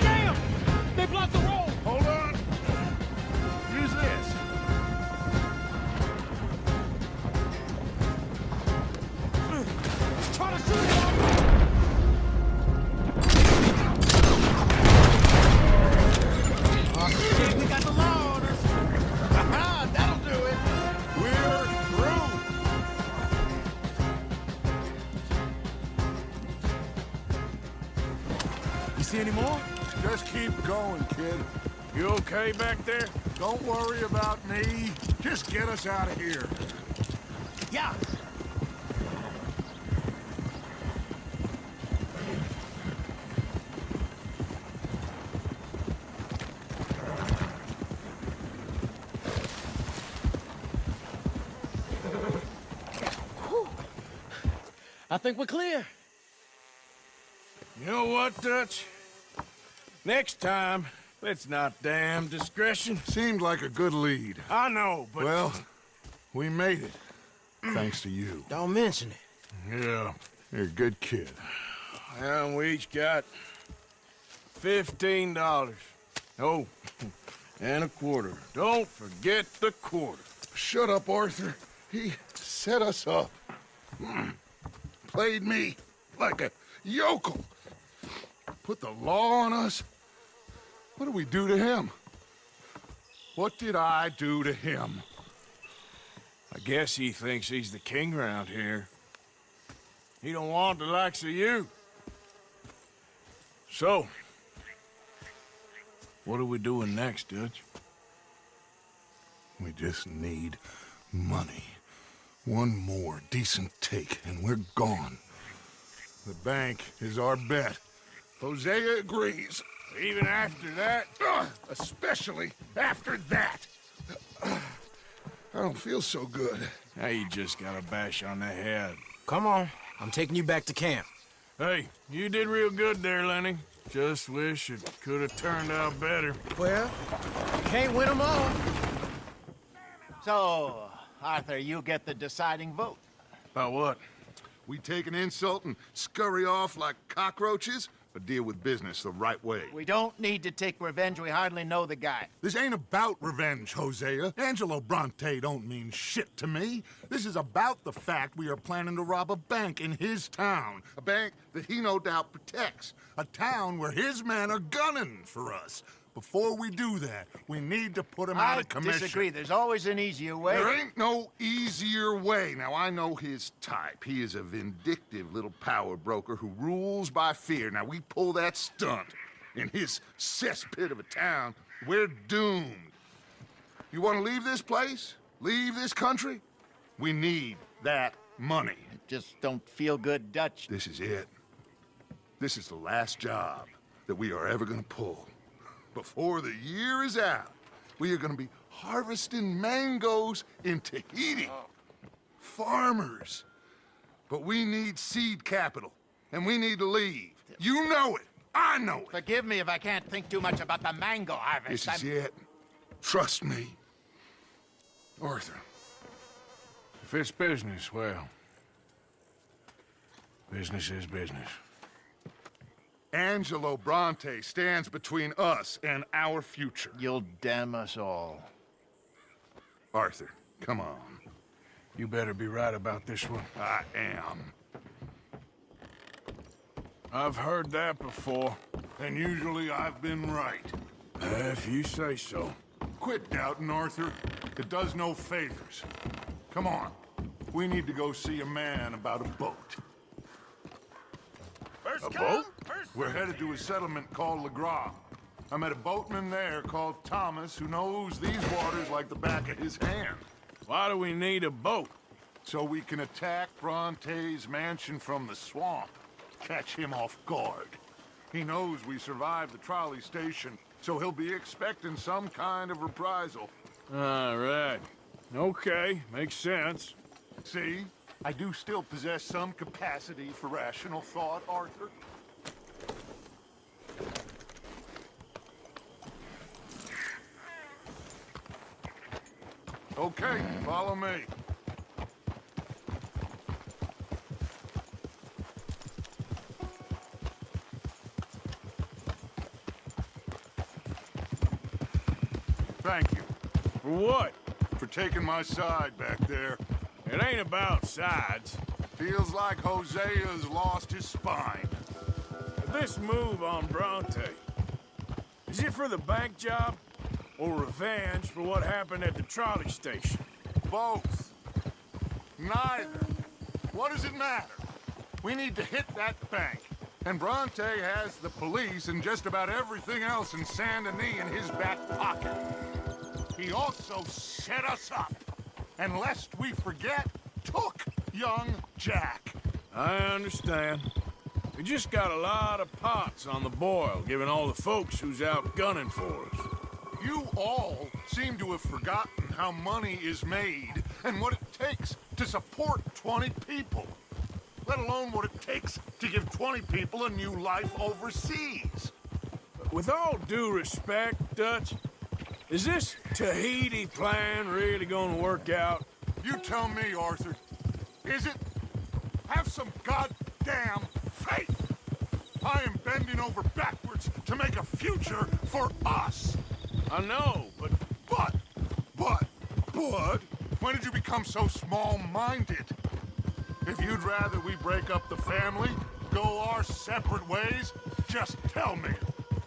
Damn! They blocked the road! Hold on. Use this. Try to shoot it up! Oh, shit, we got the law on us. Aha, that'll do it. We're through. You see any more? Just keep going, kid. You okay back there? Don't worry about me. Just get us out of here. Yeah. I think we're clear. You know what, Dutch? Next time, let's not damn discretion. Seemed like a good lead. I know, but... Well, we made it. Thanks to you. Don't mention it. Yeah. You're a good kid. And we each got $15. Oh, and a quarter. Don't forget the quarter. Shut up, Arthur. He set us up. Played me like a yokel. Put the law on us. What did we do to him? What did I do to him? I guess he thinks he's the king around here. He don't want the likes of you. So, what are we doing next, Dutch? We just need money. One more decent take, and we're gone. The bank is our bet. Hosea agrees. Even after that? Especially after that. I don't feel so good. Now you just got a bash on the head. Come on. I'm taking you back to camp. Hey, you did real good there, Lenny. Just wish it could have turned out better. Well, can't win them all. So, Arthur, you get the deciding vote. About what? We take an insult and scurry off like cockroaches, or deal with business the right way? We don't need to take revenge. We hardly know the guy. This ain't about revenge, Hosea. Angelo Bronte don't mean shit to me. This is about the fact we are planning to rob a bank in his town. A bank that he no doubt protects. A town where his men are gunning for us. Before we do that, we need to put him out of commission. I disagree. There's always an easier way. There ain't no easier way. Now, I know his type. He is a vindictive little power broker who rules by fear. Now, we pull that stunt in his cesspit of a town, we're doomed. You want to leave this place? Leave this country? We need that money. Just don't feel good, Dutch. This is it. This is the last job that we are ever going to pull. Before the year is out, we are going to be harvesting mangoes in Tahiti. Farmers. But we need seed capital, and we need to leave. You know it. I know it. Forgive me if I can't think too much about the mango harvest. This is it. Trust me. Arthur. If it's business, well, business is business. Angelo Bronte stands between us and our future. You'll damn us all. Arthur, come on. You better be right about this one. I am. I've heard that before. And usually I've been right. If you say so. Quit doubting, Arthur. It does no favors. Come on. We need to go see a man about a boat. A boat? We're headed to a settlement called Le Gras. I met a boatman there called Thomas who knows these waters like the back of his hand. Why do we need a boat? So we can attack Bronte's mansion from the swamp. Catch him off guard. He knows we survived the trolley station, so he'll be expecting some kind of reprisal. All right. Okay, makes sense. See? I do still possess some capacity for rational thought, Arthur. Okay, follow me. Thank you. For what? For taking my side back there. It ain't about sides. Feels like Hosea's lost his spine. This move on Bronte, is it for the bank job or revenge for what happened at the trolley station? Both. Neither. What does it matter? We need to hit that bank. And Bronte has the police and just about everything else in Saint Denis in his back pocket. He also set us up. And lest we forget, took young Jack. I understand. We just got a lot of pots on the boil, given all the folks who's out gunning for us. You all seem to have forgotten how money is made and what it takes to support 20 people. Let alone what it takes to give 20 people a new life overseas. With all due respect, Dutch, is this Tahiti plan really gonna work out? You tell me, Arthur. Is it? Have some goddamn faith! I am bending over backwards to make a future for us! I know, but... When did you become so small-minded? If you'd rather we break up the family, go our separate ways, just tell me.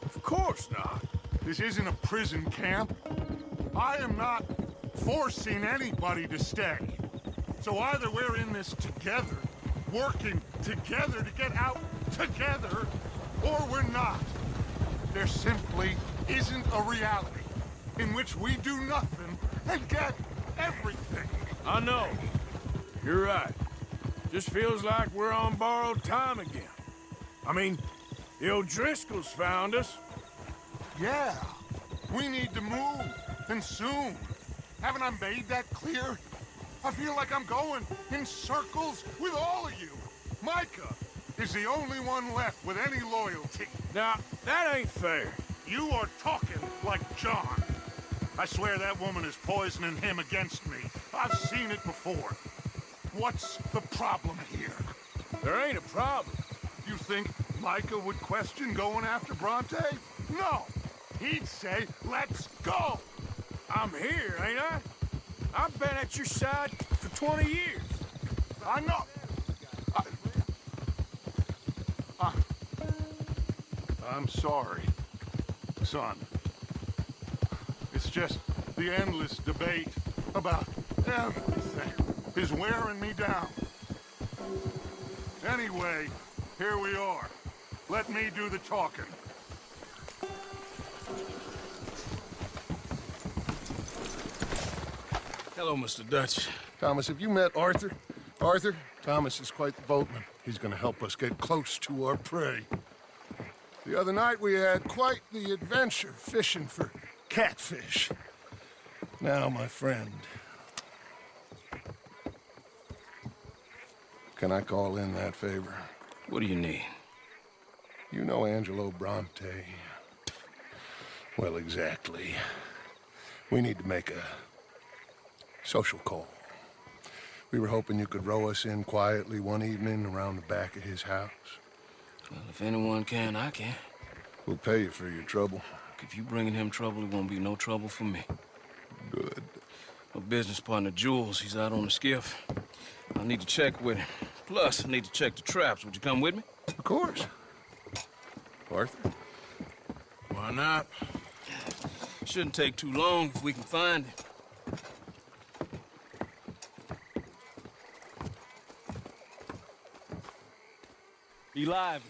Of course not. This isn't a prison camp. I am not forcing anybody to stay. So either we're in this together, working together to get out together, or we're not. There simply isn't a reality in which we do nothing and get everything. I know. You're right. Just feels like we're on borrowed time again. I mean, the O'Driscolls found us. Yeah. We need to move, and soon. Haven't I made that clear? I feel like I'm going in circles with all of you. Micah is the only one left with any loyalty. Now, that ain't fair. You are talking like John. I swear that woman is poisoning him against me. I've seen it before. What's the problem here? There ain't a problem. You think Micah would question going after Bronte? No. He'd say, let's go. I'm here, ain't I? I've been at your side for 20 years. I know. I'm sorry, son. It's just the endless debate about everything is wearing me down. Anyway, here we are. Let me do the talking. Hello, Mr. Dutch. Thomas, have you met Arthur? Arthur? Thomas is quite the boatman. He's gonna help us get close to our prey. The other night we had quite the adventure fishing for catfish. Now, my friend, can I call in that favor? What do you need? You know Angelo Bronte. Well, exactly. We need to make a social call. We were hoping you could row us in quietly one evening around the back of his house. Well, if anyone can, I can. We'll pay you for your trouble. If you bringing him trouble, it won't be no trouble for me. Good. My business partner, Jules, he's out on the skiff. I need to check with him. Plus, I need to check the traps. Would you come with me? Of course. Arthur? Why not? Shouldn't take too long if we can find him. Be lively.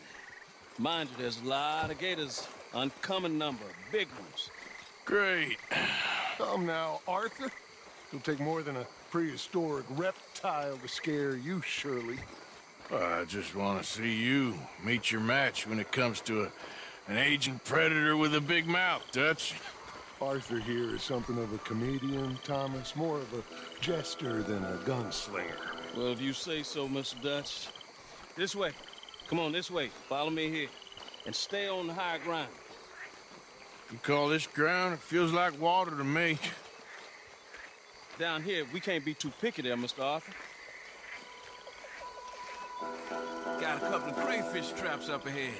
Mind you, there's a lot of gators. Uncommon number, big ones. Great. Come now, Arthur. It'll take more than a prehistoric reptile to scare you, surely. I just want to see you meet your match when it comes to an aging predator with a big mouth, Dutch. Arthur here is something of a comedian, Thomas. More of a jester than a gunslinger. Well, if you say so, Mr. Dutch. This way. Come on, this way. Follow me here. And stay on the high ground. You call this ground? It feels like water to me. Down here, we can't be too picky there, Mr. Arthur. Got a couple of crayfish traps up ahead.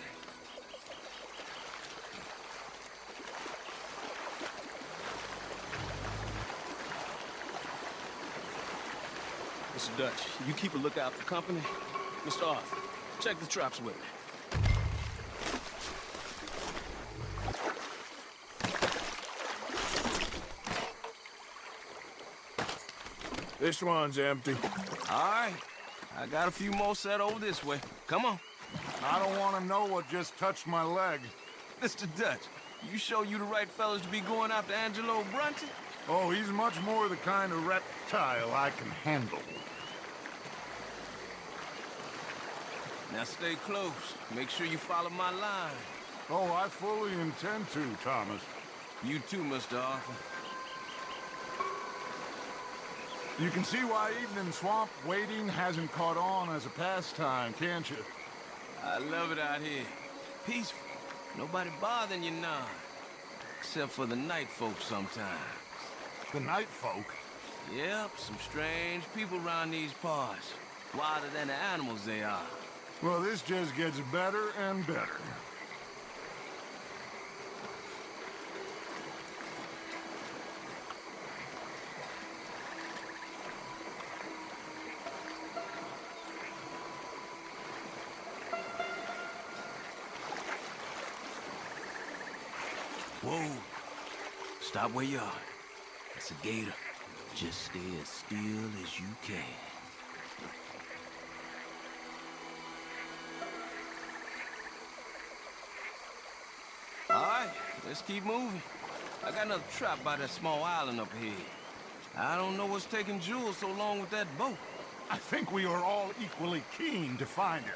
Mr. Dutch, you keep a lookout for company. Mr. Arthur, check the traps with me. This one's empty. All right. I got a few more set over this way. Come on. I don't want to know what just touched my leg. Mr. Dutch, you sure you the right fellas to be going after Angelo Brunty? Oh, he's much more the kind of reptile I can handle. Now stay close. Make sure you follow my line. Oh, I fully intend to, Thomas. You too, Mr. Arthur. You can see why evening swamp wading hasn't caught on as a pastime, can't you? I love it out here. Peaceful. Nobody bothering you none. Except for the night folk sometimes. The night folk? Yep, some strange people around these parts. Wilder than the animals they are. Well, this just gets better and better. Whoa. Stop where you are. It's a gator. Just stay as still as you can. All right, let's keep moving. I got another trap by that small island up ahead. I don't know what's taking Jules so long with that boat. I think we are all equally keen to find him.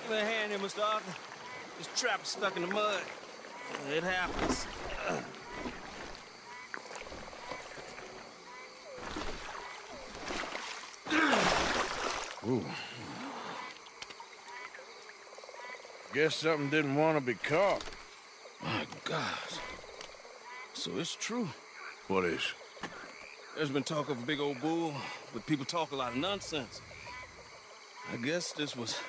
Give me a hand here, Mr. Arthur. This trap is stuck in the mud. It happens. Ooh. Guess something didn't want to be caught. My God. So it's true. What is? There's been talk of a big old bull, but people talk a lot of nonsense. I guess this was...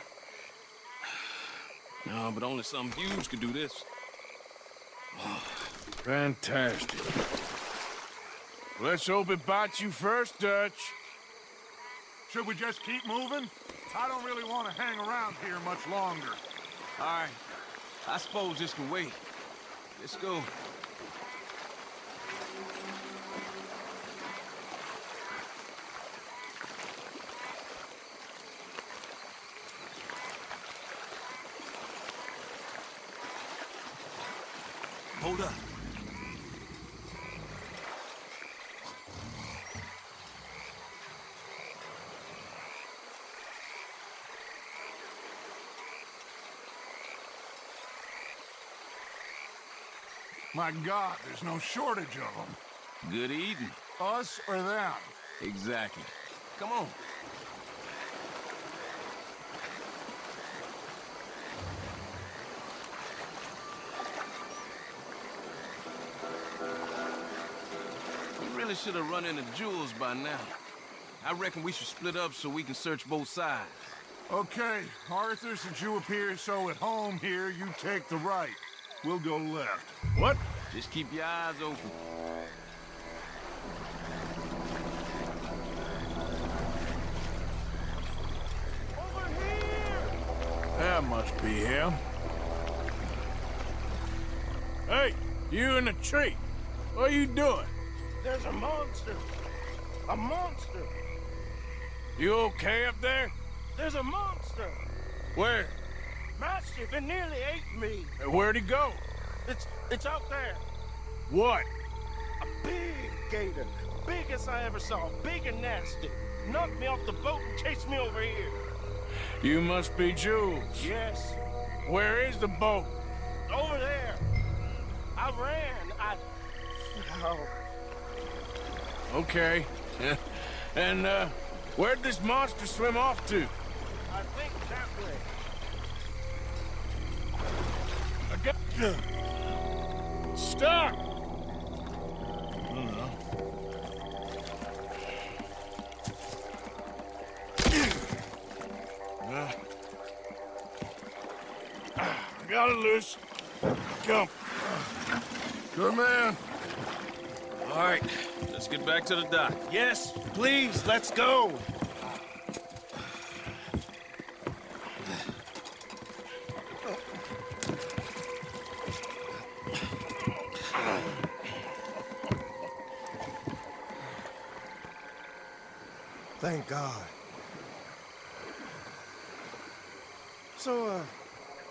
No, but only something huge could do this. Oh, fantastic. Let's hope it bites you first, Dutch. Should we just keep moving? I don't really want to hang around here much longer. All right. I suppose this can wait. Let's go. Hold up. My God, there's no shortage of them. Good eating. Us or them? Exactly. Come on. We really should have run into Jules by now. I reckon we should split up so we can search both sides. Okay, Arthur, since you appear so at home here, you take the right. We'll go left. What? Just keep your eyes open. That must be him. Hey, you in the tree. What are you doing? There's a monster. A monster. You okay up there? There's a monster. Where? Massive, it nearly ate me. Where'd he go? It's out there. What? A big gator. Biggest I ever saw. Big and nasty. Knocked me off the boat and chased me over here. You must be Jules. Yes. Where is the boat? Over there. I ran. Oh. Okay. And, where'd this monster swim off to? I think that way. I got you. Stop! Got it loose. Come. Good man. All right, let's get back to the dock. Yes, please, let's go. Thank God. So,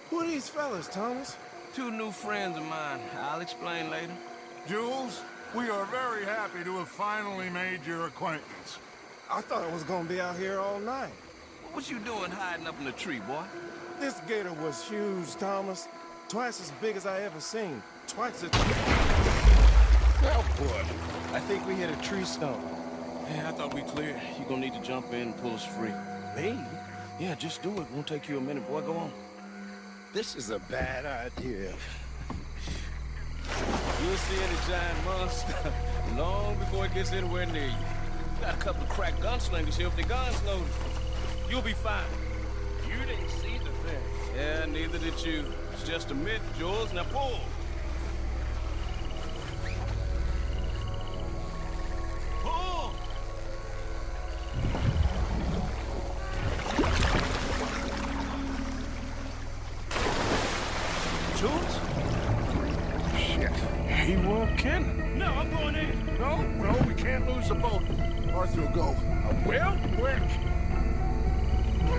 who are these fellas, Thomas? Two new friends of mine. I'll explain later. Jules, we are very happy to have finally made your acquaintance. I thought I was gonna be out here all night. What you doing hiding up in the tree, boy? This gator was huge, Thomas. Twice as big as I ever seen. Twice as... Well, boy. I think we hit a tree stump. Yeah, I thought we cleared. You gonna need to jump in and pull us free. Me? Yeah, just do it. Won't take you a minute, boy. Go on. This is a bad idea. You'll see any giant monster long before it gets anywhere near you. Got a couple of crack gunslingers here with their guns loaded. You'll be fine. You didn't see the thing. Yeah, neither did you. It's just a myth, Jules. Now pull. Pull! Jules? Shit. He won't kin. No, I'm going in. No, we can't lose the boat. Arthur will go. Well, quick.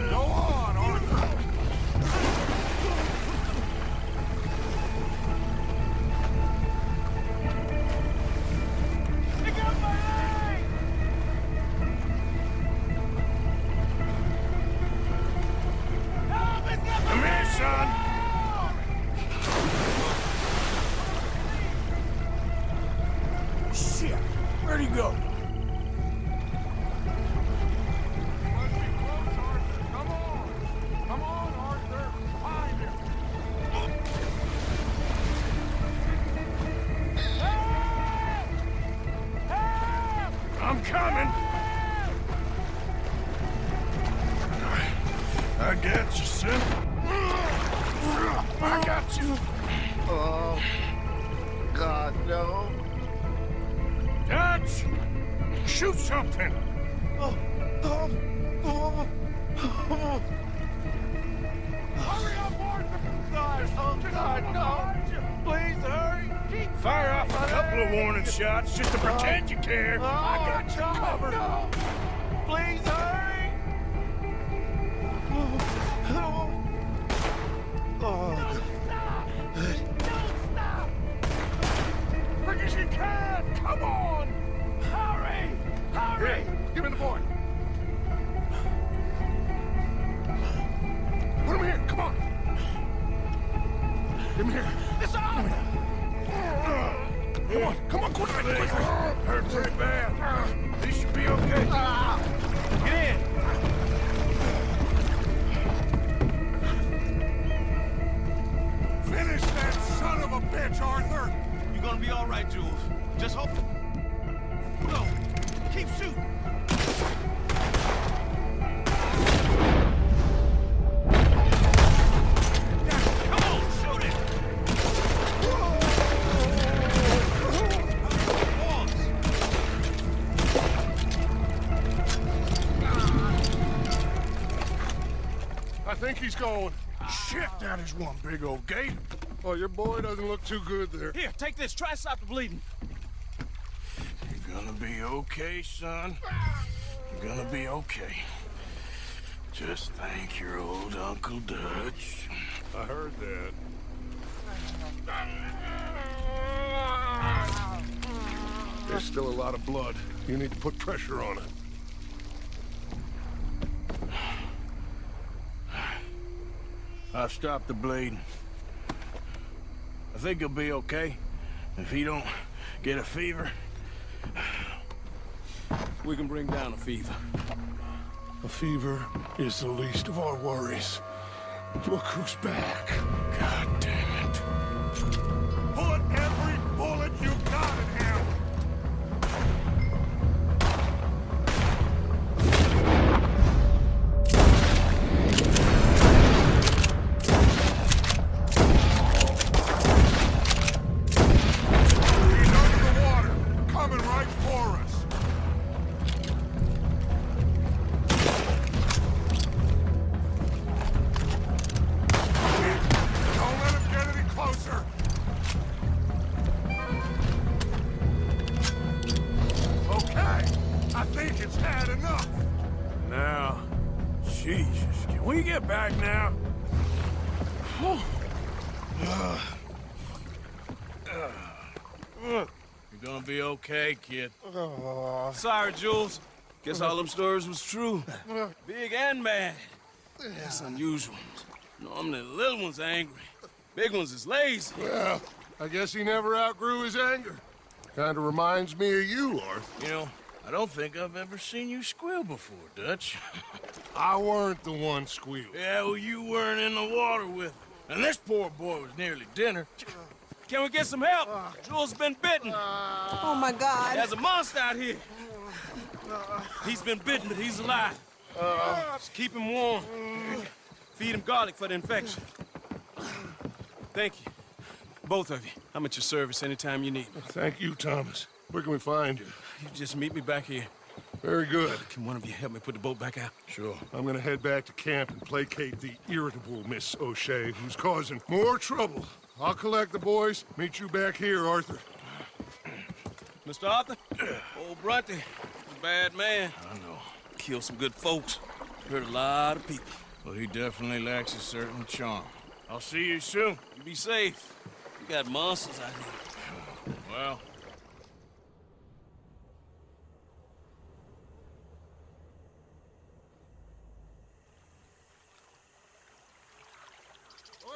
Go on, Arthur. Pick up my leg! Help! It's got my Come here, son. Shit. Where'd he go? Come on, Arthur. Find him. I'm coming. I got you, son. I got you. Oh, God, no. Dutch! Shoot something! Hurry up, Arthur! God, no! Please hurry! Fire off a couple of warning shots just to pretend you care. I got you covered! No. Please hurry! Oh, Don't stop! Quick as you can! Come on! Hurry! Hurry! Here, give me the boy. Put him here. Come on. Give him here. It's on! Come on, quick. Hurt pretty bad. He should be okay. Get in! Finish that son of a bitch, Arthur. You're gonna be all right, Jules. Just hope. No! Keep shooting! Come on, shoot it! I think he's going. Shit, that is one big old gator. Oh, your boy doesn't look too good there. Here, take this. Try and stop the bleeding. You're gonna be okay, son. You're gonna be okay. Just thank your old Uncle Dutch. I heard that. There's still a lot of blood. You need to put pressure on it. I've stopped the bleeding. I think he'll be okay if he don't get a fever. We can bring down a fever. A fever is the least of our worries. Look who's back. God damn it. Put every bullet you got in him! He's under the water, coming right for us. Don't let him get any closer. Okay, I think it's had enough. Now, Jesus, can we get back now? You're gonna be okay, kid. Sorry, Jules. Guess all them stories was true. Big and bad. That's unusual. Normally the little ones are angry. Big ones is lazy. Well, I guess he never outgrew his anger. Kinda reminds me of you, Arthur. You know, I don't think I've ever seen you squeal before, Dutch. I weren't the one squealing. Yeah, well, you weren't in the water with him. And this poor boy was nearly dinner. Can we get some help? Jules been bitten. Oh my God. There's a monster out here. He's been bitten, but he's alive. Just keep him warm. Feed him garlic for the infection. Thank you. Both of you. I'm at your service anytime you need me. Thank you, Thomas. Where can we find you? You just meet me back here. Very good. Can one of you help me put the boat back out? Sure. I'm gonna head back to camp and placate the irritable Miss O'Shea, who's causing more trouble. I'll collect the boys. Meet you back here, Arthur. Mr. Arthur? Old Brunty. A bad man. I know. Killed some good folks. Hurt a lot of people. Well, he definitely lacks a certain charm. I'll see you soon. You be safe. We got monsters out here. Well...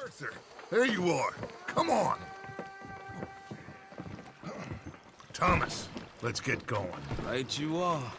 Arthur, there you are. Come on. Thomas, let's get going. Right you are.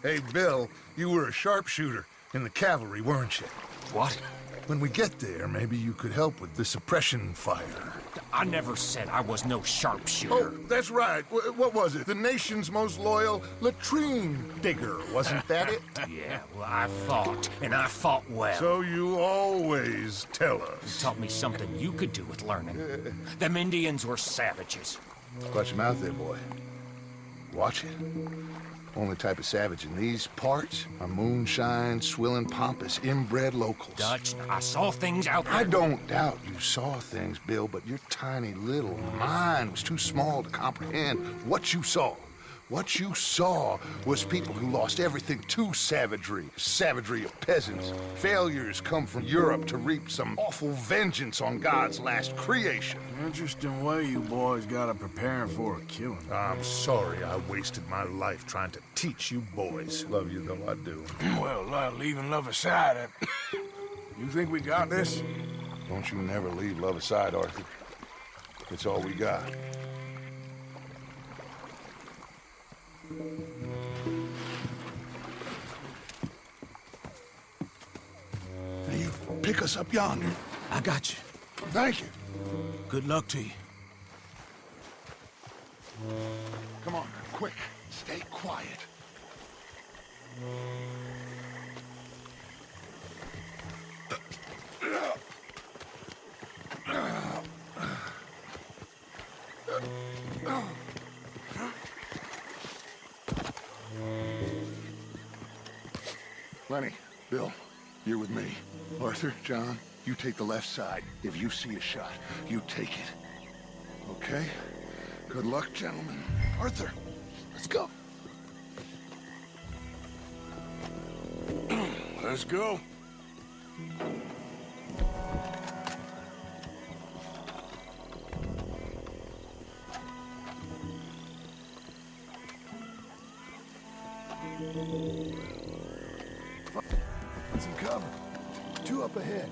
Hey, Bill, you were a sharpshooter in the cavalry, weren't you? What? When we get there, maybe you could help with the suppression fire. I never said I was no sharpshooter. Oh, that's right. What was it? The nation's most loyal latrine digger, wasn't that it? Yeah, well, I fought, and I fought well. So you always tell us. You taught me something you could do with learning. Them Indians were savages. Watch him out there, boy. Watch it. Only type of savage in these parts are moonshine, swilling, pompous, inbred locals. Dutch, I saw things out there. I don't doubt you saw things, Bill, but your tiny little mind was too small to comprehend what you saw. What you saw was people who lost everything to savagery. Savagery of peasants. Failures come from Europe to reap some awful vengeance on God's last creation. Interesting way you boys got to prepare for a killing. I'm sorry I wasted my life trying to teach you boys. Love you though I do. Well, leaving love aside, you think we got this? Don't you never leave love aside, Arthur. It's all we got. Now you pick us up yonder. I got you. Thank you. Good luck to you. Come on, quick. Stay quiet. Lenny, Bill, you're with me. Arthur, John, you take the left side. If you see a shot, you take it. Okay? Good luck, gentlemen. Arthur, let's go. Let's go. two up ahead.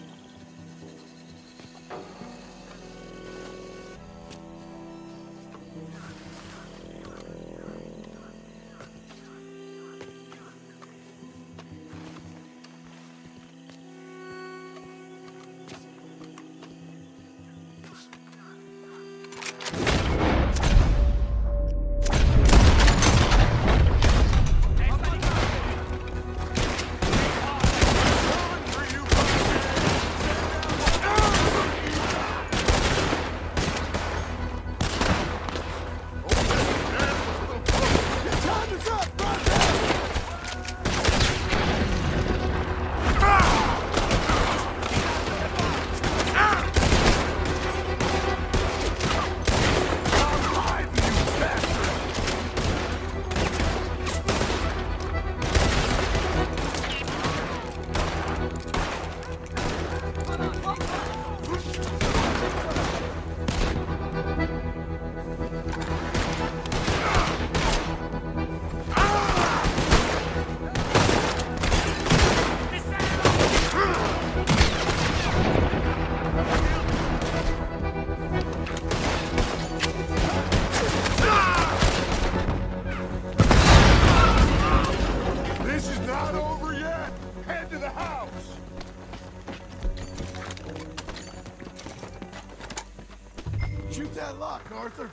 Shoot that lock, Arthur.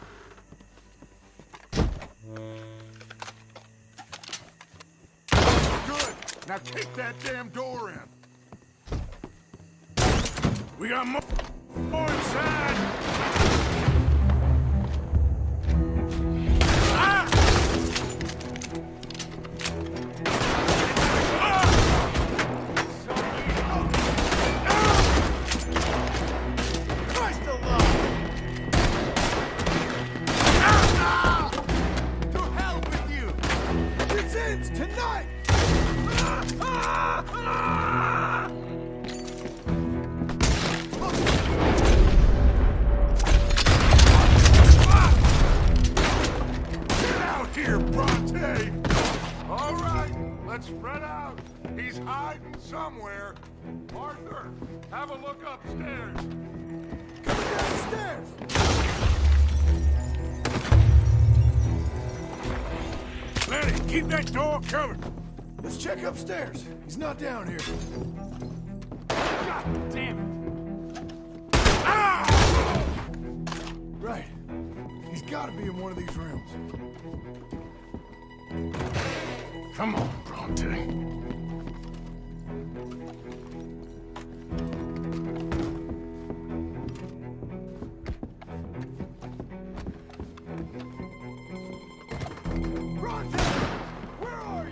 Good. Now kick that damn door in. We got more inside. Tonight! Get out here, Bronte! All right, let's spread out. He's hiding somewhere. Arthur, have a look upstairs. Coming down the stairs! Lenny, keep that door covered. Let's check upstairs. He's not down here. God damn it! Ah! Right. He's got to be in one of these rooms. Come on, Bronte. Where are you?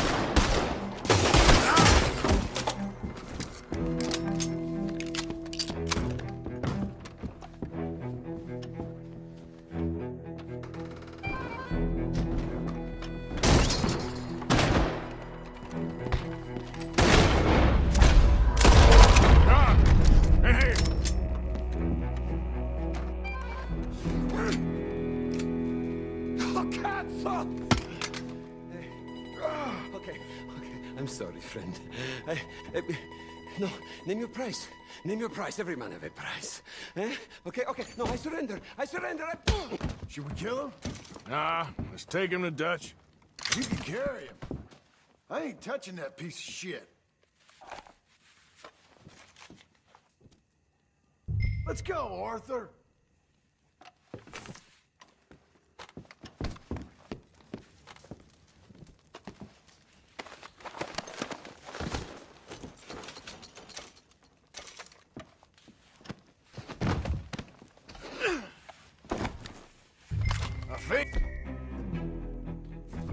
I'm sorry, friend. No, name your price. Name your price. Every man have a price. Eh? Okay, okay. No, I surrender. I surrender. Should we kill him? Nah, let's take him to Dutch. You can carry him. I ain't touching that piece of shit. Let's go, Arthur. I think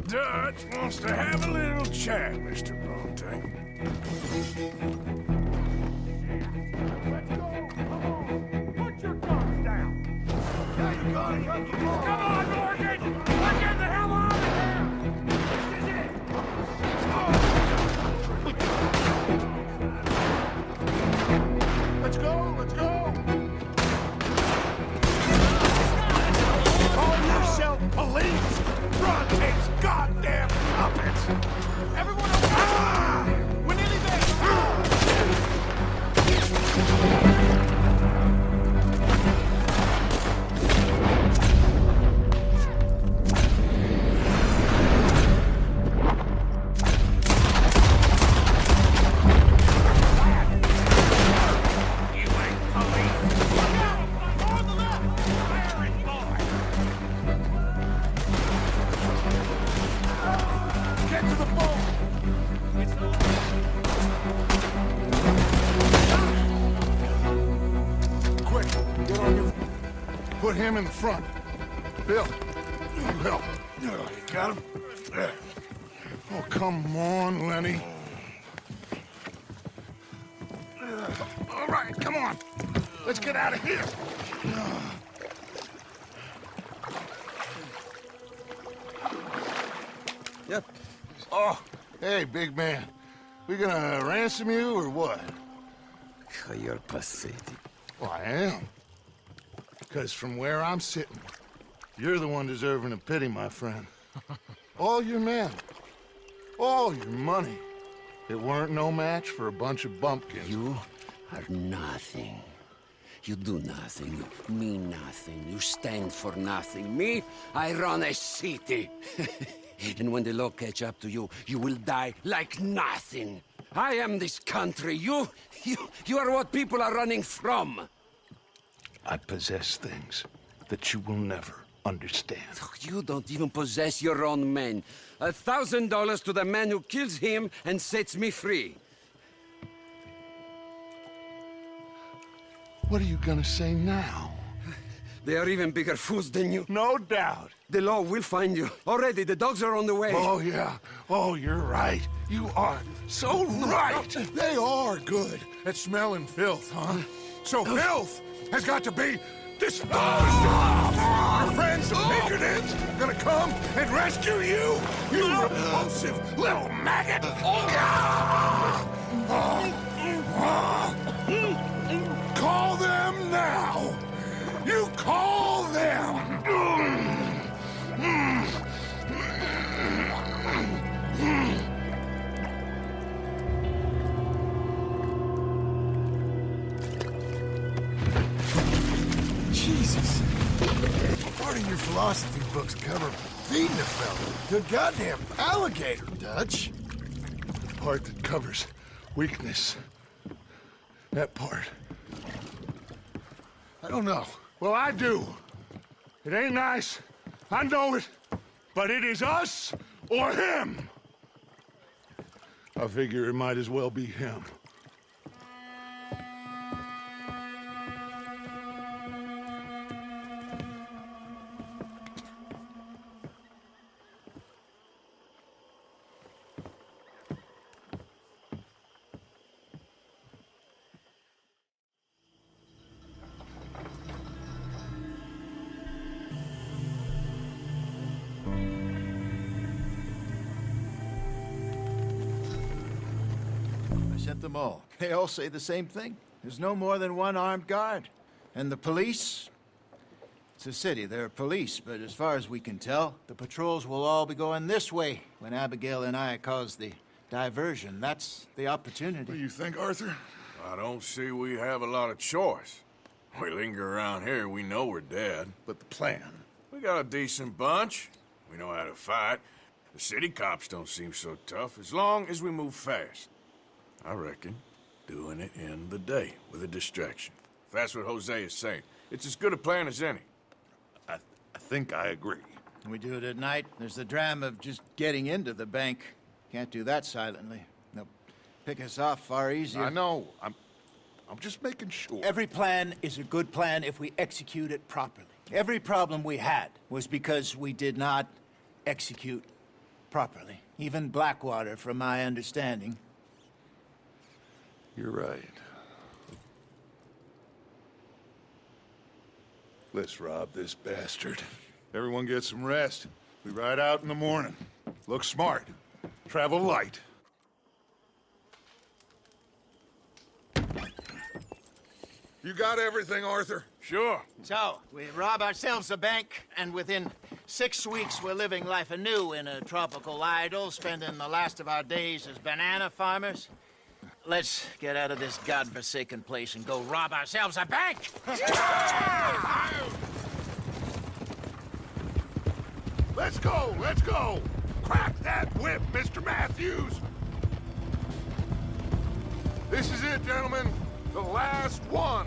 Dutch wants to have a little chat, Mr. Bronte. Let's go! Come on! Put your guns down! Now you gotta cut the ball! Come on, Morgan! Let's get the hell out of here! This is it! Let's go! Let's go! Call yourself police! Bronte's goddamn puppets! Everyone, we're nearly there! Put him in the front. Bill, you help. Got him? Oh, come on, Lenny. All right, come on. Let's get out of here. Yep. Oh, hey, big man. We gonna ransom you or what? You're pathetic. Well, I am. Because from where I'm sitting, you're the one deserving of pity, my friend. All your men, all your money, it weren't no match for a bunch of bumpkins. You are nothing. You do nothing. You mean nothing. You stand for nothing. Me, I run a city. And when the law catch up to you, you will die like nothing. I am this country. You are what people are running from. I possess things that you will never understand. You don't even possess your own men. $1,000 to the man who kills him and sets me free. What are you gonna say now? They are even bigger fools than you. No doubt. The law will find you. Already, the dogs are on the way. Oh, yeah. Oh, you're right. You are so right. They are good at smelling filth, huh? So filth has got to be disposed of. Your friends, the Pinkertons, gonna come and rescue you. You repulsive little maggot. Call them now. You call them. Jesus. Part of your philosophy books cover feeding a fella to a goddamn alligator, Dutch. The part that covers weakness. That part. I don't know. Well, I do. It ain't nice. I know it. But it is us or him. I figure it might as well be him. Them all. They all say the same thing. There's no more than one armed guard. And the police? It's a city, there are police, but as far as we can tell, the patrols will all be going this way when Abigail and I cause the diversion. That's the opportunity. What do you think, Arthur? I don't see we have a lot of choice. We linger around here, we know we're dead. But the plan? We got a decent bunch. We know how to fight. The city cops don't seem so tough, as long as we move fast. I reckon doing it in the day with a distraction. If that's what Hosea is saying, it's as good a plan as any. I think I agree. We do it at night. There's the drama of just getting into the bank. Can't do that silently. They'll pick us off far easier. I know. I'm just making sure. Every plan is a good plan if we execute it properly. Every problem we had was because we did not execute properly. Even Blackwater, from my understanding. You're right. Let's rob this bastard. Everyone get some rest. We ride out in the morning. Look smart. Travel light. You got everything, Arthur? Sure. So, we rob ourselves a bank, and within 6 weeks we're living life anew in a tropical idyll, spending the last of our days as banana farmers. Let's get out of this godforsaken place and go rob ourselves a bank! Let's go! Let's go! Crack that whip, Mr. Matthews! This is it, gentlemen. The last one.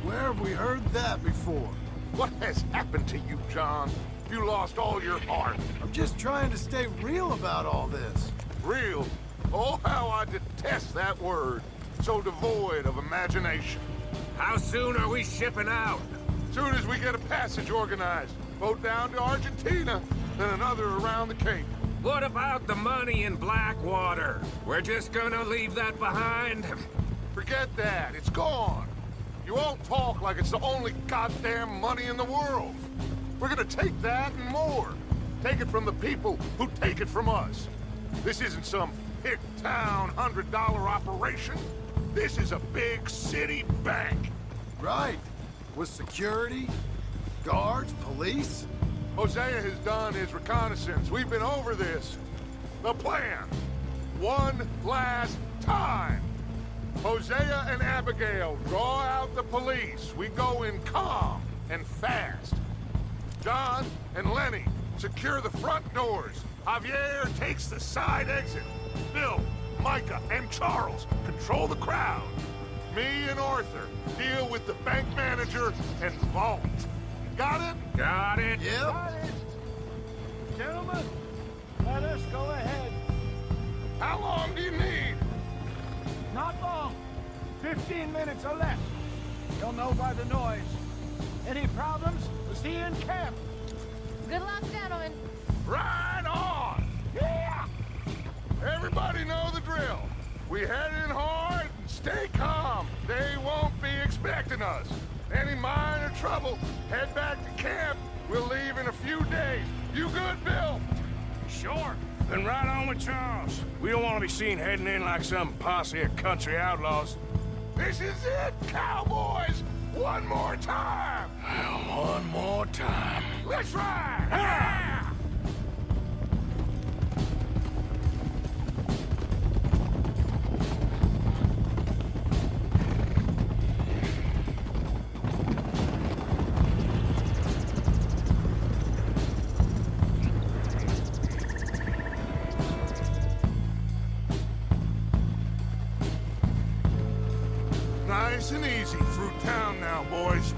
Where have we heard that before? What has happened to you, John? You lost all your heart. I'm just trying to stay real about all this. Real? Oh, how I detest that word. So devoid of imagination. How soon are we shipping out? Soon as we get a passage organized, boat down to Argentina, then another around the Cape. What about the money in Blackwater? We're just gonna leave that behind? Forget that. It's gone. You all talk like it's the only goddamn money in the world. We're gonna take that and more. Take it from the people who take it from us. This isn't some hick town $100 operation. This is a big city bank. Right. With security, guards, police. Hosea has done his reconnaissance. We've been over this. The plan. One last time. Hosea and Abigail draw out the police. We go in calm and fast. John and Lenny secure the front doors. Javier takes the side exit. Bill, Micah, and Charles control the crowd. Me and Arthur deal with the bank manager and vault. Got it? Got it. Yep. Got it. Gentlemen, let us go ahead. How long do you need? Not long. 15 minutes or less. You'll know by the noise. Any problems? We'll see you in camp. Good luck, gentlemen. Right on! Yeah! Everybody know the drill. We head in hard and stay calm. They won't be expecting us. Any minor trouble, head back to camp. We'll leave in a few days. You good, Bill? Sure. Then right on with Charles. We don't want to be seen heading in like some posse of country outlaws. This is it, cowboys! One more time! One more time. Let's ride! Ah! Nice and easy through town now, boys.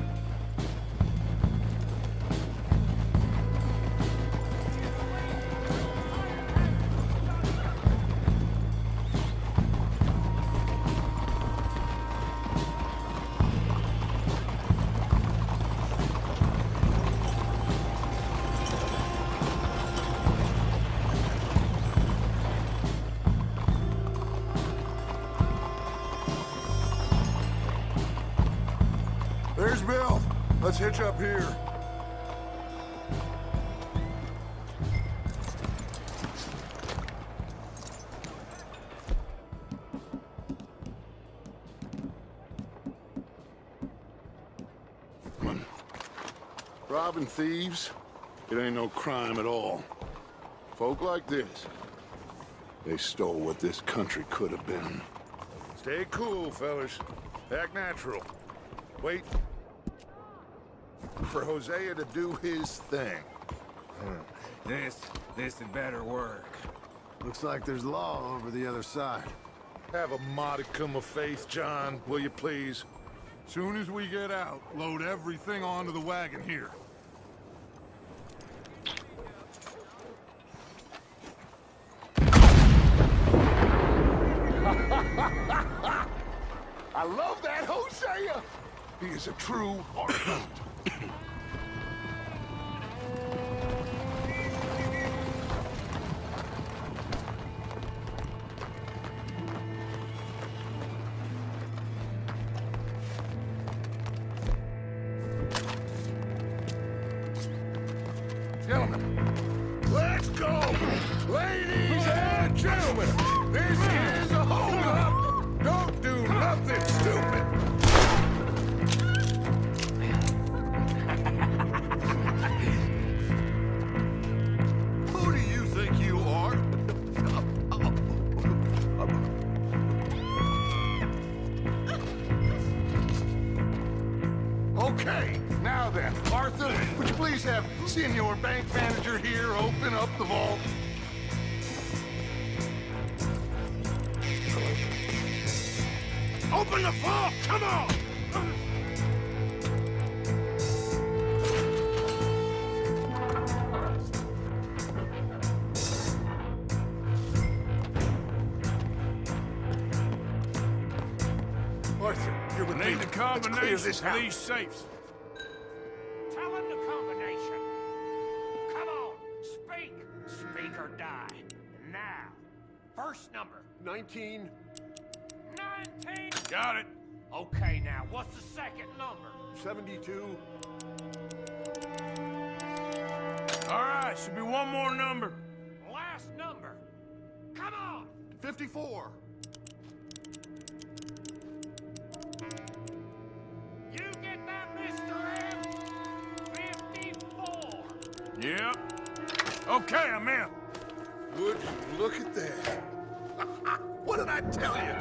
There's Bill. Let's hitch up here. Come on. Robbing thieves, it ain't no crime at all. Folk like this, they stole what this country could have been. Stay cool, fellas. Act natural. Wait for Hosea to do his thing. This had better work. Looks like there's law over the other side. Have a modicum of faith, John, will you please? Soon as we get out, load everything onto the wagon here. I love that, Hosea! He is a true artist. Gentlemen, let's go! Ladies and gentlemen, this is a hold-up! Don't do nothing stupid! Who do you think you are? Okay, now then, Arthur, would you please have Senior Bank Manager here open up the vault? Open the vault! Come on! Arthur, you're with Need the Let's clear combination this for out. these safes. make or die. Now, first number. 19. 19? Got it. Okay, now, what's the second number? 72. All right, should be one more number. Last number. Come on! 54. You get that, Mr. M? 54. Yep. Okay, I'm in. Would you look at that? What did I tell you?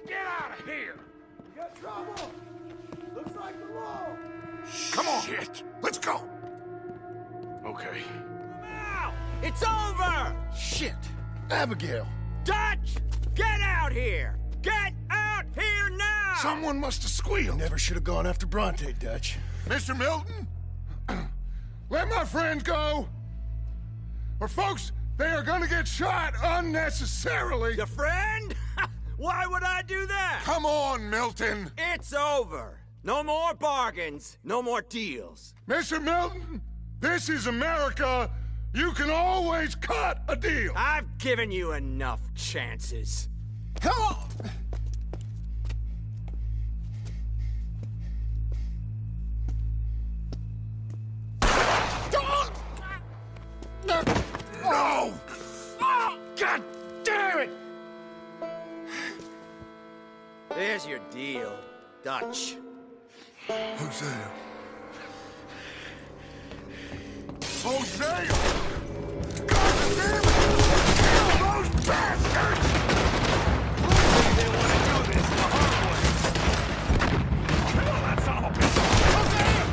Get out of here! You got trouble? Looks like the law. Come on. Shit. Let's go. Okay. Now! It's over! Shit. Abigail. Dutch! Get out here! Get out here now! Someone must have squealed. Never should have gone after Bronte, Dutch. Mr. Milton, let my friends go. Or folks, they are gonna get shot unnecessarily. Your friend? Why would I do that? Come on, Milton. It's over. No more bargains, no more deals. Mr. Milton, this is America. You can always cut a deal. I've given you enough chances. Come on. No! Oh, God damn it! There's your deal, Dutch. Hosea. Hosea! God damn it! Kill those bastards! They want to do this the hard way. Kill that son of a bitch! Hosea!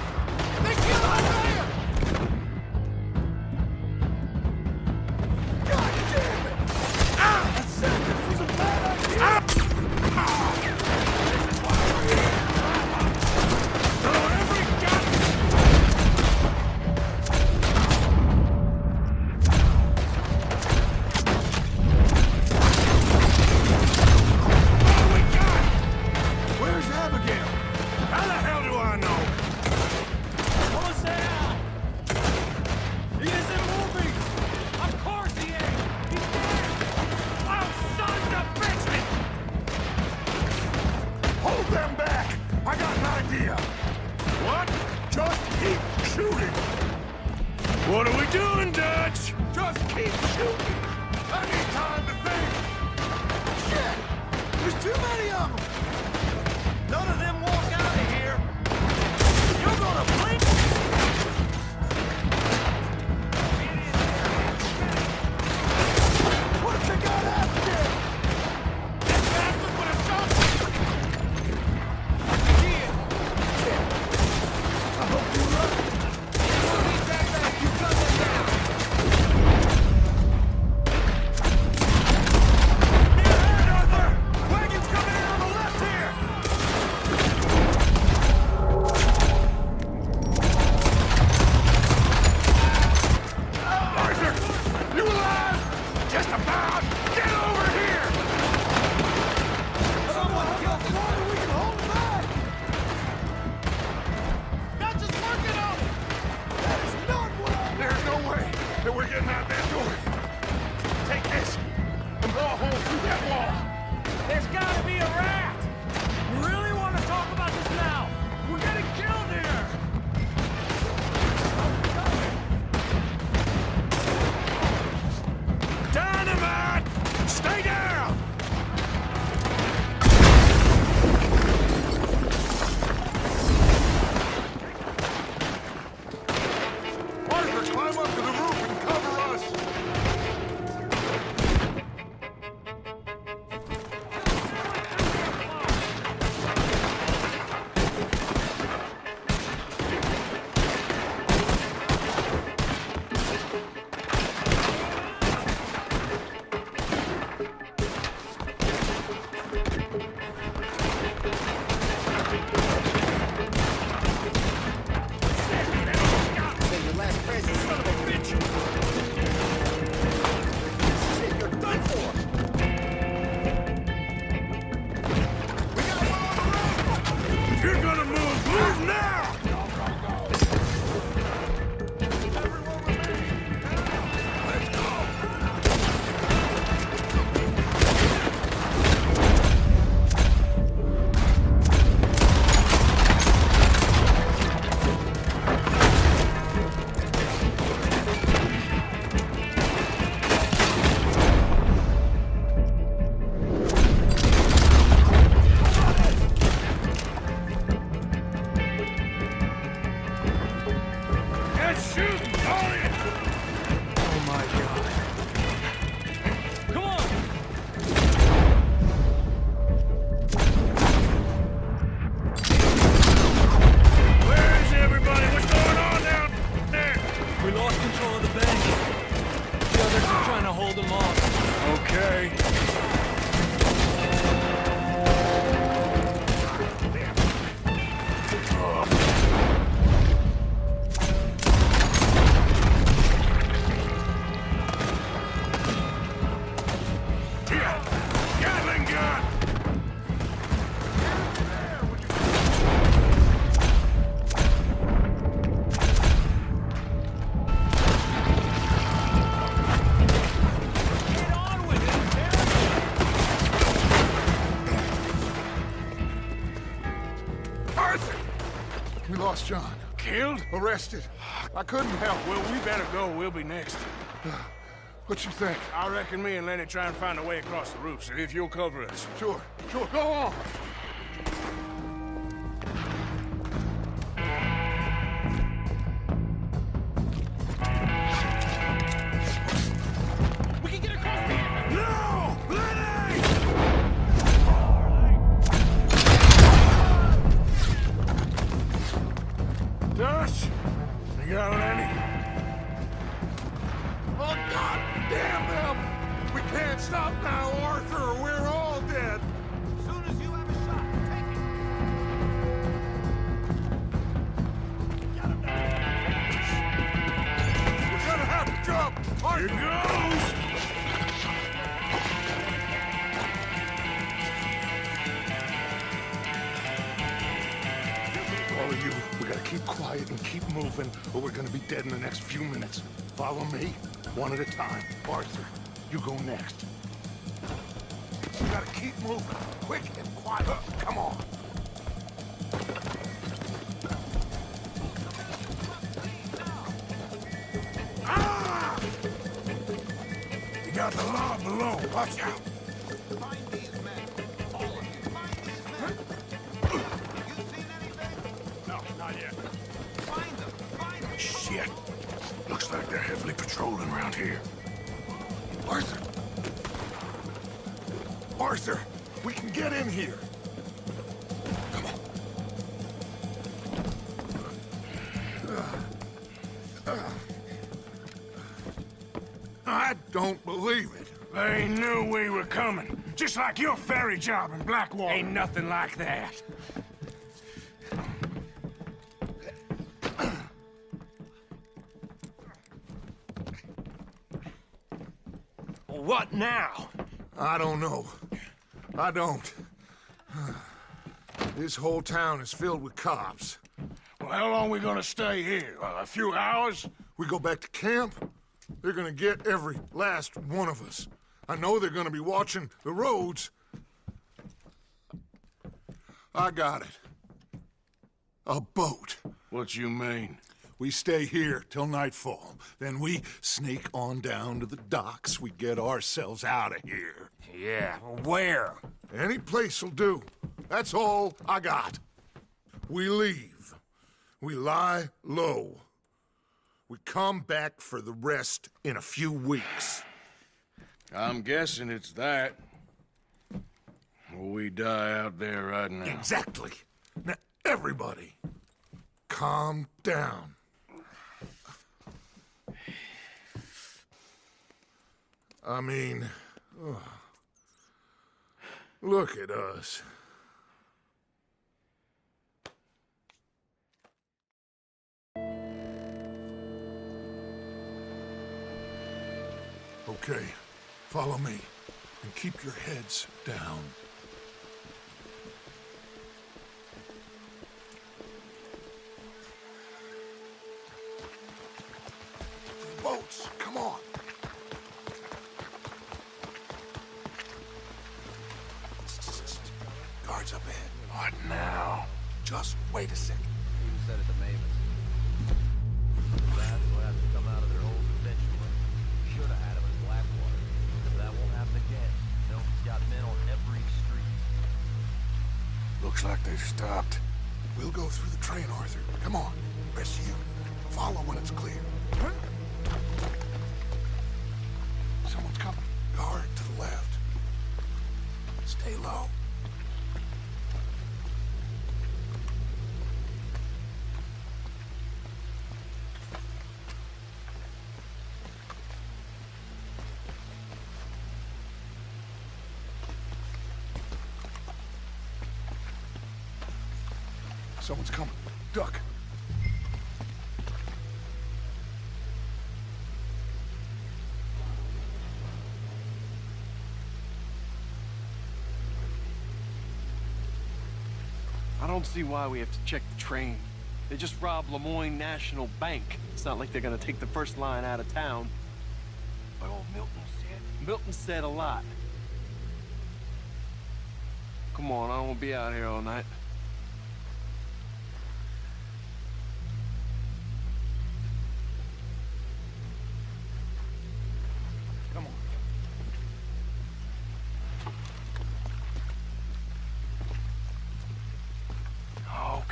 They killed Hosea! God damn it! Ah! I said this was a bad idea! Ah! This is why we're here! Throw every Where's Abigail? How the hell do I know? Hosea! He isn't moving! Of course he is! He's dead! Oh, sons of bitches! Hold them back! I got an idea. What? Just keep shooting. What are we doing, Dutch? Just keep shooting. I need time to think. Shit! There's too many of them! None of them walk out of here! You're gonna blink! What have they got after? That bastard would have shot me! I hope you're right. Keep that back! You cut them down! Here, Arthur! Wagon's coming in on the left here! We lost John. Killed? Arrested. I couldn't help. Well, we better go. We'll be next. What you think? I reckon me and Lenny try and find a way across the roof, so if you'll cover us. Sure. Go on. We can get across here! No! Lenny! Dutch! You got Lenny? Oh, God damn them! We can't stop now, Arthur, or we're all dead. As soon as you have a shot, take it. We're gonna have to jump. Arthur. Here goes! All of you, we gotta keep quiet and keep moving, or we're gonna be dead in the next few minutes. Follow me, one at a time. Arthur, you go next. We gotta keep moving, quick and quiet. Come on. Ah! You got the law below. Watch out. Find these men. All of you. Find these men. You seen anything? No, not yet. Find them. Find them. Shit. Looks like they're heavily patrolling around here. Arthur! Arthur! We can get in here! Come on. I don't believe it. They knew we were coming. Just like your ferry job in Blackwater. Ain't nothing like that. What now? I don't know. I don't. This whole town is filled with cops. Well, how long we gonna stay here? A few hours? We go back to camp, they're gonna get every last one of us. I know they're gonna be watching the roads. I got it. A boat. What you mean? We stay here till nightfall. Then we sneak on down to the docks. We get ourselves out of here. Yeah, where? Any place'll do. That's all I got. We leave. We lie low. We come back for the rest in a few weeks. I'm guessing it's that. Or we die out there right now. Exactly. Now, everybody, calm down. I mean, look at us. Okay, follow me, and keep your heads down. Boats, come on. Guards up ahead. What now? Just wait a second. Even said it to Mavis. Bats will have to come out of their holes eventually. Should have had him in Blackwater. That won't happen again. No, he's got men on every street. Looks like they've stopped. We'll go through the train, Arthur. Come on. Rest of you. Follow when it's clear. Someone's coming. Guard to the left. Stay low. Someone's coming. Duck. I don't see why we have to check the train. They just robbed Lemoyne National Bank. It's not like they're gonna take the first line out of town. But old Milton said a lot. Come on, I don't want to be out here all night.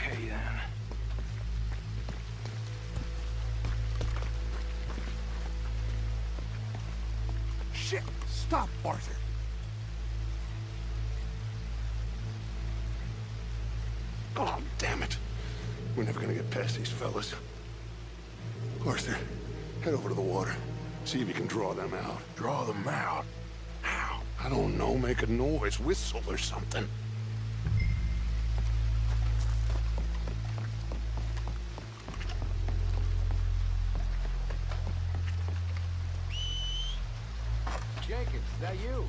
Okay, then. Shit! Stop, Arthur! Oh, damn it. We're never gonna get past these fellas. Arthur, head over to the water. See if you can draw them out. Draw them out? How? I don't know. Make a noise. Whistle or something. Jenkins, is that you?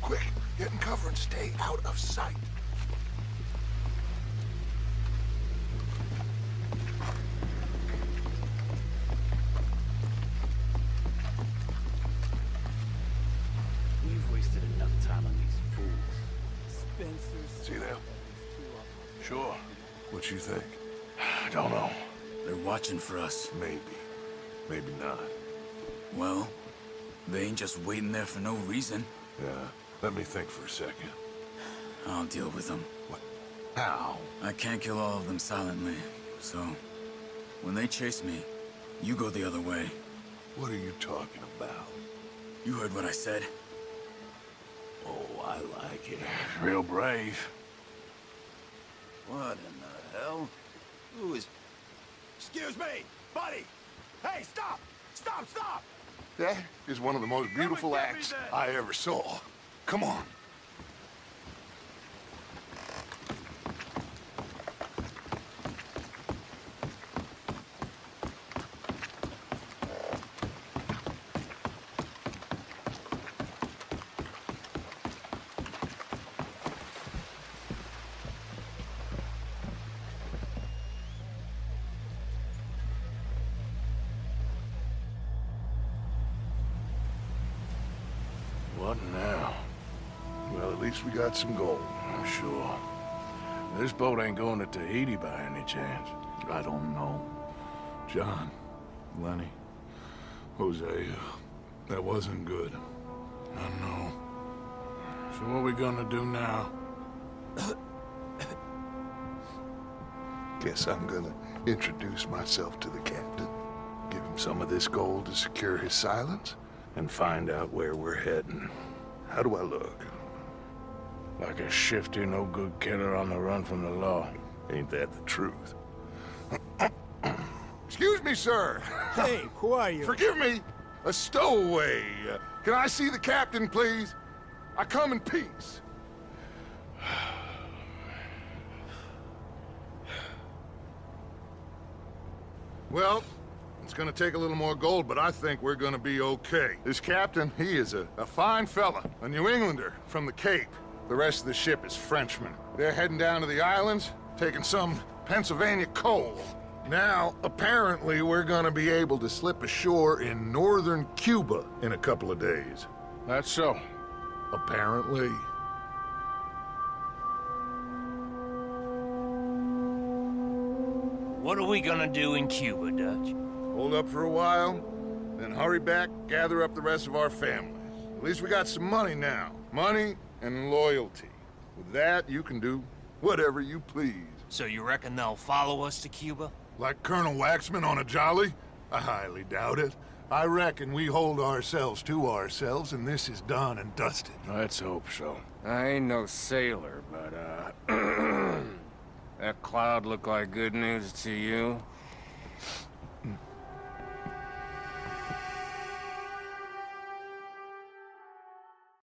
Quick, get in cover and stay out of sight. We've wasted enough time on these fools. Spencer's... See them? Sure. What you think? I don't know. They're watching for us. Maybe. Maybe not. Well, they ain't just waiting there for no reason. Yeah. Let me think for a second. I'll deal with them. What? How? I can't kill all of them silently, so... when they chase me, you go the other way. What are you talking about? You heard what I said. Oh, I like it. Real brave. What in the hell? Who is... Excuse me, buddy! Hey, stop! Stop, stop! That is one of the most beautiful acts I ever saw. Come on. What now? Well, at least we got some gold. I'm sure. This boat ain't going to Tahiti by any chance. I don't know. John, Lenny, Hosea, that wasn't good. I know. So what we gonna do now? Guess I'm gonna introduce myself to the captain. Give him some of this gold to secure his silence, and find out where we're heading. How do I look? Like a shifty, no-good killer on the run from the law. Ain't that the truth? Excuse me, sir. Hey, who are you? Forgive me. A stowaway. Can I see the captain, please? I come in peace. Well, it's gonna take a little more gold, but I think we're gonna be okay. This captain, he is a fine fella, a New Englander from the Cape. The rest of the ship is Frenchmen. They're heading down to the islands, taking some Pennsylvania coal. Now, apparently, we're gonna be able to slip ashore in northern Cuba in a couple of days. That's so. Apparently. What are we gonna do in Cuba, Dutch? Hold up for a while, then hurry back, gather up the rest of our families. At least we got some money now. Money and loyalty. With that, you can do whatever you please. So you reckon they'll follow us to Cuba? Like Colonel Waxman on a jolly? I highly doubt it. I reckon we hold ourselves to ourselves, and this is done and dusted. Let's hope so. I ain't no sailor, but, that cloud look like good news to you?